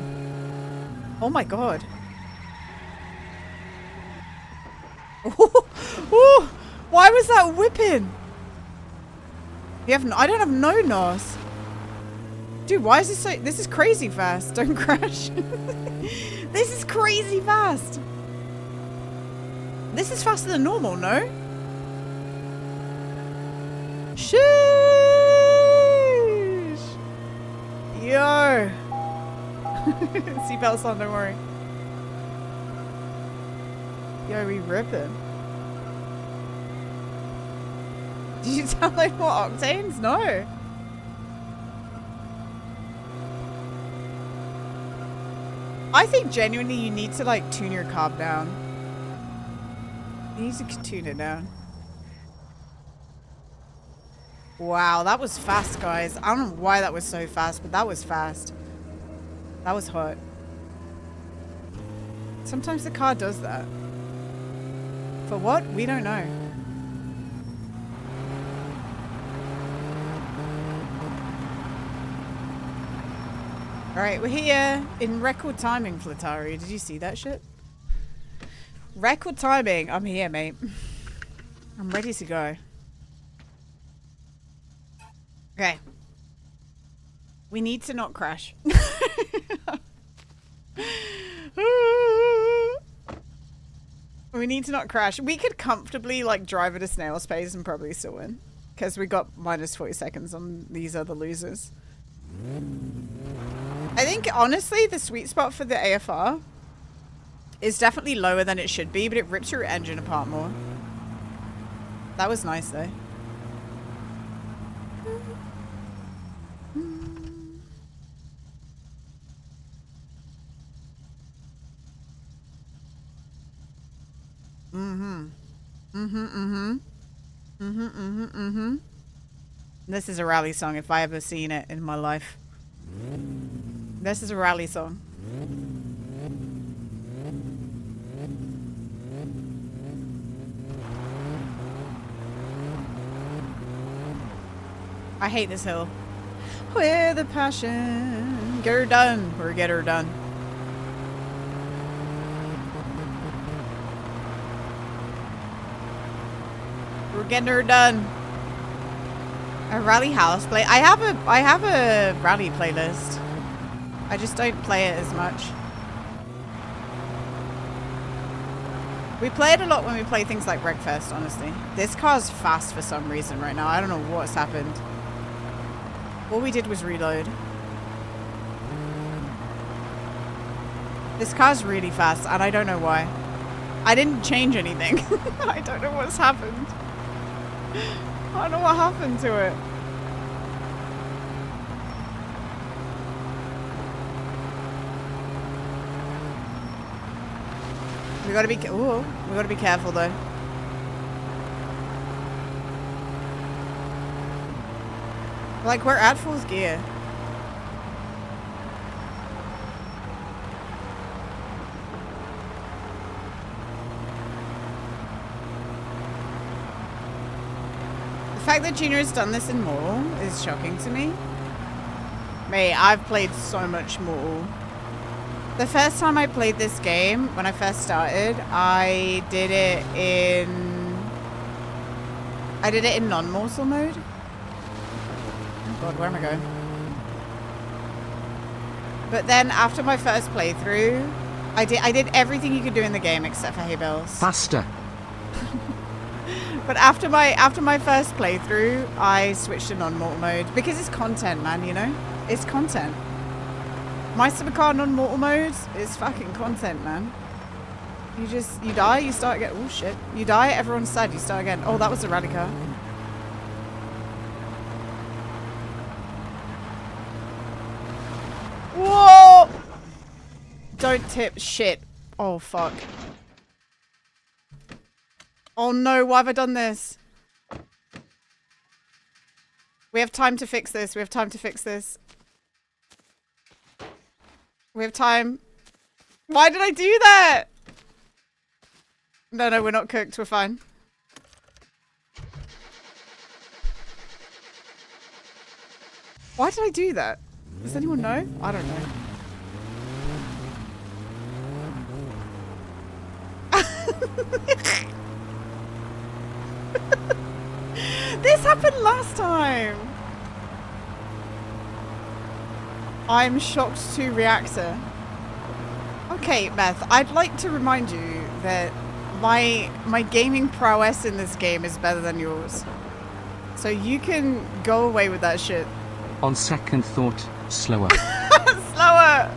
Oh my god. Ooh, why was that whipping? You have I don't have no nos. Dude, why is this so... This is crazy fast. Don't crash. This is crazy fast. This is faster than normal, no? Sheesh. Yo. Seatbelts on, don't worry. Yo, we ripping. Did you download more octanes? No. I think genuinely you need to like tune your carb down. You need to tune it down. Wow, that was fast, guys. I don't know why that was so fast, but that was fast. That was hot. Sometimes the car does that. For what? We don't know. Alright, we're here in record timing, Flatari. Did you see that shit? Record timing. I'm here, mate. I'm ready to go. Okay. We need to not crash. We need to not crash. We could comfortably like drive at a snail's pace and probably still win. Because we got minus 40 seconds on these other losers. I think, honestly, the sweet spot for the AFR is definitely lower than it should be, but it rips your engine apart more. That was nice, though. This is a rally song if I ever seen it in my life. This is a rally song. I hate this hill. With a passion. Get her done. Or get her done. We're getting her done. A rally house play. I have a rally playlist. I just don't play it as much. We play it a lot when we play things like Wreckfest, honestly. This car's fast for some reason right now. I don't know what's happened. All we did was reload. This car's really fast and I don't know why. I didn't change anything. I don't know what's happened. I don't know what happened to it. We gotta be. Ooh, we gotta be careful though. Like we're at fourth gear. The fact that Junior has done this in Mortal is shocking to me. Mate, I've played so much Mortal. The first time I played this game, when I first started, I did it in non-mortal mode. Oh god, where am I going? But then after my first playthrough, I did everything you could do in the game except for hay bales. Faster. But after my first playthrough, I switched to non-mortal mode because it's content, man. You know, it's content. My supercar non-mortal mode is fucking content, man. You die, you start again. Oh shit! You die, everyone's sad. You start again. Oh, that was a rally car. Whoa! Don't tip shit. Oh fuck. Oh no, why have I done this? We have time to fix this. We have time to fix this. We have time. Why did I do that? No, we're not cooked. We're fine. Why did I do that? Does anyone know? I don't know. This happened last time. I'm shocked to reactor. Okay, Meth, I'd like to remind you that my gaming prowess in this game is better than yours. So you can go away with that shit. On second thought, slower. Slower!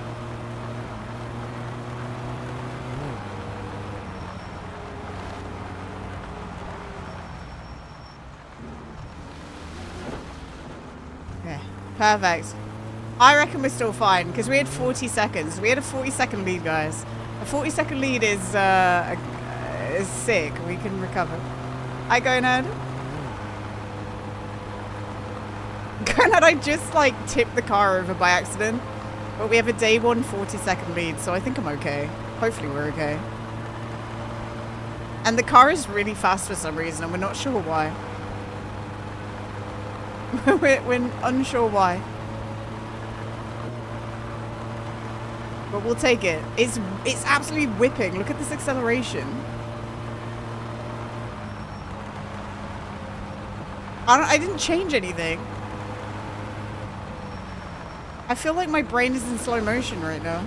Okay, perfect. I reckon we're still fine, because we had 40 seconds. We had a 40-second lead, guys. A 40-second lead is sick. We can recover. Hi, Gonad. Gonad, I just, like, tipped the car over by accident. But we have a day 1 40-second lead, so I think I'm okay. Hopefully we're okay. And the car is really fast for some reason, and we're not sure why. we're unsure why. But we'll take it. It's absolutely whipping. Look at this acceleration. I didn't change anything. I feel like my brain is in slow motion right now.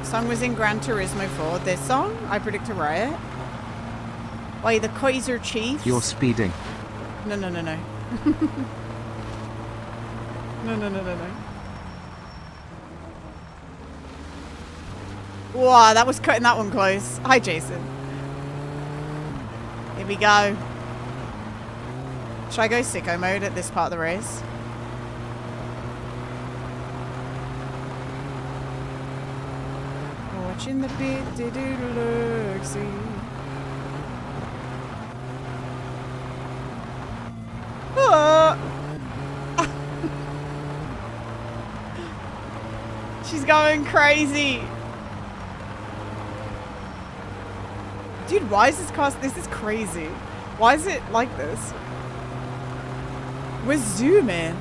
Song was in Gran Turismo 4. This song, I predict a riot. Why, the Kaiser Chiefs? You're speeding. No. No. Wow, that was cutting that one close. Hi, Jason. Here we go. Should I go sicko mode at this part of the race? Watching the beat, look, see. She's going crazy. Dude, why is this car? This is crazy. Why is it like this? We're zooming.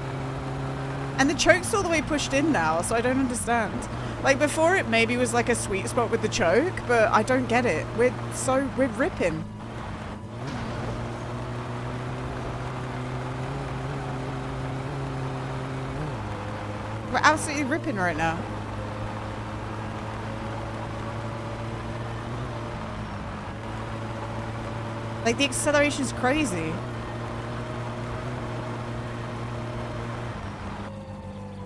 And the choke's all the way pushed in now, so I don't understand. Like before it maybe was like a sweet spot with the choke, but I don't get it. We're ripping. We're absolutely ripping right now. Like the acceleration's crazy.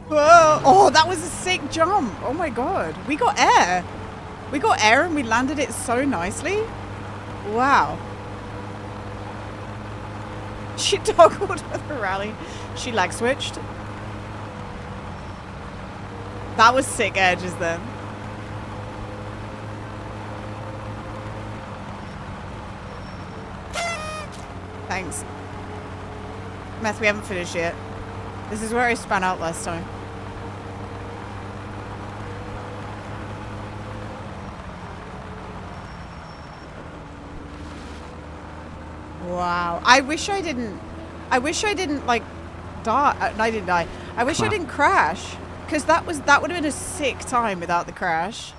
Whoa! Oh, that was a sick jump. Oh my god. We got air. We got air and we landed it so nicely. Wow. She toggled the rally. She lag switched. That was sick edges then. Thanks. Meth, we haven't finished yet. This is where I spun out last time. Wow. I wish I didn't like die. I didn't die. I wish I didn't crash. Because that would have been a sick time without the crash.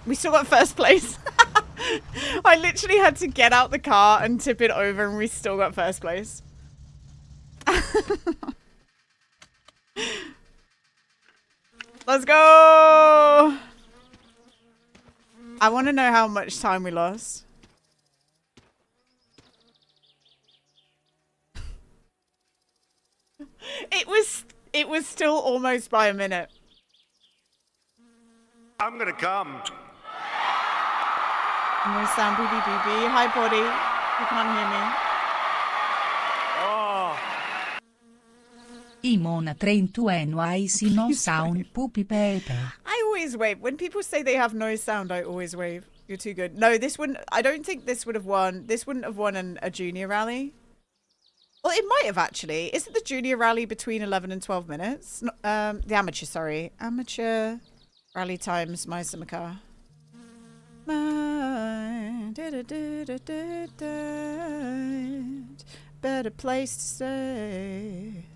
We still got first place. I literally had to get out the car and tip it over and we still got first place. Let's go! I want to know how much time we lost. It was still almost by a minute. I'm gonna come. No sound, BB. Hi, body. You can't hear me. Oh. Imona 31 I see no sound poopy paper. I always wave. When people say they have no sound, I always wave. You're too good. No, this wouldn't. I don't think this would have won. This wouldn't have won a junior rally. Well, it might have actually. Isn't the junior rally between 11 and 12 minutes? No, the amateur, sorry. Amateur rally times, my summer car. Better place to stay.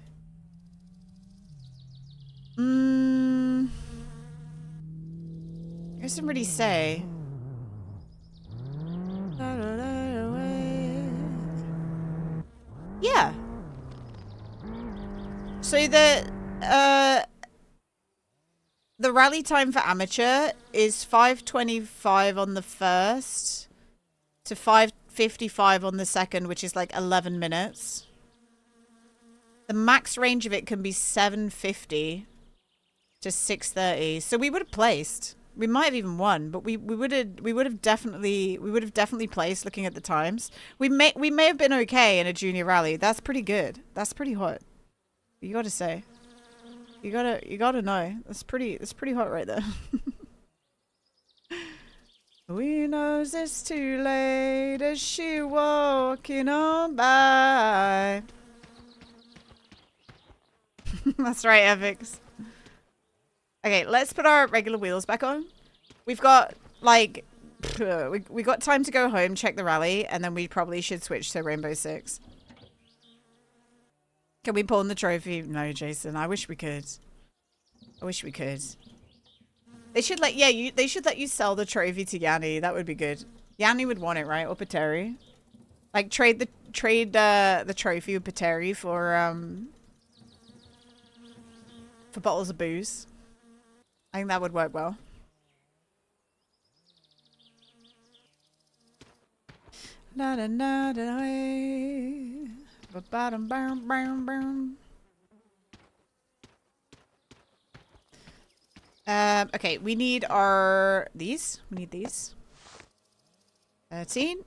It doesn't really say. Yeah. So the rally time for amateur is 5:25 on the first to 5:55 on the second, which is like 11 minutes. The max range of it can be 7:50 to 6:30. So we would have placed. We might have even won, but we would have definitely placed looking at the times. We may have been okay in a junior rally. That's pretty good. That's pretty hot. You gotta say. You gotta know. It's pretty hot right there. We knows it's too late as she walking on by. That's right, Epics. Okay, let's put our regular wheels back on. We've got like we got time to go home, check the rally, and then we probably should switch to Rainbow Six. Can we pawn the trophy? No, Jason. I wish we could. I wish we could. They should let they should let you sell the trophy to Yanni. That would be good. Yanni would want it, right? Or Peräjärvi. Like trade the trophy with Peräjärvi for bottles of booze. I think that would work well. Na na na na. Ba-ba-dum, bam, bam, bam. Okay, we need these. We need these. 13.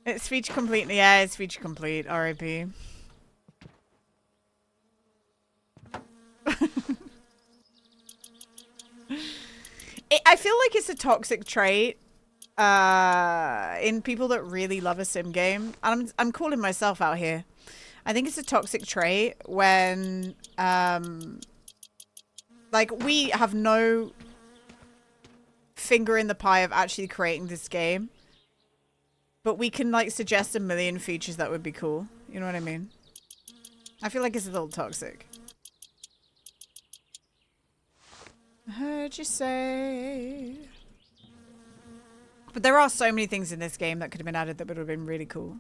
It's feature complete. Yeah, it's feature complete. RIP. I feel like it's a toxic trait in people that really love a sim game. I'm calling myself out here. I think it's a toxic trait when like we have no finger in the pie of actually creating this game, but we can like suggest a million features that would be cool. You know what I mean? I feel like it's a little toxic. I heard you say. But there are so many things in this game that could have been added that would have been really cool.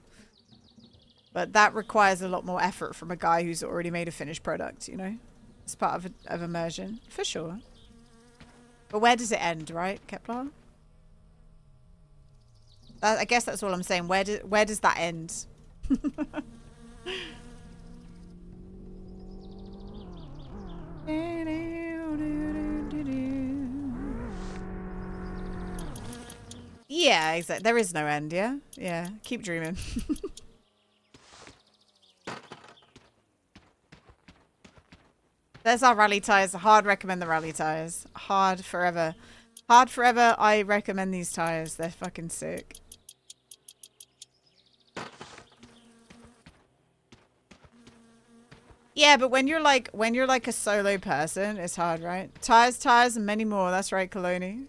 But that requires a lot more effort from a guy who's already made a finished product, you know? It's part of immersion, for sure. But where does it end, right, Kepler? I guess that's all I'm saying. Where does that end? Yeah, exactly. There is no end, yeah? Yeah, keep dreaming. There's our rally tires. Hard recommend the rally tires. Hard forever. Hard forever, I recommend these tires. They're fucking sick. Yeah, but when you're like a solo person, it's hard, right? Tires, and many more. That's right, Coloni.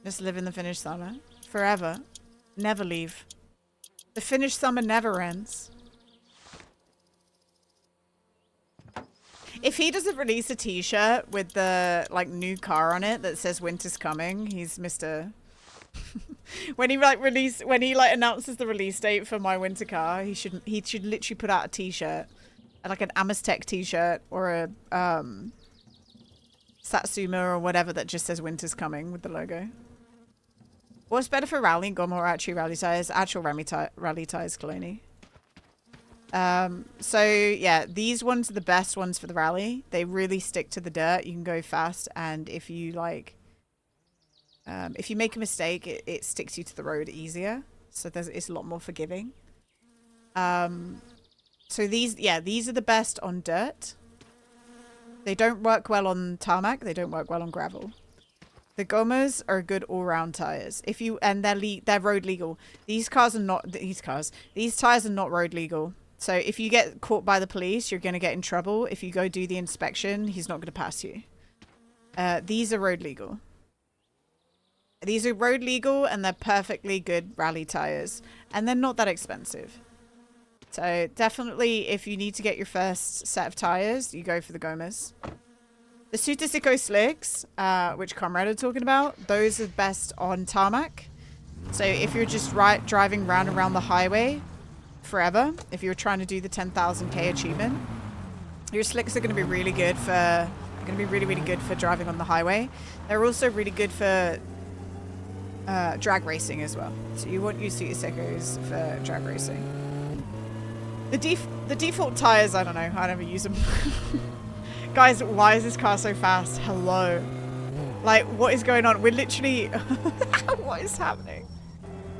Just live in the Finnish summer. Forever. Never leave. The Finnish summer never ends. If he doesn't release a t-shirt with the like new car on it that says winter's coming, he's Mr. when he announces the release date for my winter car, he should literally put out a t-shirt, like an Amistech t-shirt or a Satsuma or whatever that just says winter's coming with the logo. What's better for rallying, Gom or actually rally tires? Actual rally tires, Coloni. So yeah, these ones are the best ones for the rally. They really stick to the dirt. You can go fast, and if you like, if you make a mistake, it sticks you to the road easier. So it's a lot more forgiving. So these are the best on dirt. They don't work well on tarmac. They don't work well on gravel. The Gomas are good all-round tires. If you and they're road legal. These tires are not road legal. So if you get caught by the police, you're going to get in trouble. If you go do the inspection, he's not going to pass you. These are road legal. These are road legal and they're perfectly good rally tires. And they're not that expensive. So definitely if you need to get your first set of tires, you go for the Gomas. The Sutisico Slicks, which Comrade are talking about, those are best on tarmac. So if you're just driving round and around the highway forever, if you're trying to do the 10,000k achievement, your slicks are going to be really good for really good for driving on the highway. They're also really good for drag racing as well. So you want your Sutisicos for drag racing. The default tires, I don't know. I never use them. Guys, why is this car so fast? Hello. Like, what is going on? We're literally... What is happening?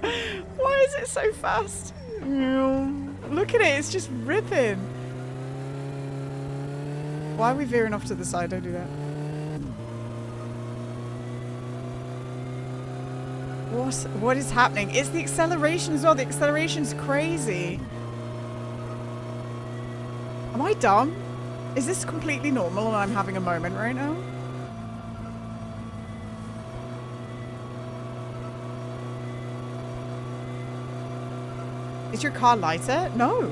Why is it so fast? Look at it. It's just ripping. Why are we veering off to the side? Don't do that. What is happening? It's the acceleration as well. The acceleration's crazy. Am I dumb? Is this completely normal and I'm having a moment right now? Is your car lighter? No.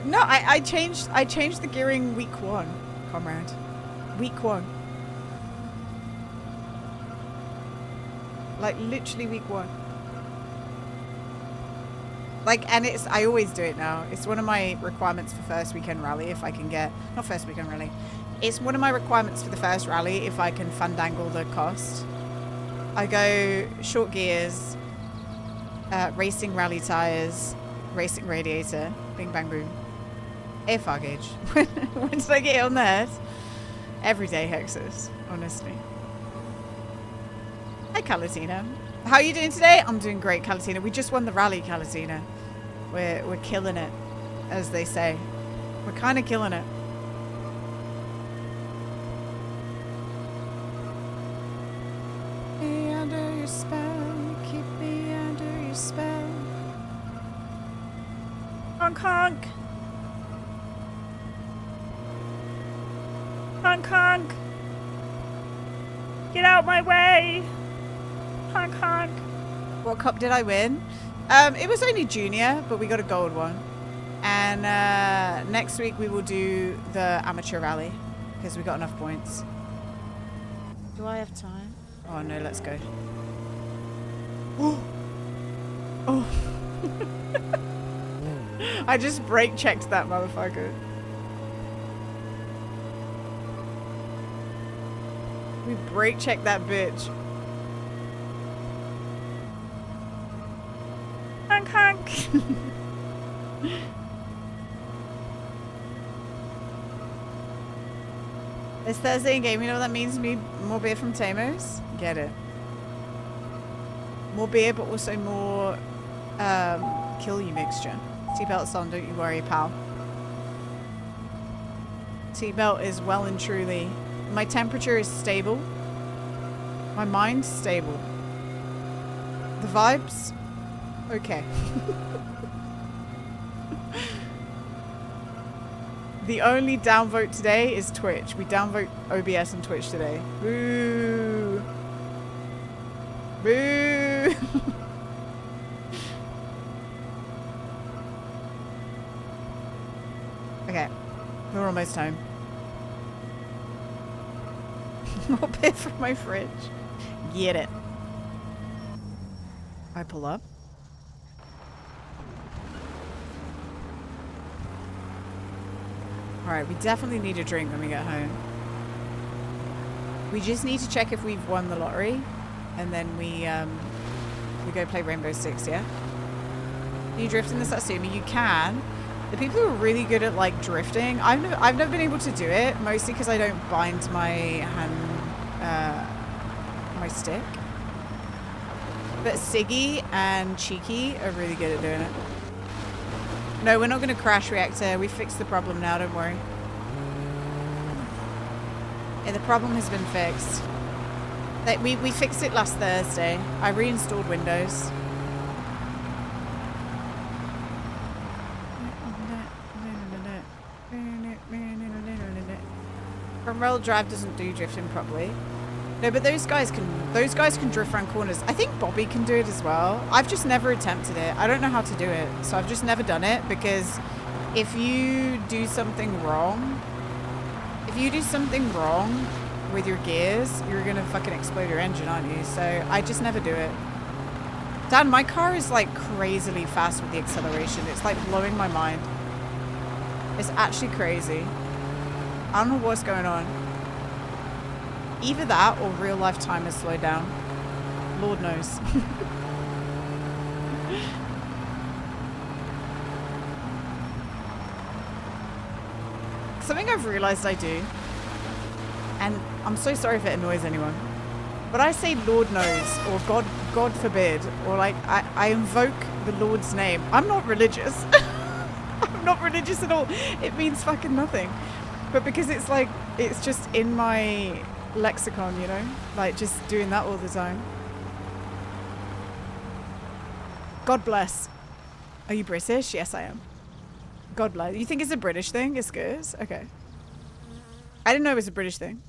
No, I changed the gearing week 1, Comrade. Week 1. Like literally week 1. Like, and I always do it now. It's one of my requirements for first weekend rally if I can get, not first weekend rally. It's one of my requirements for the first rally if I can fandangle the cost. I go short gears, racing rally tires, racing radiator, bing bang boom. Air far gauge. When did I get it on that? Everyday hexes, honestly. Hi, Calatina. How are you doing today? I'm doing great, Calatina. We just won the rally, Calatina. We're killing it, as they say. We're kind of killing it. Me under your spell, keep me under your spell. Honk honk. Honk honk. Get out my way. Honk honk. What cup did I win? It was only junior, but we got a gold one. And next week we will do the amateur rally because we got enough points. Do I have time? Oh no, let's go. Oh. I just brake checked that motherfucker. We brake checked that bitch. Honk honk. It's Thursday in game. You know what that means to me? More beer from Tamos? Get it. More beer, but also more kill you mixture. Seatbelt's on, don't you worry, pal. Seatbelt is well and truly. My temperature is stable. My mind's stable. The vibes? Okay. The only downvote today is Twitch. We downvote OBS and Twitch today. Boo! Boo! Okay. We're almost home. More beer from my fridge. Get it. I pull up. Alright, we definitely need a drink when we get home. We just need to check if we've won the lottery. And then we go play Rainbow Six, yeah? Can you drift in the Satsuma? You can. The people who are really good at like drifting, I've never been able to do it, mostly because I don't bind my hand, my stick. But Siggy and Cheeky are really good at doing it. No, we're not going to crash reactor. We fixed the problem now, don't worry. Yeah, the problem has been fixed. We fixed it last Thursday. I reinstalled Windows. Front rail drive doesn't do drifting properly. No, but those guys can drift around corners. I think Bobby can do it as well. I've just never attempted it. I don't know how to do it, so I've just never done it because if you do something wrong, with your gears, you're gonna fucking explode your engine, aren't you? So I just never do it. Dan, my car is like crazily fast with the acceleration. It's like blowing my mind. It's actually crazy. I don't know what's going on. Either that or real life time has slowed down. Lord knows. Something I've realized I do, and I'm so sorry if it annoys anyone, but I say Lord knows or God forbid, or like I invoke the Lord's name. I'm not religious. I'm not religious at all. It means fucking nothing. But because it's like, it's just in my lexicon, you know? Like just doing that all the time. God bless. Are you British? Yes, I am. God bless. You think it's a British thing? It's good? Okay. I didn't know it was a British thing.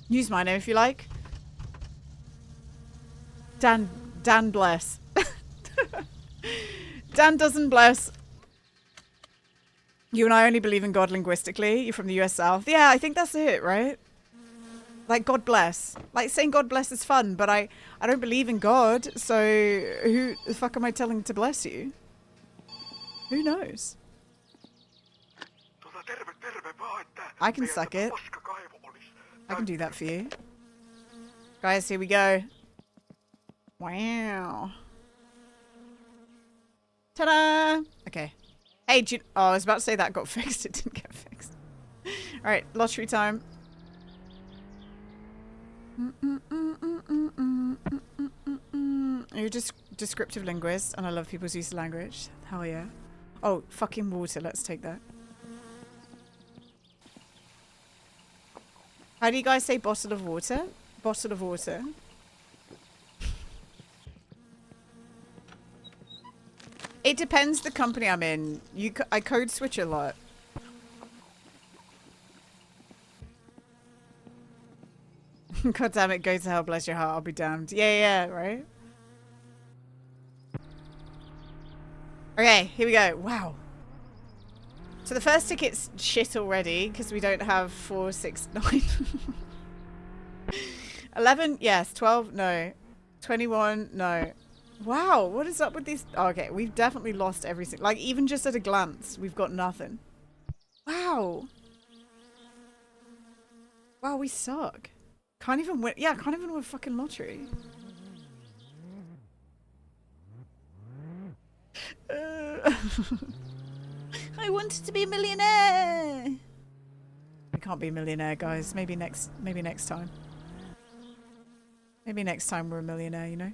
Use my name if you like. Dan bless. Dan doesn't bless. You and I only believe in God linguistically. You're from the US South. Yeah, I think that's it, right? Like, God bless. Like, saying God bless is fun, but I don't believe in God, so who the fuck am I telling to bless you? Who knows? I can suck it. I can do that for you. Guys, here we go. Wow. Ta-da! Okay. Hey, oh, I was about to say that got fixed. It didn't get fixed. Alright, lottery time. You're just descriptive linguist, and I love people's use of language. Hell yeah. Oh, fucking water. Let's take that. How do you guys say bottle of water? Bottle of water. It depends the company I'm in. I code switch a lot. God damn it, go to hell, bless your heart, I'll be damned. Yeah, right? Okay, here we go. Wow. So the first ticket's shit already, because we don't have 4, 6, 9. 11, yes. 12, no. 21, no. Wow, what is up with these? Oh, okay, we've definitely lost everything. Like, even just at a glance, we've got nothing. Wow. Wow, we suck. Can't even win. Yeah, can't even win a fucking lottery. I wanted to be a millionaire. We can't be a millionaire, guys. Maybe next time. Maybe next time we're a millionaire, you know?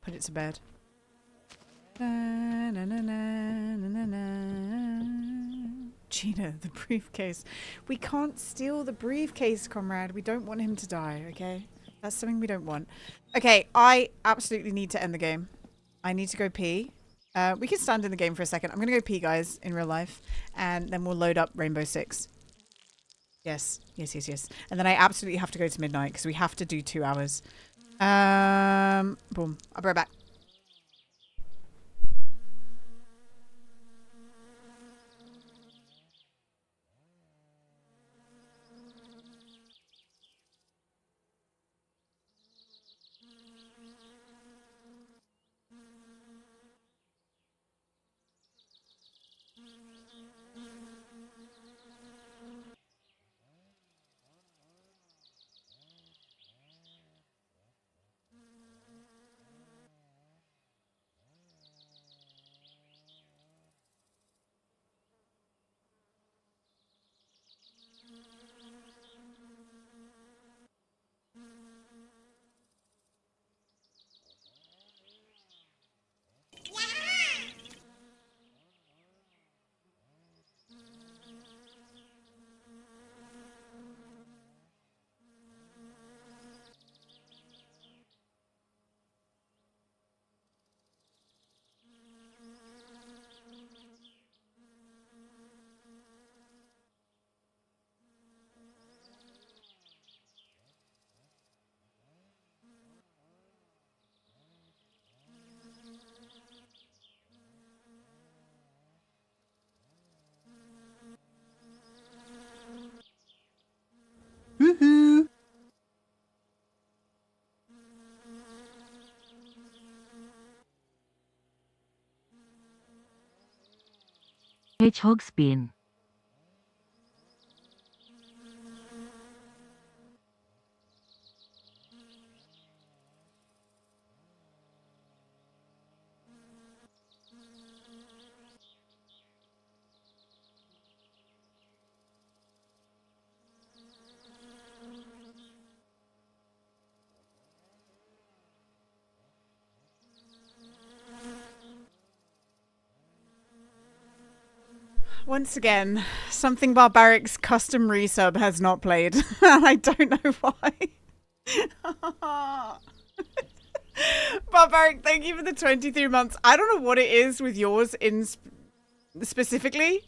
Put it to bed. Gina, the briefcase. We can't steal the briefcase, comrade. We don't want him to die, okay? That's something we don't want. Okay, I absolutely need to end the game. I need to go pee. We can stand in the game for a second. I'm going to go pee, guys, in real life. And then we'll load up Rainbow Six. Yes. And then I absolutely have to go to midnight because we have to do 2 hours. Boom. I'll be right back. hedgehog spin. Once again, something Barbaric's custom resub has not played. And I don't know why. Barbaric, thank you for the 23 months. I don't know what it is with yours in specifically.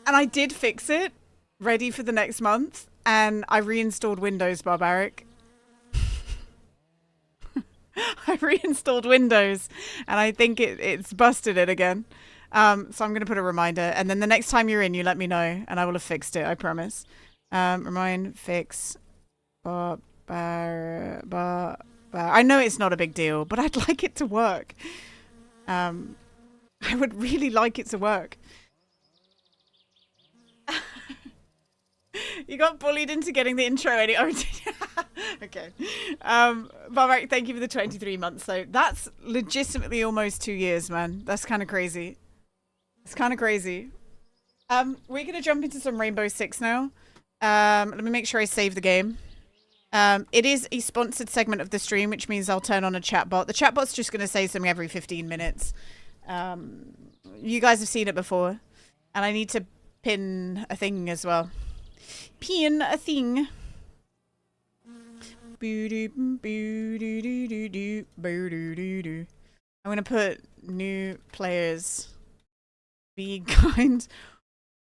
And I did fix it, ready for the next month. And I reinstalled Windows, Barbaric. I reinstalled Windows. And I think it's busted it again. So I'm going to put a reminder, and then the next time you're in, you let me know, and I will have fixed it, I promise. Remind, fix, I know it's not a big deal, but I'd like it to work. I would really like it to work. You got bullied into getting the intro anyway. Okay. Barbaric, thank you for the 23 months. So that's legitimately almost 2 years, man. That's kind of crazy. It's kind of crazy. We're going to jump into some Rainbow Six now. Let me make sure I save the game. It is a sponsored segment of the stream, which means I'll turn on a chatbot. The chatbot's just going to say something every 15 minutes. You guys have seen it before. And I need to pin a thing as well. Pin a thing. I'm going to put new players. Be kind.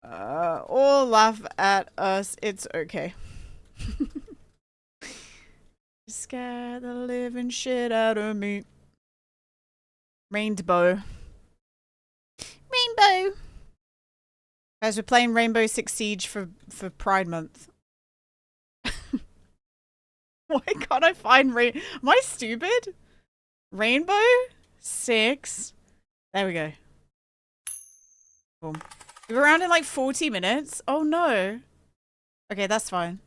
Or laugh at us. It's okay. Scare the living shit out of me. Rainbow. Rainbow. Guys, we're playing Rainbow Six Siege for Pride Month. Why can't I find Am I stupid? Rainbow Six. There we go. Boom. We're around in like 40 minutes. Oh no. Okay, that's fine.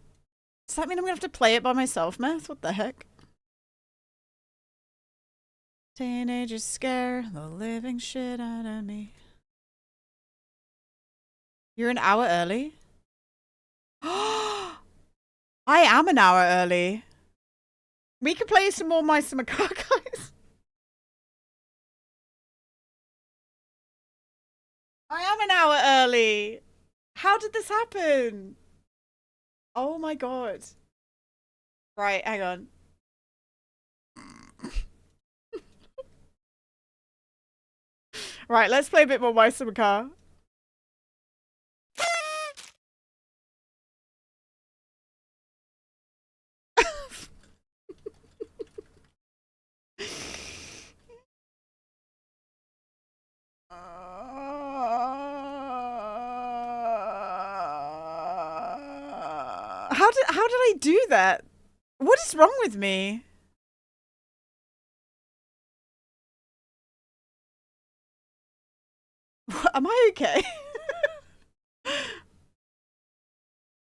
Does that mean I'm gonna have to play it by myself, Meth? What the heck? Teenagers scare the living shit out of me. You're an hour early? I am an hour early. We can play some more Mice and Macaw, guys. I am an hour early. How did this happen? Oh my god. Right, hang on. Right, let's play a bit more Mice and Macaw. How did I do that? What is wrong with me? Am I okay?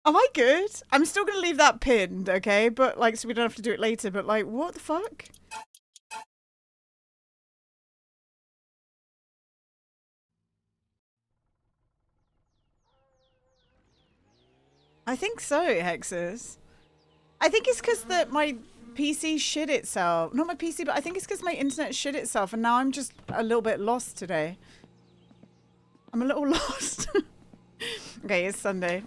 Am I good? I'm still gonna leave that pinned, okay? But like, so we don't have to do it later. But like, what the fuck? I think so, Hexus. I think it's because that my PC shit itself. Not my PC, but I think it's because my internet shit itself, and now I'm just a little bit lost today. I'm a little lost. Okay, it's Sunday.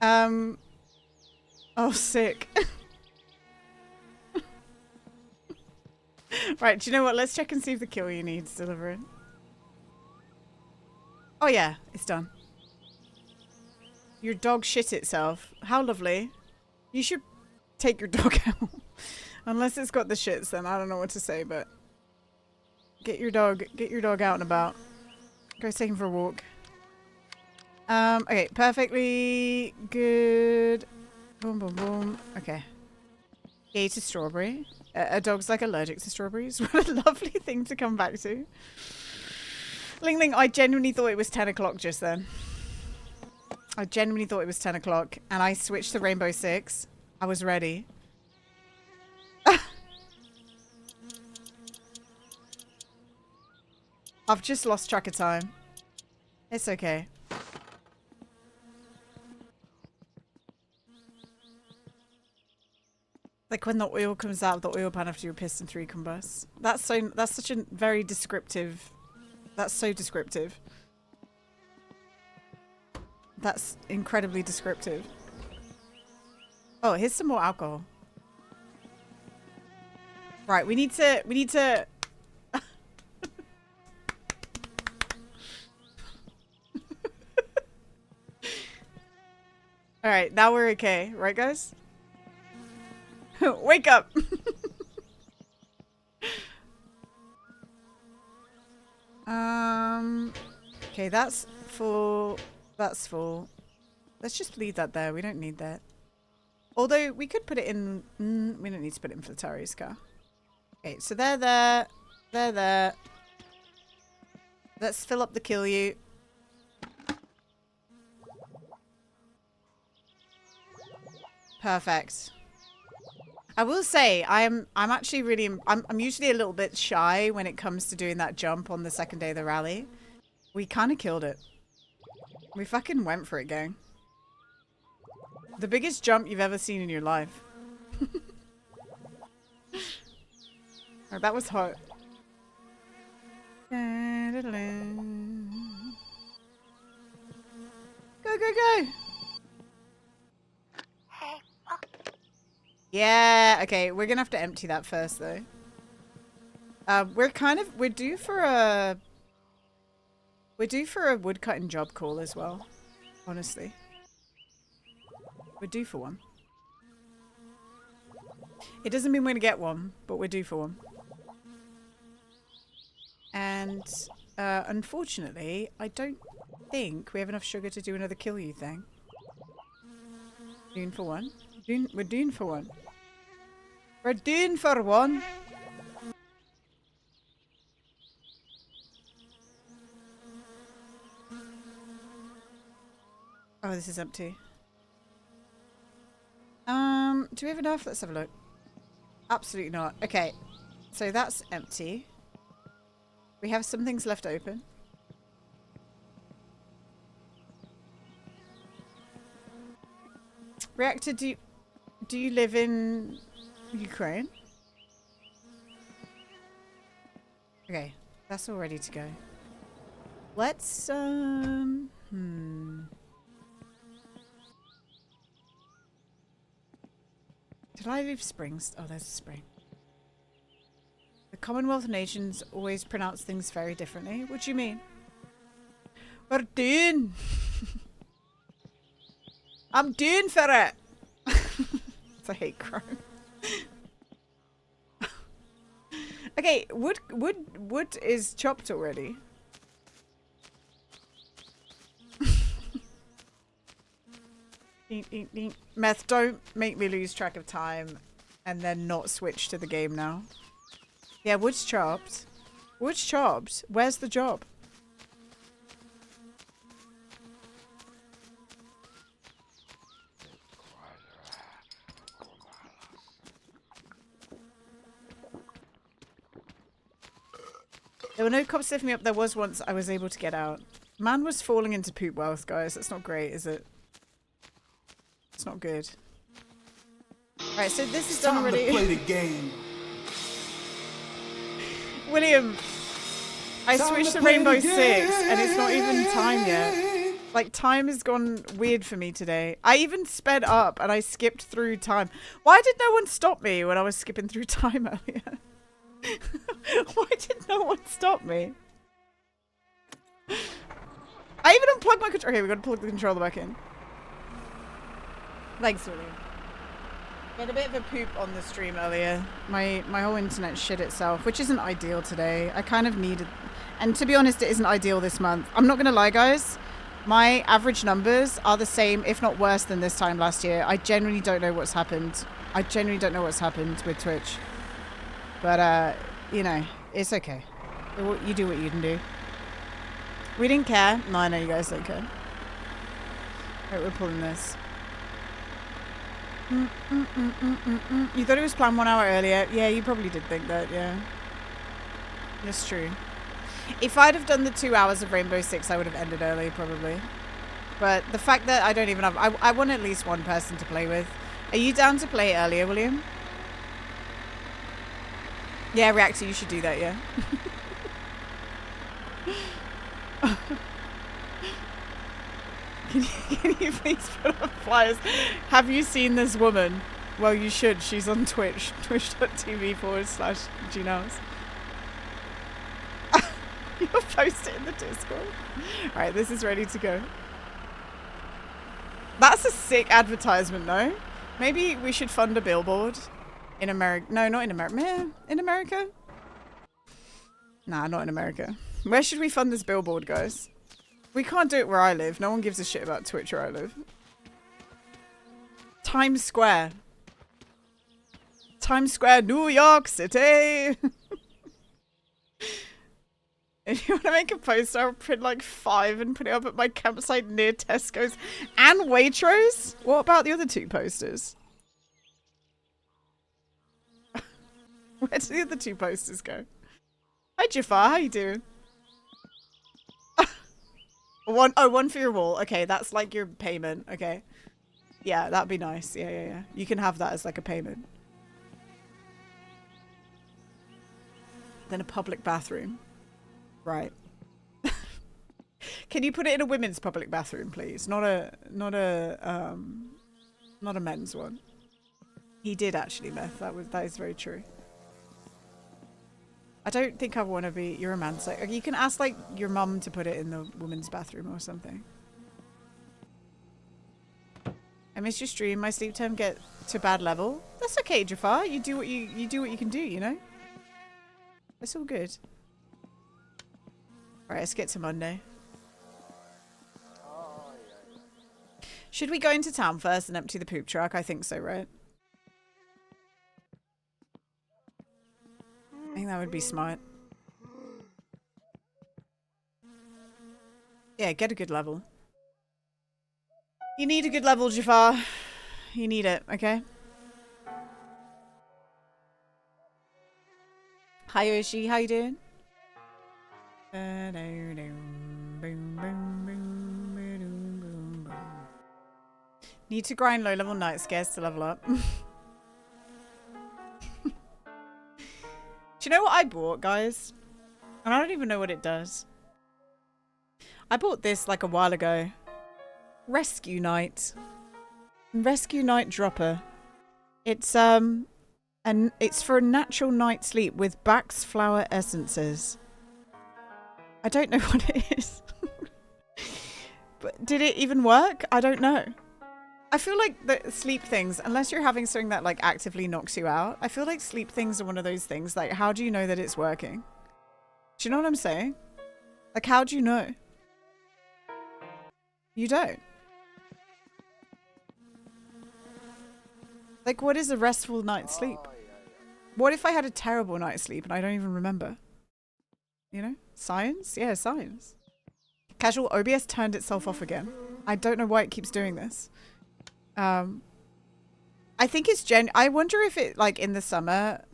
Oh, sick. Right, do you know what? Let's check and see if the kill you need's delivering. Oh yeah, it's done. Your dog shit itself. How lovely. You should take your dog out. Unless it's got the shits, then I don't know what to say, but get your dog out and about. Go take him for a walk. Okay, perfectly good. Boom, boom, boom. Okay. Ate a strawberry. A dog's like allergic to strawberries. What a lovely thing to come back to. Ling Ling, I genuinely thought it was 10 o'clock just then. I genuinely thought it was 10 o'clock, and I switched to Rainbow Six. I was ready. I've just lost track of time. It's okay. Like when the oil comes out of the oil pan after your piston 3 combust. That's such a very descriptive. That's so descriptive. That's incredibly descriptive. Oh, here's some more alcohol. Right, we need to All right, now we're okay, right guys? Wake up. Okay, that's full. That's full. Let's just leave that there. We don't need that. Although we could put it in. We don't need to put it in Flatari's car. Okay, so they're there. They're there. Let's fill up the kill you. Perfect. I will say I'm actually really I'm usually a little bit shy when it comes to doing that jump on the second day of the rally. We kind of killed it. We fucking went for it, gang. The biggest jump you've ever seen in your life. Oh, that was hot. Go, go, go! Yeah, okay, we're gonna have to empty that first though. We're due for a woodcutting job call as well, honestly. We're due for one. It doesn't mean we're gonna get one, but we're due for one. And unfortunately, I don't think we have enough sugar to do another kill you thing. Doing for one. We're doing for one. We're doing for one. Oh, this is empty. Do we have enough? Let's have a look. Absolutely not. Okay, so that's empty. We have some things left open. Reactor, do you live in Ukraine? Okay, that's all ready to go. Let's Did I leave springs? Oh, there's a spring. The Commonwealth nations always pronounce things very differently. What do you mean? We're doing. I'm doing for it. It's a hate crime. Okay, wood is chopped already. Meth, don't make me lose track of time and then not switch to the game now. Yeah, wood's chopped. Wood's chopped. Where's the job? There were no cops lifting me up. There was once I was able to get out. Man was falling into poop wealth, guys. That's not great, is it? It's not good. Right, so this is done already. Play the game. William, I switched to Rainbow Six and it's not even time yet. Like, time has gone weird for me today. I even sped up and I skipped through time. Why did no one stop me when I was skipping through time earlier? Why did no one stop me? I even unplugged my controller. Okay, we gotta plug the controller back in. Thanks, William. Had a bit of a poop on the stream earlier. My whole internet shit itself, which isn't ideal today. I kind of needed, and to be honest, it isn't ideal this month. I'm not gonna lie, guys. My average numbers are the same, if not worse, than this time last year. I genuinely don't know what's happened. I genuinely don't know what's happened with Twitch. But you know, it's okay. You do what you can do. We didn't care. No, I know you guys don't care. Right, we're pulling this. You thought it was planned 1 hour earlier? Yeah, you probably did think that, yeah. That's true. If I'd have done the 2 hours of Rainbow Six, I would have ended early, probably. But the fact that I don't even have... I want at least one person to play with. Are you down to play earlier, William? Yeah, Reactor, you should do that, yeah. Can you please put up flyers? Have you seen this woman? Well, you should. She's on Twitch. Twitch.tv/Gnows. You'll post it in the Discord. Alright, this is ready to go. That's a sick advertisement, though. Maybe we should fund a billboard in America. No, not in America. In America? Nah, not in America. Where should we fund this billboard, guys? We can't do it where I live. No one gives a shit about Twitch where I live. Times Square. Times Square, New York City. If you want to make a poster, I'll print like 5 and put it up at my campsite near Tesco's and Waitrose. What about the other 2 posters? Where did the other 2 posters go? Hi Jafar, how you doing? One for your wall. Okay, that's like your payment. Okay. Yeah, that'd be nice. Yeah. You can have that as like a payment. Then a public bathroom. Right. Can you put it in a women's public bathroom, please? Not a men's one. He did actually, Meth. That is very true. I don't think I want to be your romantic. You can ask like your mum to put it in the women's bathroom or something. I missed your stream. My sleep time get to bad level. That's okay, Jafar. You do what you do what you can do, you know? It's all good. Alright, let's get to Monday. Should we go into town first and empty the poop truck? I think so, right? I think that would be smart. Yeah, get a good level. You need a good level, Jafar. You need it, okay? Hi, Yoshi. How you doing? Need to grind low-level night scares to level up. Do you know what I bought, guys? And I don't even know what it does. I bought this like a while ago. Rescue Night. Rescue Night Dropper. It's and it's for a natural night sleep with Bach's flower essences. I don't know what it is. But did it even work? I don't know. I feel like the sleep things, unless you're having something that like actively knocks you out, I feel like sleep things are one of those things. Like, how do you know that it's working? Do you know what I'm saying? Like, how do you know? You don't. Like, what is a restful night's sleep? What if I had a terrible night's sleep and I don't even remember? You know? Science? Yeah, science. Casual OBS turned itself off again. I don't know why it keeps doing this. I think it's I wonder if it, like, in the summer,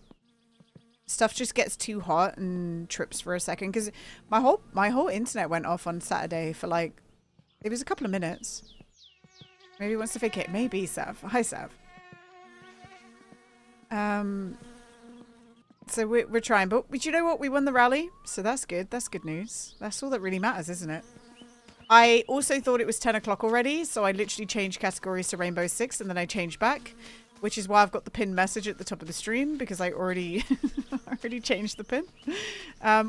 stuff just gets too hot and trips for a second. Because my whole internet went off on Saturday for, like, it was a couple of minutes. Maybe it wants to vacate. Maybe, Sav. Hi, Sav. So we're trying. But you know what? We won the rally. So that's good. That's good news. That's all that really matters, isn't it? I also thought it was 10 o'clock already, so I literally changed categories to Rainbow Six, and then I changed back, which is why I've got the pinned message at the top of the stream, because I already changed the pin.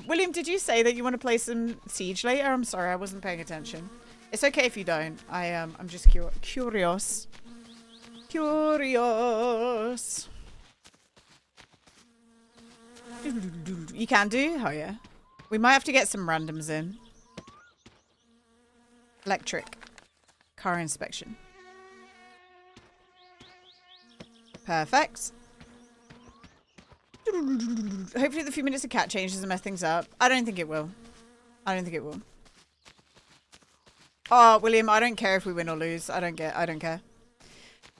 William, did you say that you want to play some Siege later? I'm sorry, I wasn't paying attention. It's okay if you don't. I'm just curious. Curious. You can do? Oh yeah. We might have to get some randoms in. Electric. Car inspection. Perfect. Hopefully the few minutes of cat change doesn't mess things up. I don't think it will. I don't think it will. Oh, William, I don't care if we win or lose. I don't care.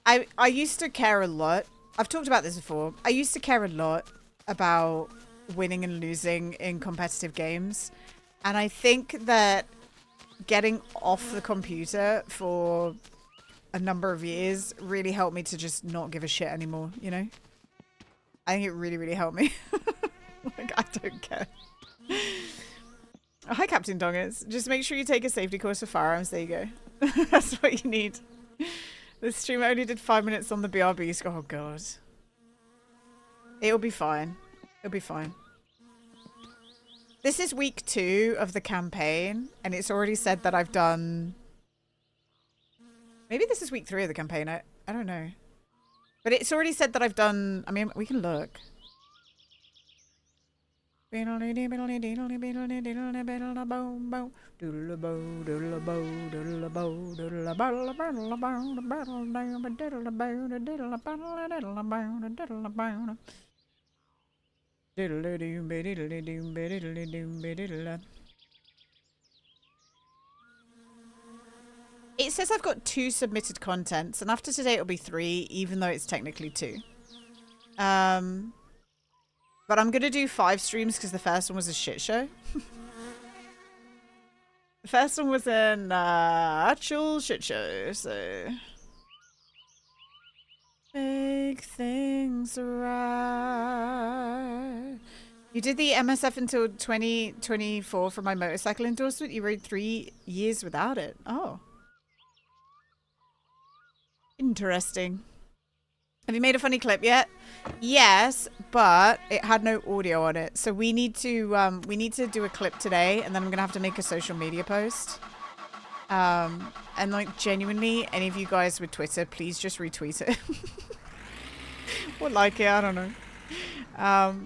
I used to care a lot. I've talked about this before. I used to care a lot about winning and losing in competitive games. And I think that getting off the computer for a number of years really helped me to just not give a shit anymore, you know? I think it really, really helped me. Like, I don't care. Hi, Captain Dongers. Just make sure you take a safety course for firearms. There you go. That's what you need. This stream only did 5 minutes on the BRB. Oh, God. It'll be fine. It'll be fine. This is week 2 of the campaign, and it's already said that I've done... Maybe this is week 3 of the campaign. I don't know. But it's already said that I've done... I mean, we can look. It says I've got 2 submitted contents, and after today it'll be 3, even though it's technically 2. But I'm gonna do 5 streams because the first one was a shit show. The first one was an actual shit show, so... Make things right. You did the MSF until 2024 for my motorcycle endorsement? You rode 3 years without it. Oh. Interesting. Have you made a funny clip yet? Yes, but it had no audio on it. So we need to do a clip today, and then I'm gonna have to make a social media post. And like genuinely, any of you guys with Twitter, please just retweet it. Or like it, I don't know.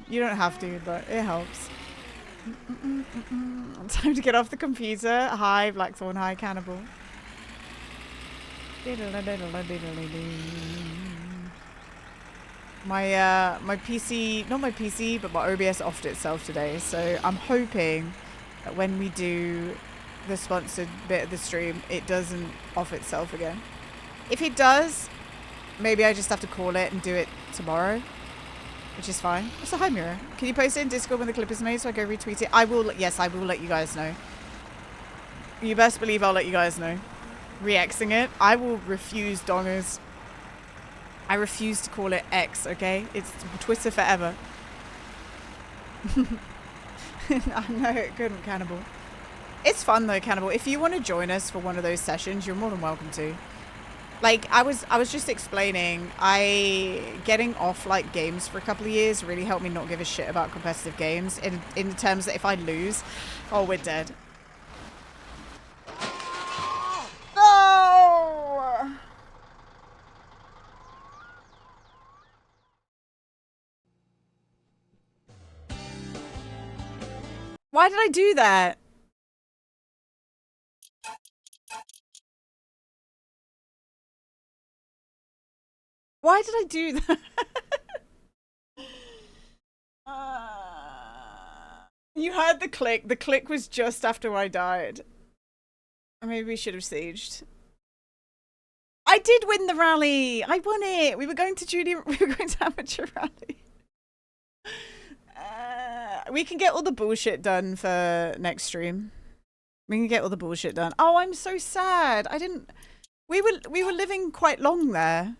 You don't have to, but it helps. Time to get off the computer. Hi, Blackthorn. Hi, Cannibal. My PC, not my PC, but my OBS offed itself today. So I'm hoping that when we do the sponsored bit of the stream, it doesn't off itself again. If it does, maybe I just have to call it and do it tomorrow, which is fine. Also, hi Mira. Can you post it in Discord when the clip is made so I go retweet it? I will. Yes, I will let you guys know. You best believe I'll let you guys know. Re-Xing it. I will refuse dongers. I refuse to call it X, okay? It's Twitter forever. I know it couldn't, Cannibal. It's fun though, Cannibal. If you want to join us for one of those sessions, you're more than welcome to. Like, I was just explaining, getting off like games for a couple of years really helped me not give a shit about competitive games in terms that if I lose, oh, we're dead. No! Why did I do that? Why did I do that? You heard the click. The click was just after I died. Or maybe we should have sieged. I did win the rally. I won it. We were going to amateur rally. We can get all the bullshit done for next stream. We can get all the bullshit done. Oh, I'm so sad. I didn't. We were living quite long there.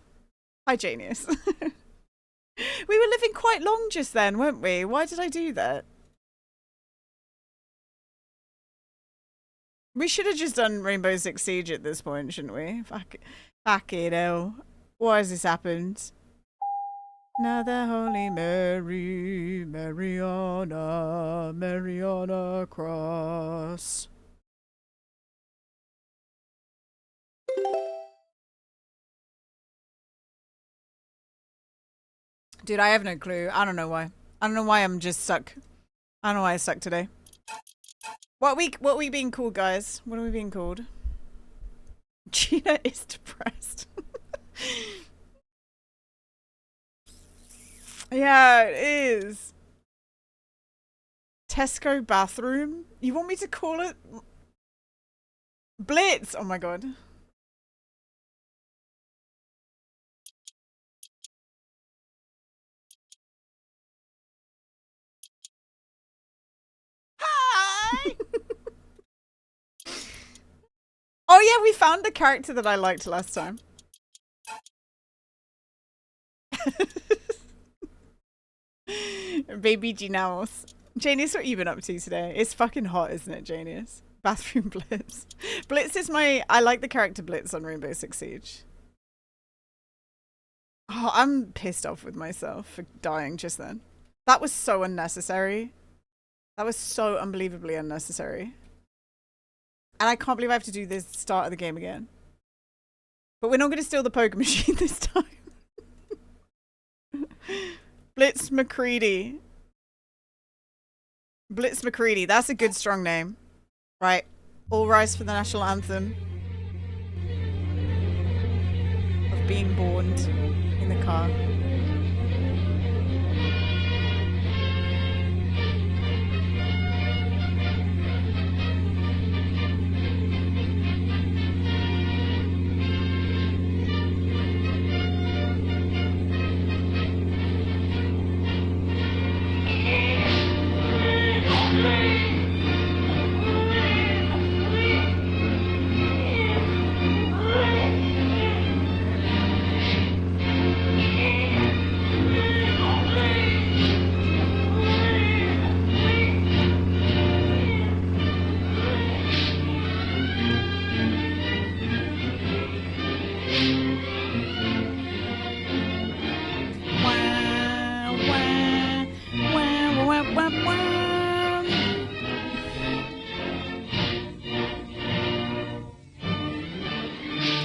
Hi, Genius. We were living quite long just then, weren't we? Why did I do that? We should have just done Rainbow Six Siege at this point, shouldn't we? Fuck it, hell. Why has this happened? Another Holy Mary, Mariana Cross. Dude, I have no clue. I don't know why. I don't know why I'm just stuck. I don't know why I suck today. What are we being called, guys? What are we being called? Gina is depressed. Yeah, it is. Tesco bathroom? You want me to call it? Blitz! Oh my god. Hi! Oh yeah, we found the character that I liked last time. Baby Ginaos. Janius, what you been up to today? It's fucking hot, isn't it, Janius? Bathroom Blitz. Blitz is I like the character Blitz on Rainbow Six Siege. Oh, I'm pissed off with myself for dying just then. That was so unnecessary. That was so unbelievably unnecessary. And I can't believe I have to do this start of the game again. But we're not going to steal the poker machine this time. Blitz McCready. Blitz McCready. That's a good, strong name. Right. All rise for the national anthem. Of being born in the car.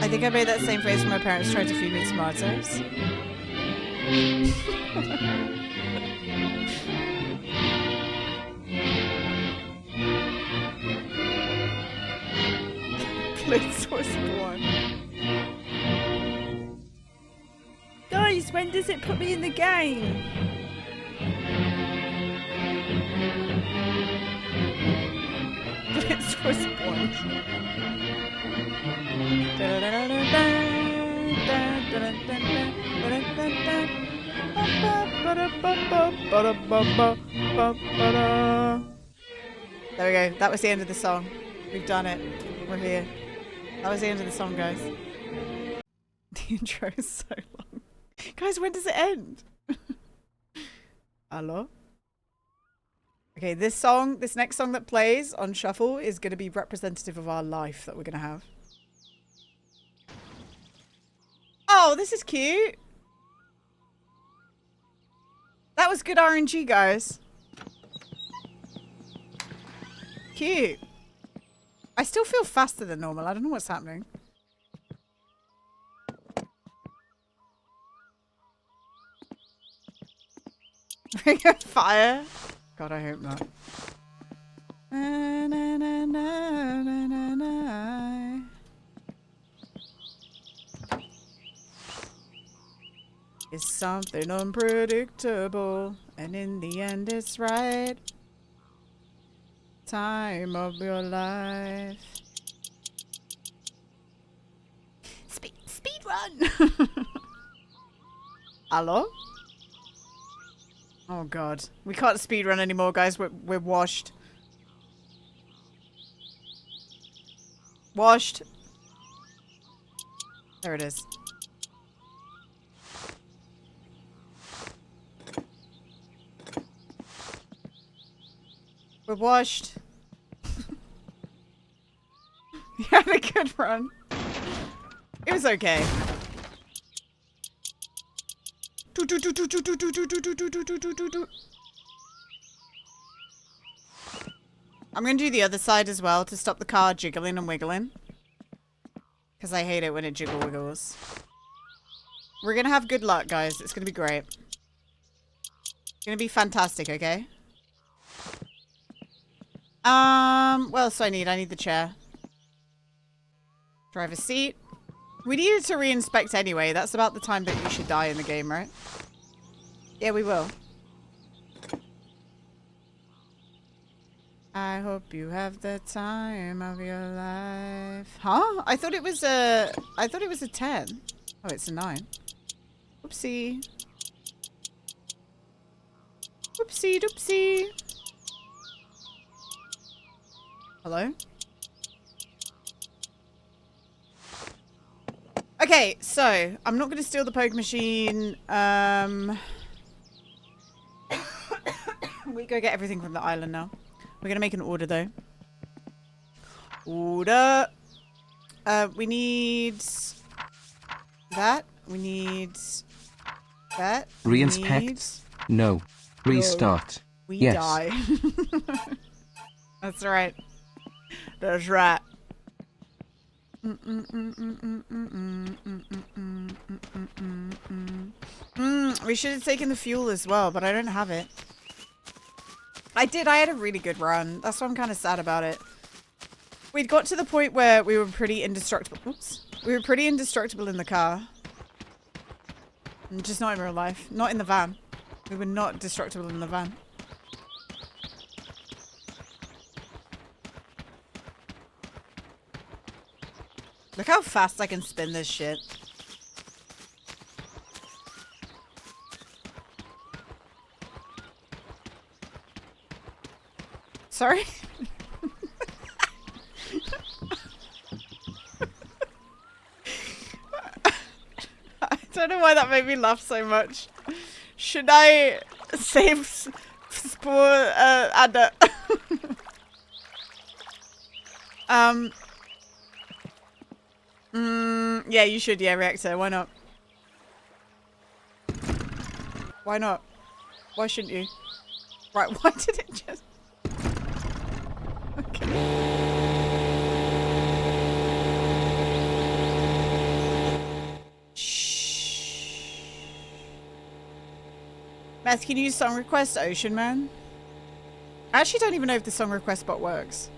I think I made that same face when my parents tried to feed me tomatoes. Blitz was born. Guys, when does it put me in the game? Blitz was born. There we go. That was the end of the song. We've done it. We're here. That was the end of the song, guys. The intro is so long. Guys, when does it end? Hello? Okay, this next song that plays on shuffle is going to be representative of our life that we're going to have. Oh, this is cute. That was good RNG, guys. Cute. I still feel faster than normal. I don't know what's happening. Ring of Fire? God, I hope not. Na, na, na, na, na, na, na. It's something unpredictable, and in the end it's right. Time of your life. Speed run! Hello? Oh god. We can't speed run anymore, guys. We're washed. Washed. There it is. We're washed. You had a good run. It was okay. I'm gonna do the other side as well to stop the car jiggling and wiggling. Because I hate it when it jiggle wiggles. We're gonna have good luck, guys. It's gonna be great. It's gonna be fantastic, okay? What else do I need? I need the chair. Driver's seat. We needed to re-inspect anyway. That's about the time that you should die in the game, right? Yeah, we will. I hope you have the time of your life. Huh? I thought it was a 10. Oh, it's a 9. Oopsie. Oopsie doopsie. Hello? Okay, so I'm not gonna steal the poke machine. We go get everything from the island now. We're gonna make an order though. Order. We need that. We need that. Reinspect? No. Restart. We Yes. die. That's right. That's right. We should have taken the fuel as well, but I don't have it. I did. I had a really good run. That's why I'm kind of sad about it. We'd got to the point where we were pretty indestructible. Oops. We were pretty indestructible in the car. Just not in real life. Not in the van. We were not destructible in the van. Look how fast I can spin this shit. Sorry? I don't know why that made me laugh so much. Should I save spore Ada? Yeah, you should. Yeah, reactor. Why not? Why not? Why shouldn't you? Right, why did it just... Okay. Math, can you use song request Ocean Man? I actually don't even know if the song request bot works.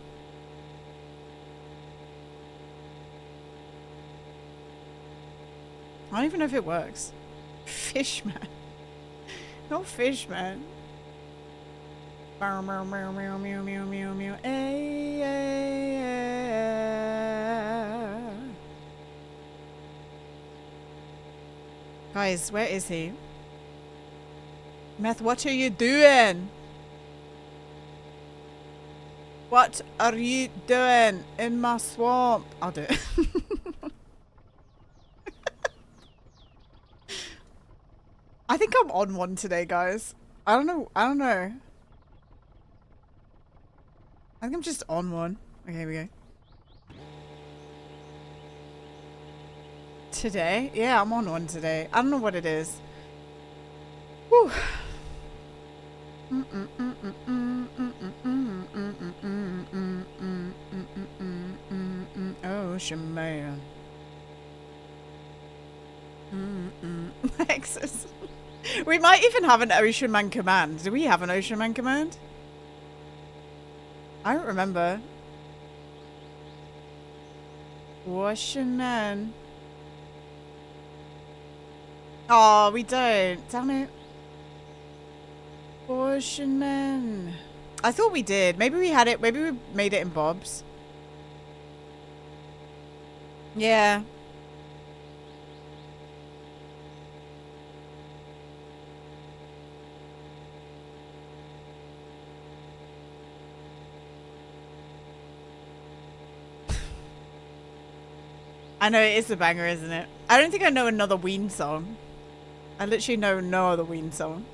I don't even know if it works. Fishman. Not Fishman. Meow meow meow meow meow meow meow meow. Guys, where is he? Meth, what are you doing? What are you doing in my swamp? I'll do it. I think I'm on one today, guys. I don't know. I think I'm just on one. Okay, here we go. Today? Yeah, I'm on one today. I don't know what it is. Whew. Ocean Man. Nexus. We might even have an Ocean Man command. Do we have an Ocean Man command? I don't remember. Ocean Man. Oh, we don't. Damn it. Ocean Man. I thought we did. Maybe we had it. Maybe we made it in Bob's. Yeah. I know it is a banger, isn't it? I don't think I know another Ween song. I literally know no other Ween song.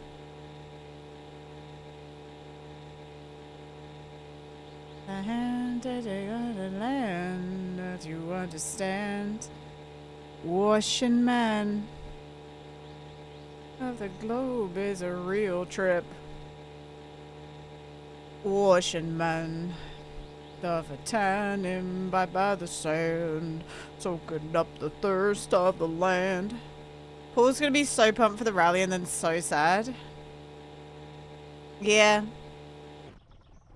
The hand that you gotta land that you understand. Ocean Man of the globe is a real trip. Ocean Man of a tanning by the sand, soaking up the thirst of the land. Paul's gonna be so pumped for the rally and then so sad. Yeah.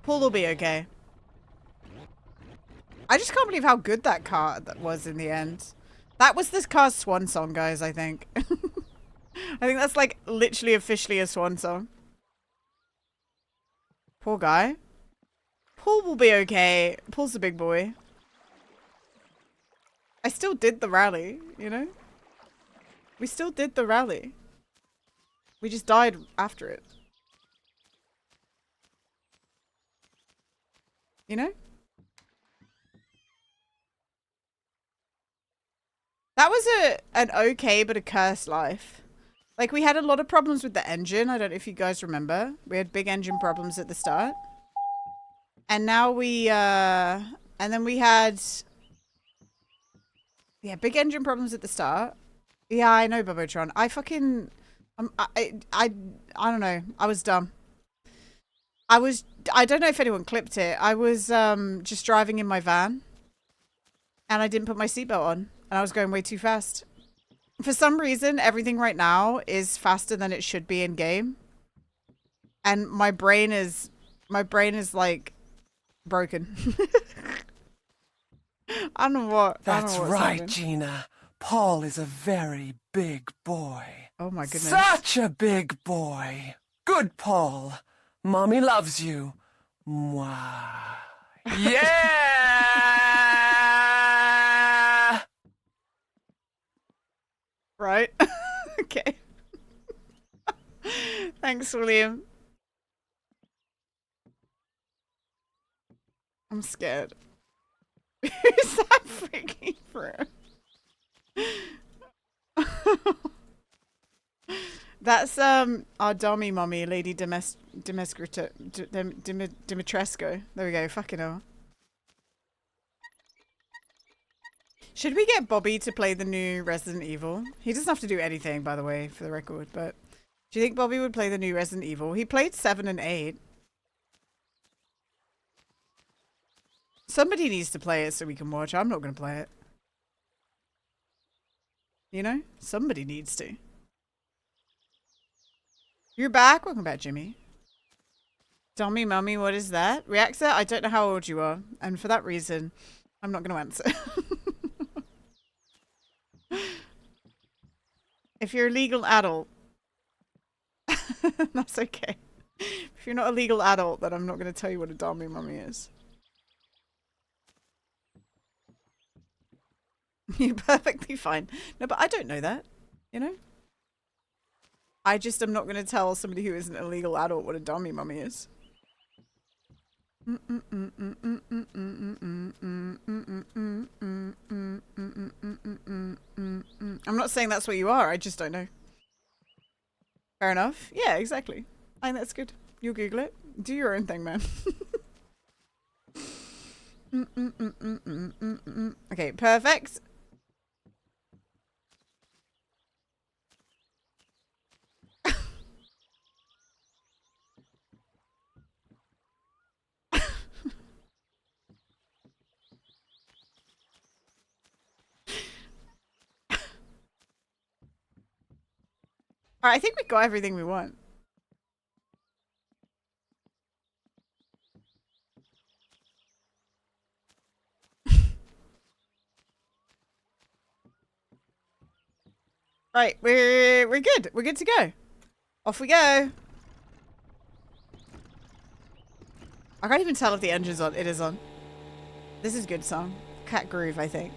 Paul will be okay. I just can't believe how good that car was in the end. That was this car's swan song, guys, I think. I think that's like literally officially a swan song. Poor guy. Paul will be okay. Paul's a big boy. I still did the rally, you know? We still did the rally. We just died after it. You know? That was an okay but a cursed life. Like, we had a lot of problems with the engine. I don't know if you guys remember. We had big engine problems at the start. And now we, and then we had, yeah, big engine problems at the start. Yeah, I know, Bobotron. I fucking, I don't know. I was dumb. I don't know if anyone clipped it. I was, just driving in my van. And I didn't put my seatbelt on. And I was going way too fast. For some reason, everything right now is faster than it should be in game. And my brain is like broken. I don't know what. That's I don't know what's right, happening. Gina. Paul is a very big boy. Oh my goodness. Such a big boy. Good Paul. Mommy loves you. Mwah. Yeah! Right. Okay. Thanks, William. I'm scared. Who's that freaking for? That's our dummy mommy, Lady Dimitrescu. There we go. Fucking hell. Should we get Bobby to play the new Resident Evil? He doesn't have to do anything, by the way, for the record, but do you think Bobby would play the new Resident Evil? He played 7 and 8. Somebody needs to play it so we can watch. I'm not going to play it. You know? Somebody needs to. You're back? Welcome back, Jimmy. Dummy mummy, what is that? Reactor, I don't know how old you are. And for that reason, I'm not going to answer. If you're a legal adult, that's okay. If you're not a legal adult, then I'm not going to tell you what a dummy mummy is. You're perfectly fine. No, but I don't know that, you know? I just am not going to tell somebody who isn't a legal adult what a dummy mummy is. I'm not saying that's what you are, I just don't know. Fair enough. Yeah, exactly. I think that's good. You'll Google it. Do your own thing, man. Okay, perfect. Alright, I think we got everything we want. Right, we're good. We're good to go. Off we go. I can't even tell if the engine's on. It is on. This is a good song. Cat Groove, I think.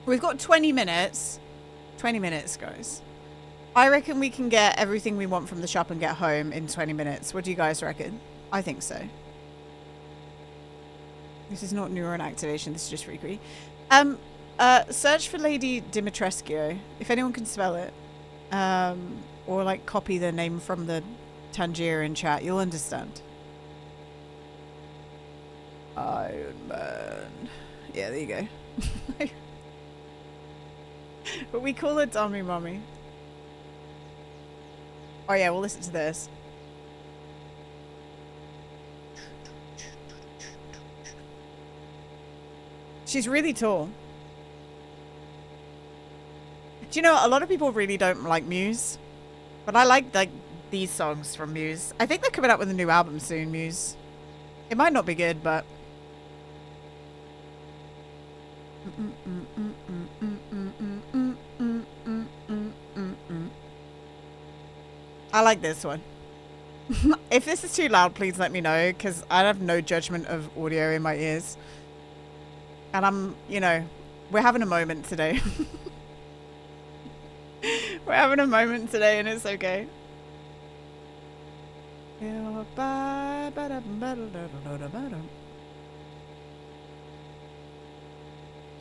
We've got 20 minutes. 20 minutes, guys. I reckon we can get everything we want from the shop and get home in 20 minutes. What do you guys reckon? I think so. This is not neuron activation. This is just freaky. Search for Lady Dimitrescu. If anyone can spell it. Or like copy the name from the Tangier in chat. You'll understand. Iron Man. Yeah, there you go. But we call her Dummy Mummy. Oh yeah, we'll listen to this. She's really tall. Do you know, a lot of people really don't like Muse. But I like these songs from Muse. I think they're coming out with a new album soon, Muse. It might not be good, but... I like this one. If this is too loud, please let me know, because I have no judgment of audio in my ears. And I'm, you know, we're having a moment today. We're having a moment today and it's okay.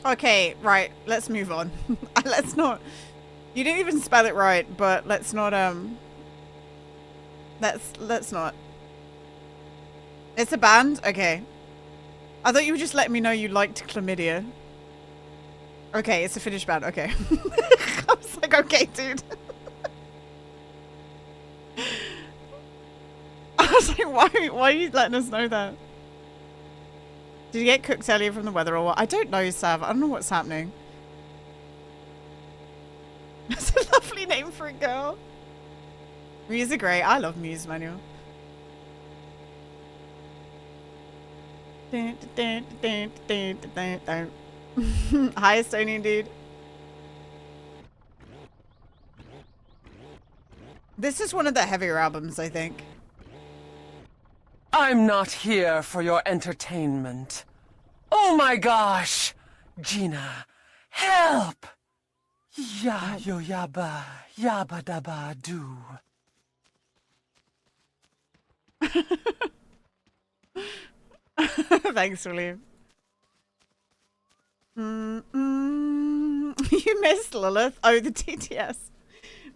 Okay, right, let's move on. Let's not... You didn't even spell it right, but let's not, Let's not. It's a band? Okay. I thought you were just letting me know you liked chlamydia. Okay, it's a Finnish band. Okay. I was like, okay, dude. I was like, why are you letting us know that? Did you get cooked earlier from the weather or what? I don't know, Sav. I don't know what's happening. That's a lovely name for a girl. Muse are great. I love Muse, Manuel. Hi, Estonian dude. This is one of the heavier albums, I think. I'm not here for your entertainment. Oh my gosh! Gina, help! Ya yo yaba, yaba daba do. Thanks, William. You missed Lilith. Oh, the TTS.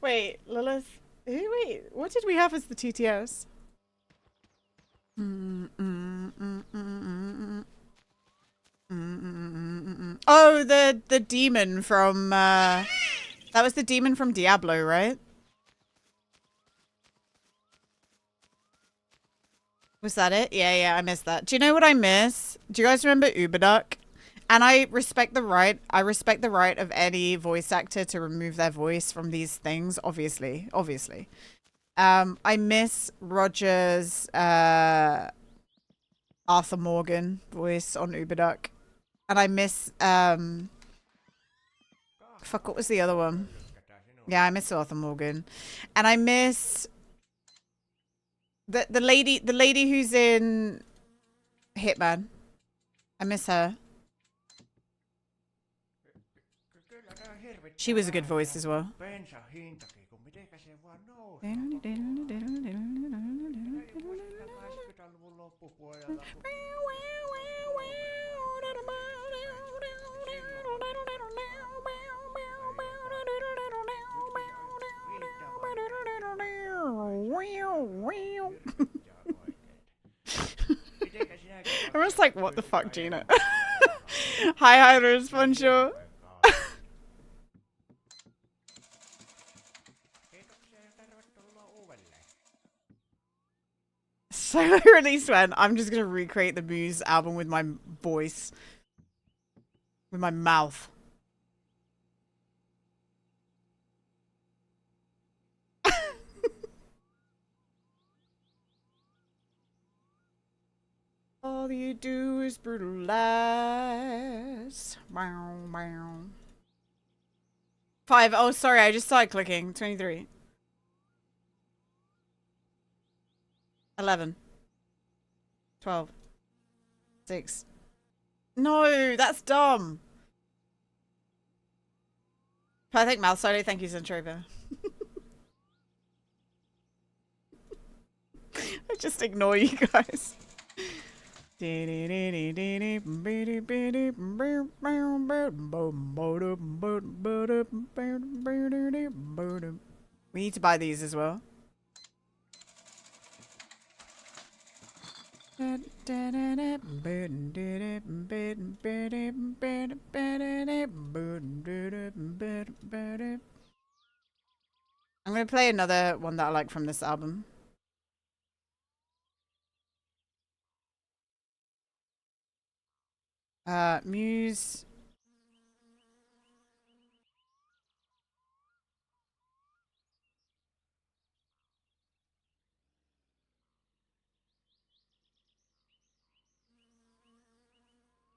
Wait, Lilith. Wait, what did we have as the TTS? Oh, the demon from that was the demon from Diablo, right? Was that it? Yeah, I missed that. Do you know what I miss? Do you guys remember Uberduck? And I respect the right of any voice actor to remove their voice from these things, obviously. I miss Roger's Arthur Morgan voice on Uberduck. And I miss fuck, what was the other one? Yeah, I miss Arthur Morgan. And I miss the lady who's in Hitman. I miss her. She was a good voice as well. I'm just like, what the fuck, Gina? Hi, Hiders, bonjour. Solo release when I'm just gonna recreate the Muse album with my voice. With my mouth. All you do is brutalize. Bow, bow. 5. Oh, sorry, I just started clicking. 23. 11. 12. 6. No, that's dumb. Perfect mouth solo. Thank you, Zentrova. I just ignore you guys. We need to buy these as well. I'm going to play another one that I like from this album. Muse.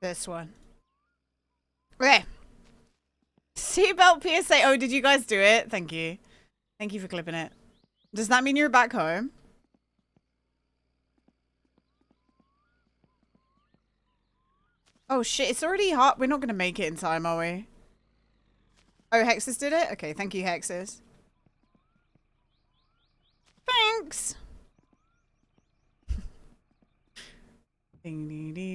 This one. Okay. Seatbelt PSA. Oh, did you guys do it? Thank you. Thank you for clipping it. Does that mean you're back home? Oh shit, it's already hot. We're not going to make it in time, are we? Oh, Hexus did it? Okay, thank you, Hexus. Thanks. Made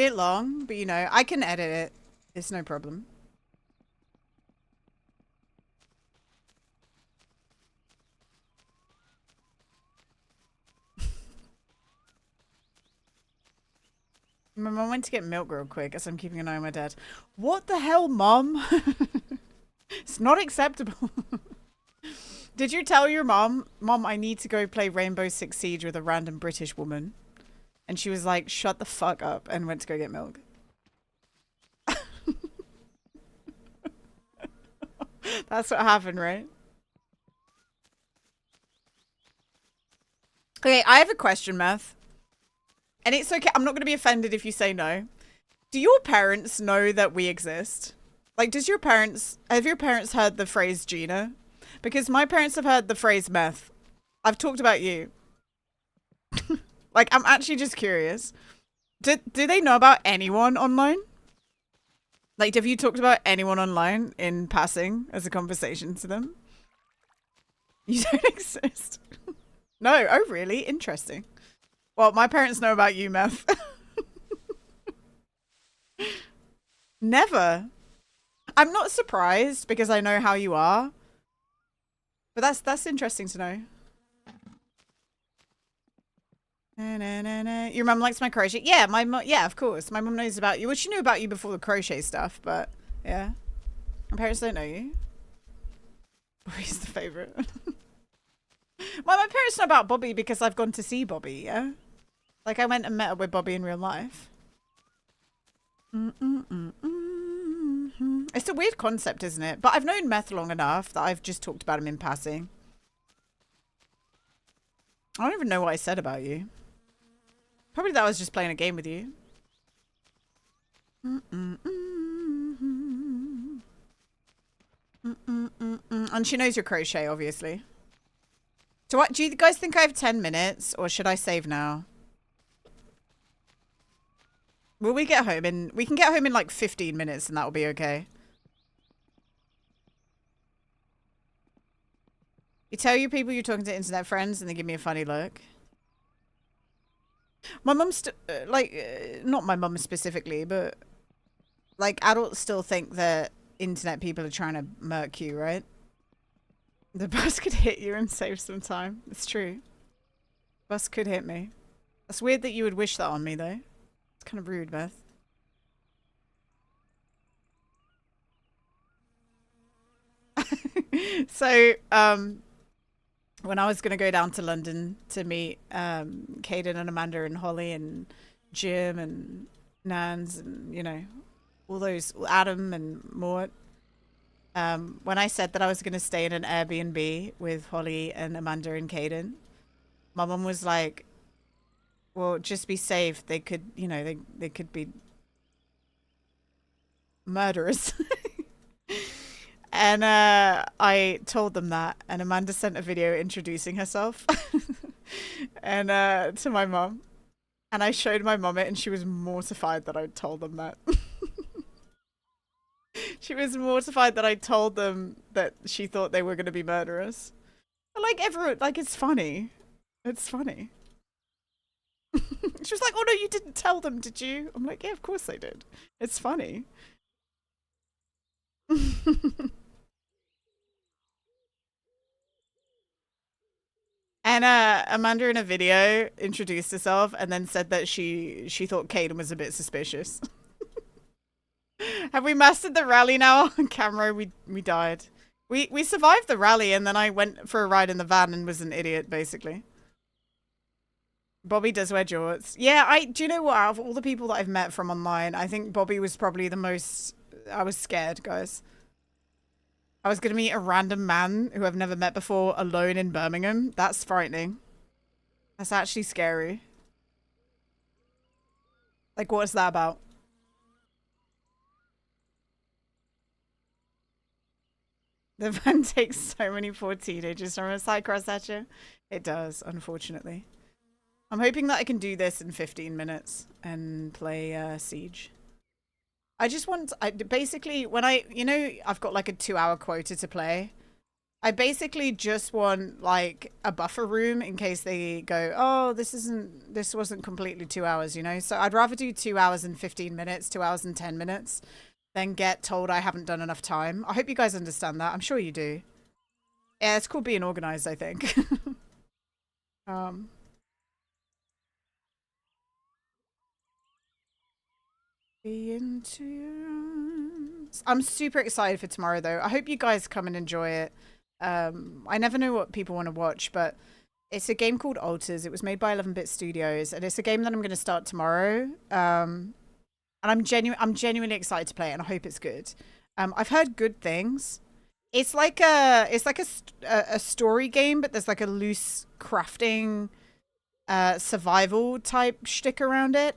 it long, but you know, I can edit it. It's no problem. My mom went to get milk real quick as I'm keeping an eye on my dad. What the hell, mom? It's not acceptable. Did you tell your mom, Mom, I need to go play Rainbow Six Siege with a random British woman? And she was like, shut the fuck up, and went to go get milk. That's what happened, right? Okay, I have a question, Meth. And it's okay. I'm not going to be offended if you say no. Do your parents know that we exist? Like, have your parents heard the phrase Gina? Because my parents have heard the phrase Meth. I've talked about you. Like, I'm actually just curious. Do they know about anyone online? Like, have you talked about anyone online in passing as a conversation to them? You don't exist. No. Oh, really? Interesting. Well, my parents know about you, Meth. Never. I'm not surprised because I know how you are. But that's interesting to know. Your mum likes my crochet. Yeah, my mum. Yeah, of course. My mum knows about you. Well, she knew about you before the crochet stuff, but yeah. My parents don't know you. Bobby's the favorite. Well, my parents know about Bobby because I've gone to see Bobby, yeah? Like, I went and met up with Bobby in real life. It's a weird concept, isn't it? But I've known Meth long enough that I've just talked about him in passing. I don't even know what I said about you. Probably that I was just playing a game with you. And she knows your crochet, obviously. Do you guys think I have 10 minutes, or should I save now? Will we get home in... We can get home in like 15 minutes and that'll be okay. You tell your people you're talking to internet friends and they give me a funny look. My mum's... not my mum specifically, but... Like, adults still think that internet people are trying to murk you, right? The bus could hit you and save some time. It's true. Bus could hit me. That's weird that you would wish that on me, though. It's kind of rude, Beth. So, when I was going to go down to London to meet Caden and Amanda and Holly and Jim and Nans and, you know, all those, Adam and Mort, when I said that I was going to stay in an Airbnb with Holly and Amanda and Caden, my mum was like, well, just be safe. They could, you know, they could be murderers. And I told them that, and Amanda sent a video introducing herself and to my mum, and I showed my mum it, and she was mortified that I told them that. She was mortified that I told them that she thought they were going to be murderers. Like, everyone, like, it's funny. It's funny. She was like, oh no, you didn't tell them, did you? I'm like, yeah, of course I did. It's funny. And Amanda in a video introduced herself and then said that she thought Caden was a bit suspicious. Have we mastered the rally now? On camera, we died. We survived the rally, and then I went for a ride in the van and was an idiot, basically. Bobby does wear jorts. Yeah, do you know what? Out of all the people that I've met from online, I think Bobby was probably the most... I was scared, guys. I was going to meet a random man who I've never met before alone in Birmingham. That's frightening. That's actually scary. Like, what's that about? The van takes so many poor teenagers from a cycross at you. It does, unfortunately. I'm hoping that I can do this in 15 minutes and play Siege. I just want, basically, when I've got like a 2-hour quota to play. I basically just want like a buffer room in case they go, oh, this wasn't completely 2 hours, you know? So I'd rather do 2 hours and 15 minutes, 2 hours and 10 minutes than get told I haven't done enough time. I hope you guys understand that. I'm sure you do. Yeah, it's called being organized, I think. I'm super excited for tomorrow though. I hope you guys come and enjoy it. I never know what people want to watch, but it's a game called Alters. It was made by 11-Bit Studios, and it's a game that I'm going to start tomorrow. And I'm genuinely excited to play it, and I hope it's good. I've heard good things. It's like a story game, but there's like a loose crafting, survival type shtick around it.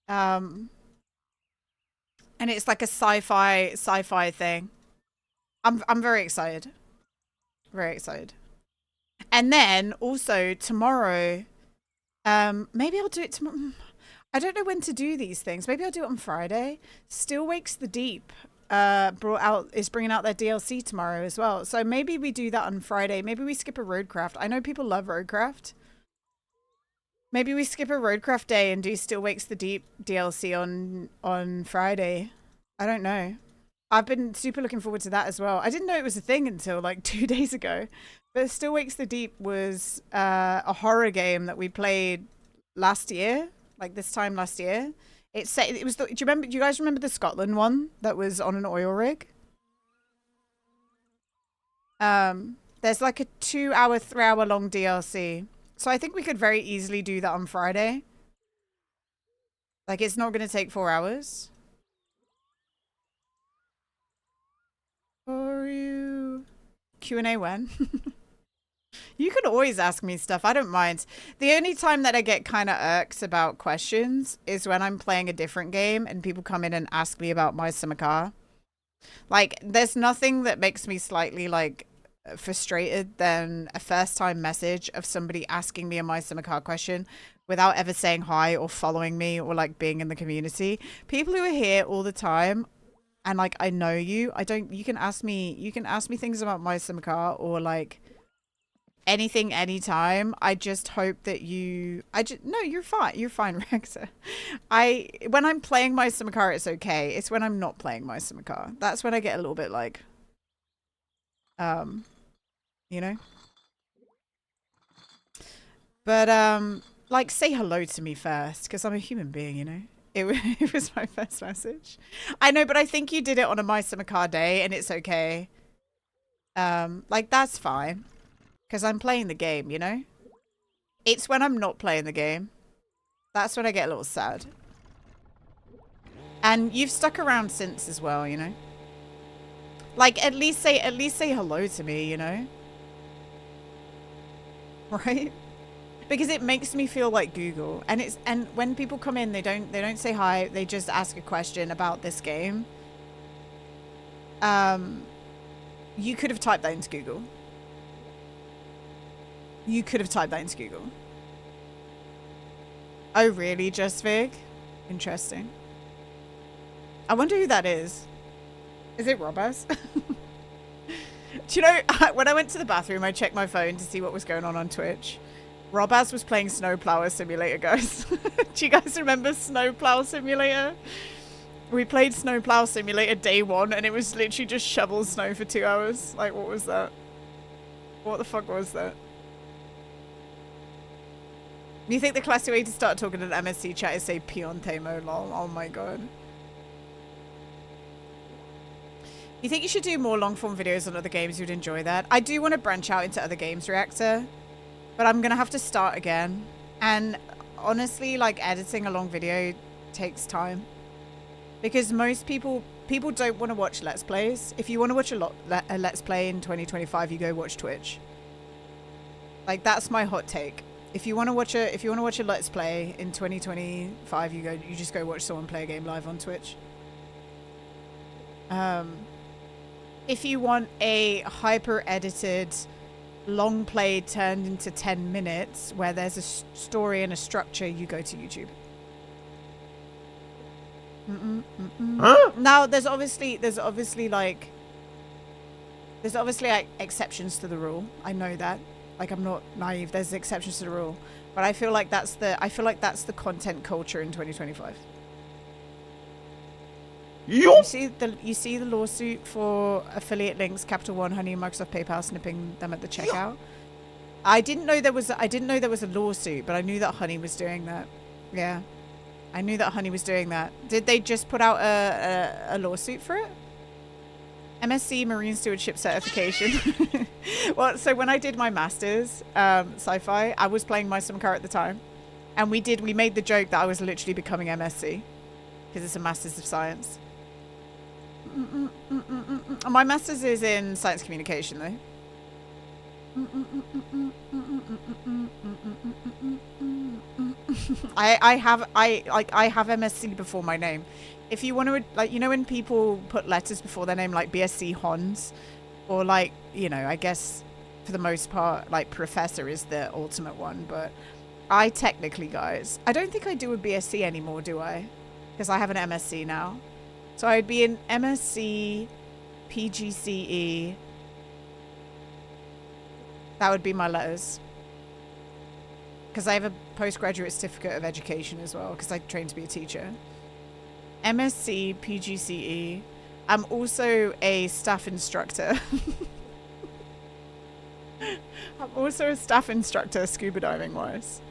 And it's like a sci-fi thing. I'm very excited. Very excited. And then also tomorrow, maybe I'll do it tomorrow. I don't know when to do these things. Maybe I'll do it on Friday. Still Wakes the Deep is bringing out their DLC tomorrow as well. So maybe we do that on Friday. Maybe we skip a Roadcraft. I know people love Roadcraft. Maybe we skip a Roadcraft day and do Still Wakes the Deep DLC on Friday. I don't know. I've been super looking forward to that as well. I didn't know it was a thing until like 2 days ago. But Still Wakes the Deep was a horror game that we played last year, like this time last year. Do you guys remember the Scotland one that was on an oil rig? There's like a 2-hour, 3-hour long DLC. So I think we could very easily do that on Friday. Like it's not going to take 4 hours. For you. Q&A when? You can always ask me stuff. I don't mind. The only time that I get kind of irked about questions is when I'm playing a different game and people come in and ask me about my summer car. Like, there's nothing that makes me slightly, like, frustrated than a first-time message of somebody asking me a my summer car question without ever saying hi or following me or, like, being in the community. People who are here all the time and, like, I know you. You can ask me things about my summer car or, like, anything, anytime. I just hope that no, you're fine, Rexa. When I'm playing my summer car, it's okay. It's when I'm not playing my summer car. That's when I get a little bit like, you know? But, like, say hello to me first, because I'm a human being, you know? It was my first message. I know, but I think you did it on a my summer car day, and it's okay. Like, that's fine. Because I'm playing the game, you know? It's when I'm not playing the game. That's when I get a little sad. And you've stuck around since as well, you know? Like, at least say hello to me, you know? Right? Because it makes me feel like Google. And when people come in, they don't say hi, they just ask a question about this game. You could have typed that into Google. You could have typed that into Google. Oh, really, Just Vig? Interesting. I wonder who that is. Is it Robaz? Do you know, when I went to the bathroom, I checked my phone to see what was going on Twitch. Robaz was playing Snowplower Simulator, guys. Do you guys remember Snowplow Simulator? We played Snowplow Simulator day 1, and it was literally just shovel snow for 2 hours. Like, what was that? What the fuck was that? You think the classy way to start talking in MSC chat is say Piontemo lol? Oh my god. You think you should do more long form videos on other games? You'd enjoy that. I do want to branch out into other games, Reactor, but I'm gonna have to start again. And honestly, like, editing a long video takes time because most people don't want to watch Let's Plays. If you want to watch a Let's Play in 2025, you go watch Twitch. Like, that's my hot take. If you want to watch a Let's Play in 2025, you just go watch someone play a game live on Twitch. If you want a hyper edited long play turned into 10 minutes where there's a story and a structure, you go to YouTube. Huh? Now there's obviously like exceptions to the rule. I know that. Like, I'm not naive. There's exceptions to the rule, but I feel like that's the content culture in 2025. You see the lawsuit for affiliate links, Capital One, Honey, Microsoft, PayPal snipping them at the checkout. I didn't know there was a lawsuit, but I knew that Honey was doing that. Yeah, I knew that Honey was doing that. Did they just put out a lawsuit for it? MSc Marine Stewardship Certification. Well, so when I did my masters, sci-fi, I was playing my some car at the time, and we made the joke that I was literally becoming MSc because it's a Masters of Science. My master's is in science communication, though. I have MSc before my name. If you want to, like, you know, when people put letters before their name, like BSc Hons, or like, you know, I guess for the most part, like Professor is the ultimate one. But I technically, guys, I don't think I do a BSc anymore, do I? Because I have an MSc now. So I'd be an MSc, PGCE. That would be my letters. Because I have a postgraduate certificate of education as well, because I trained to be a teacher. MSc, PGCE. I'm also a staff instructor. I'm also a staff instructor, scuba diving wise.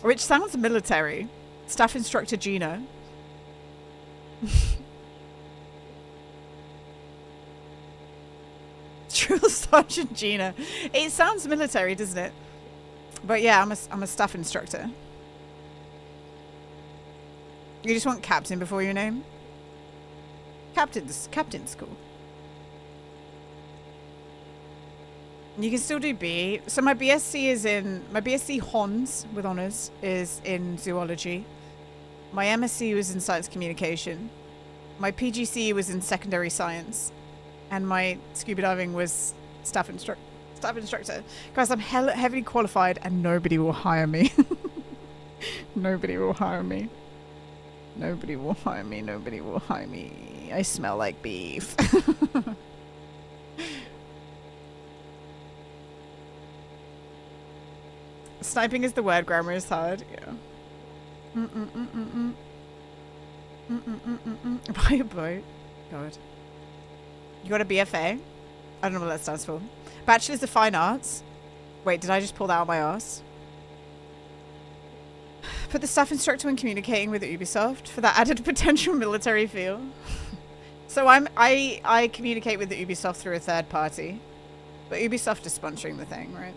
Which sounds military. Staff instructor Gina. Drill Sergeant Gina. It sounds military, doesn't it? But yeah, I'm a staff instructor. You just want captain before your name? Captain's cool. You can still do B. So my BSc Hons with honors is in zoology. My MSc was in science communication. My PGC was in secondary science. And my scuba diving was staff instructor. Guys, I'm heavily qualified and nobody will hire me. Nobody will hire me. Nobody will hire me. Nobody will hire me. I smell like beef. Sniping is the word, grammar is hard. Yeah. Buy a boat. God. You got a BFA? I don't know what that stands for. Bachelor's of Fine Arts. Wait, did I just pull that out my ass? Put the staff instructor when communicating with Ubisoft for that added potential military feel. So I communicate with the Ubisoft through a third party. But Ubisoft is sponsoring the thing, right?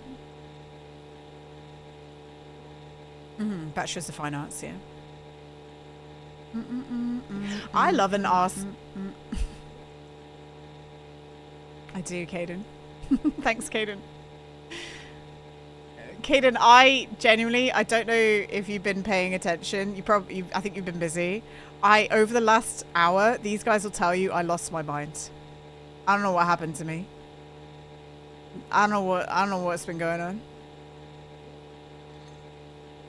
Bachelor's of Fine Arts, yeah. I love an arse. I do, Caden. Thanks, Caden. Caden, I don't know if you've been paying attention. I think you've been busy. Over the last hour, these guys will tell you I lost my mind. I don't know what happened to me. I don't know what's been going on.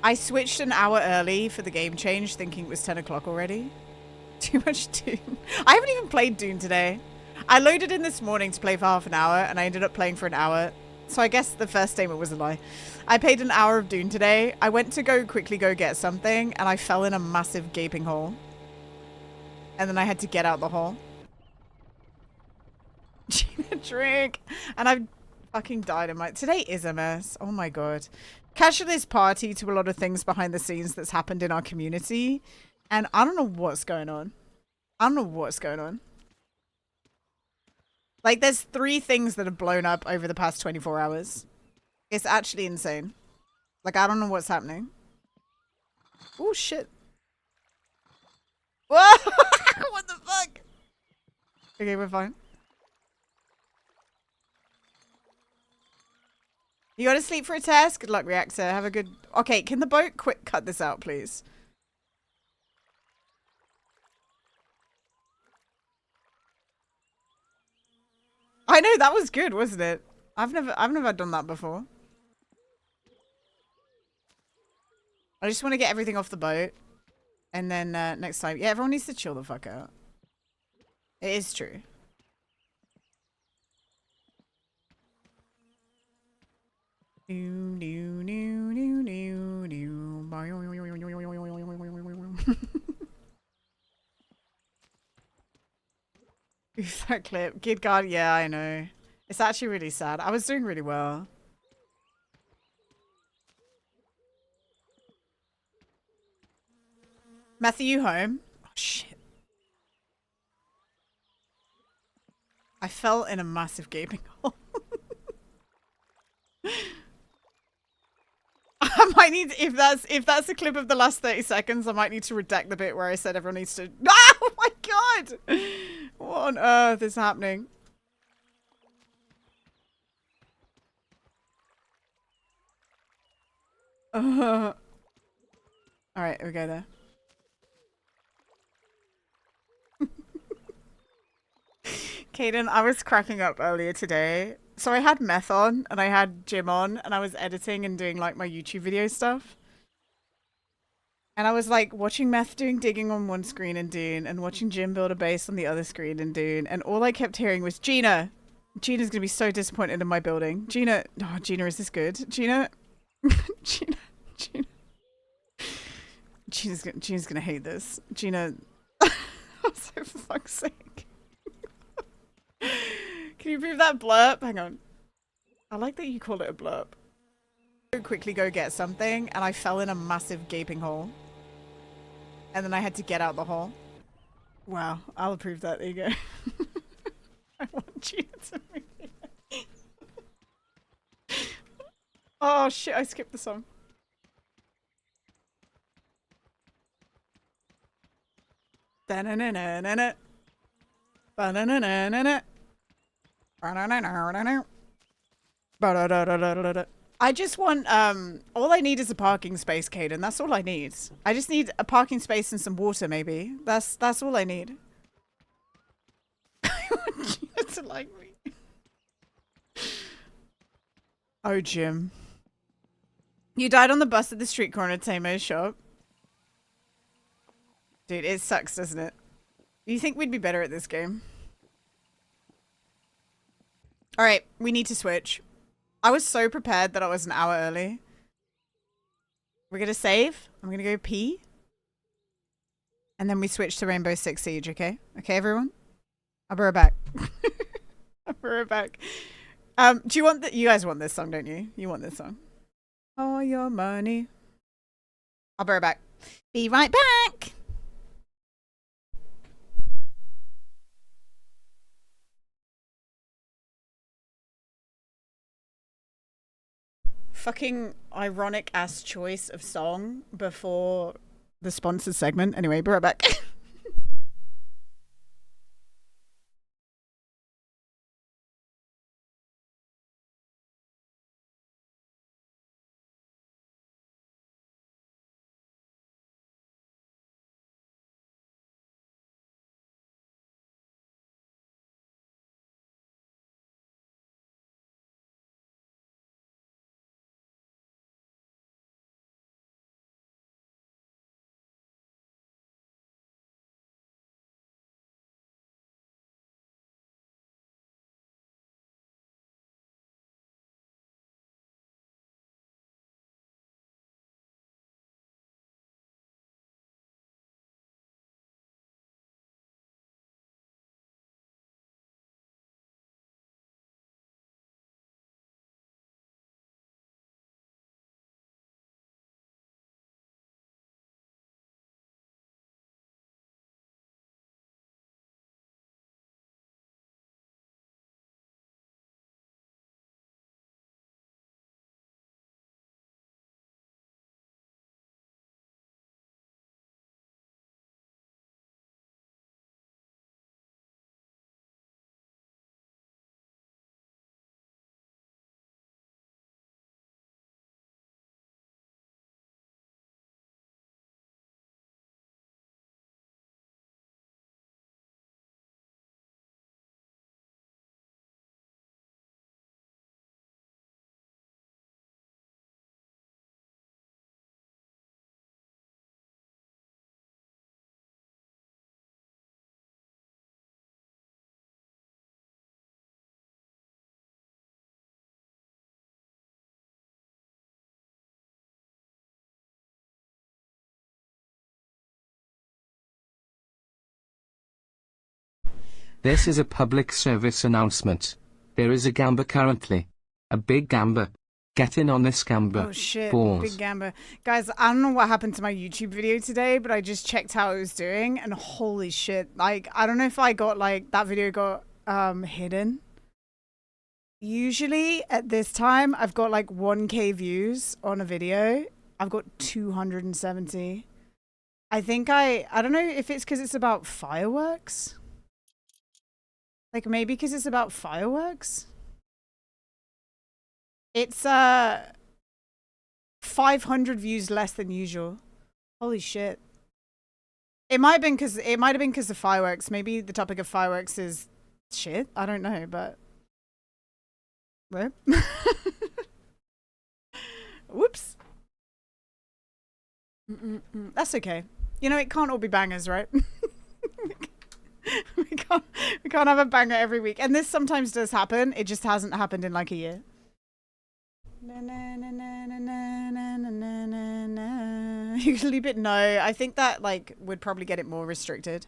I switched an hour early for the game change, thinking it was 10 o'clock already. Too much Dune. I haven't even played Dune today. I loaded in this morning to play for half an hour, and I ended up playing for an hour. So I guess the first statement was a lie. I played an hour of Dune today. I went to quickly go get something, and I fell in a massive gaping hole. And then I had to get out the hole. Drink. And I've fucking died in my... Today is a mess. Oh my god. Casual is party to a lot of things behind the scenes that's happened in our community. And I don't know what's going on. I don't know what's going on. Like, there's 3 things that have blown up over the past 24 hours. It's actually insane. Like, I don't know what's happening. Oh, shit. Whoa! What the fuck? Okay, we're fine. You gotta sleep for a test? Good luck, Reactor. Have a good... Okay, can the boat quick cut this out, please? I know, that was good, wasn't it? I've never done that before. I just want to get everything off the boat. And then next time, yeah, everyone needs to chill the fuck out. It is true. Who's that clip? Kid God, yeah, I know. It's actually really sad. I was doing really well. Matthew, you home? Oh, shit. I fell in a massive gaping hole. I might need, if that's a clip of the last 30 seconds, I might need to redact the bit where I said everyone needs to. Oh my god! What on earth is happening? All right, we go there. Kaden, I was cracking up earlier today. So I had meth on and I had Jim on and I was editing and doing like my YouTube video stuff. And I was like watching meth doing digging on one screen in Dune and watching Jim build a base on the other screen in Dune. And all I kept hearing was, Gina. Gina's going to be so disappointed in my building. Gina. Oh, Gina, is this good? Gina. Gina. Gina. Gina's going to hate this. Gina. So for fuck's sake. Can you prove that blurb? Hang on. I like that you call it a blurb. Quickly go get something and I fell in a massive gaping hole. And then I had to get out the hole. Wow, I'll approve that. There you go. I want you to make it. Oh shit, I skipped the song. Da-na-na-na-na-na. Ba-na-na-na-na-na. Ba-na-na-na-na-na. Ba-da-da-da-da-da-da. I just want, all I need is a parking space, Caden. That's all I need. I just need a parking space and some water, maybe. That's all I need. I want you to like me. Oh, Jim. You died on the bus at the street corner at Tamo's shop. Dude, it sucks, doesn't it? You think we'd be better at this game? Alright, we need to switch. I was so prepared that I was an hour early. We're gonna save. I'm gonna go pee. And then we switch to Rainbow Six Siege, okay? Okay, everyone? I'll be right back. I'll be right back. Do you want you guys want this song, don't you? You want this song. All your money. I'll be right back. Be right back. Fucking ironic ass choice of song before the sponsored segment. Anyway, be right back. This is a public service announcement. There is a gamba currently. A big gamba. Get in on this gamba. Oh shit, Balls. big gamba. Guys, I don't know what happened to my YouTube video today, but I just checked how it was doing and holy shit. Like, I don't know if I got like, that video got hidden. Usually at this time, I've got like 1K views on a video. I've got 270. I think I don't know if it's because it's about fireworks. Like maybe because it's about fireworks. It's 500 views less than usual. Holy shit. It might have been because of fireworks. Maybe the topic of fireworks is shit. I don't know, but whoops. That's okay. You know, it can't all be bangers, right? we can't have a banger every week. And this sometimes does happen. It just hasn't happened in like a year. You can leave it. No, I think that like would probably get it more restricted.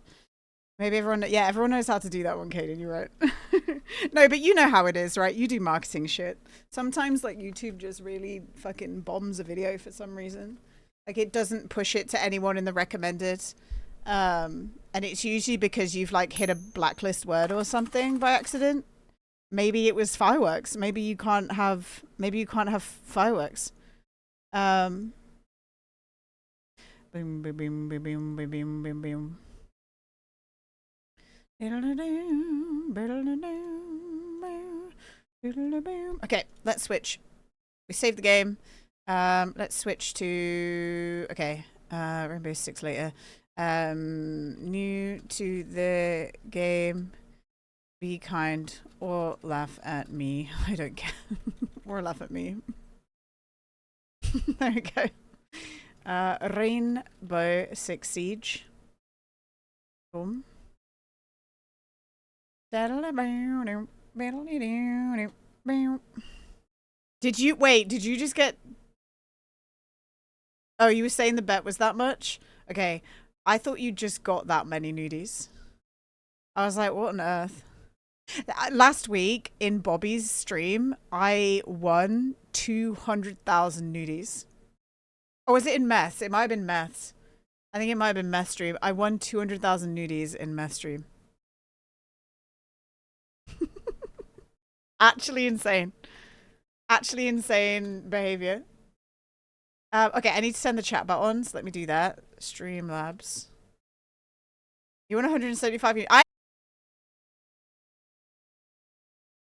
Maybe everyone knows how to do that one, Kaden. You're right. No, but you know how it is, right? You do marketing shit. Sometimes like YouTube just really fucking bombs a video for some reason. Like it doesn't push it to anyone in the recommended. And it's usually because you've like hit a blacklist word or something by accident. Maybe it was fireworks. Maybe you can't have fireworks. Boom, boom, boom, boom, boom, boom, boom, boom, boom. Okay, let's switch. We saved the game. Let's switch to Rainbow Six later. New to the game. Be kind or laugh at me. I don't care. Or laugh at me. There we go. Rainbow Six Siege. Boom. Did you just get... Oh, you were saying the bet was that much? Okay. I thought you just got that many nudies. I was like, what on earth? Last week in Bobby's stream, I won 200,000 nudies. Or was it in Meth? It might have been Meth's. I think it might have been Meth stream. I won 200,000 nudies in Meth stream. Actually insane. Actually insane behavior. Okay, I need to send the chat buttons. Let me do that. Streamlabs. You want 175 units? I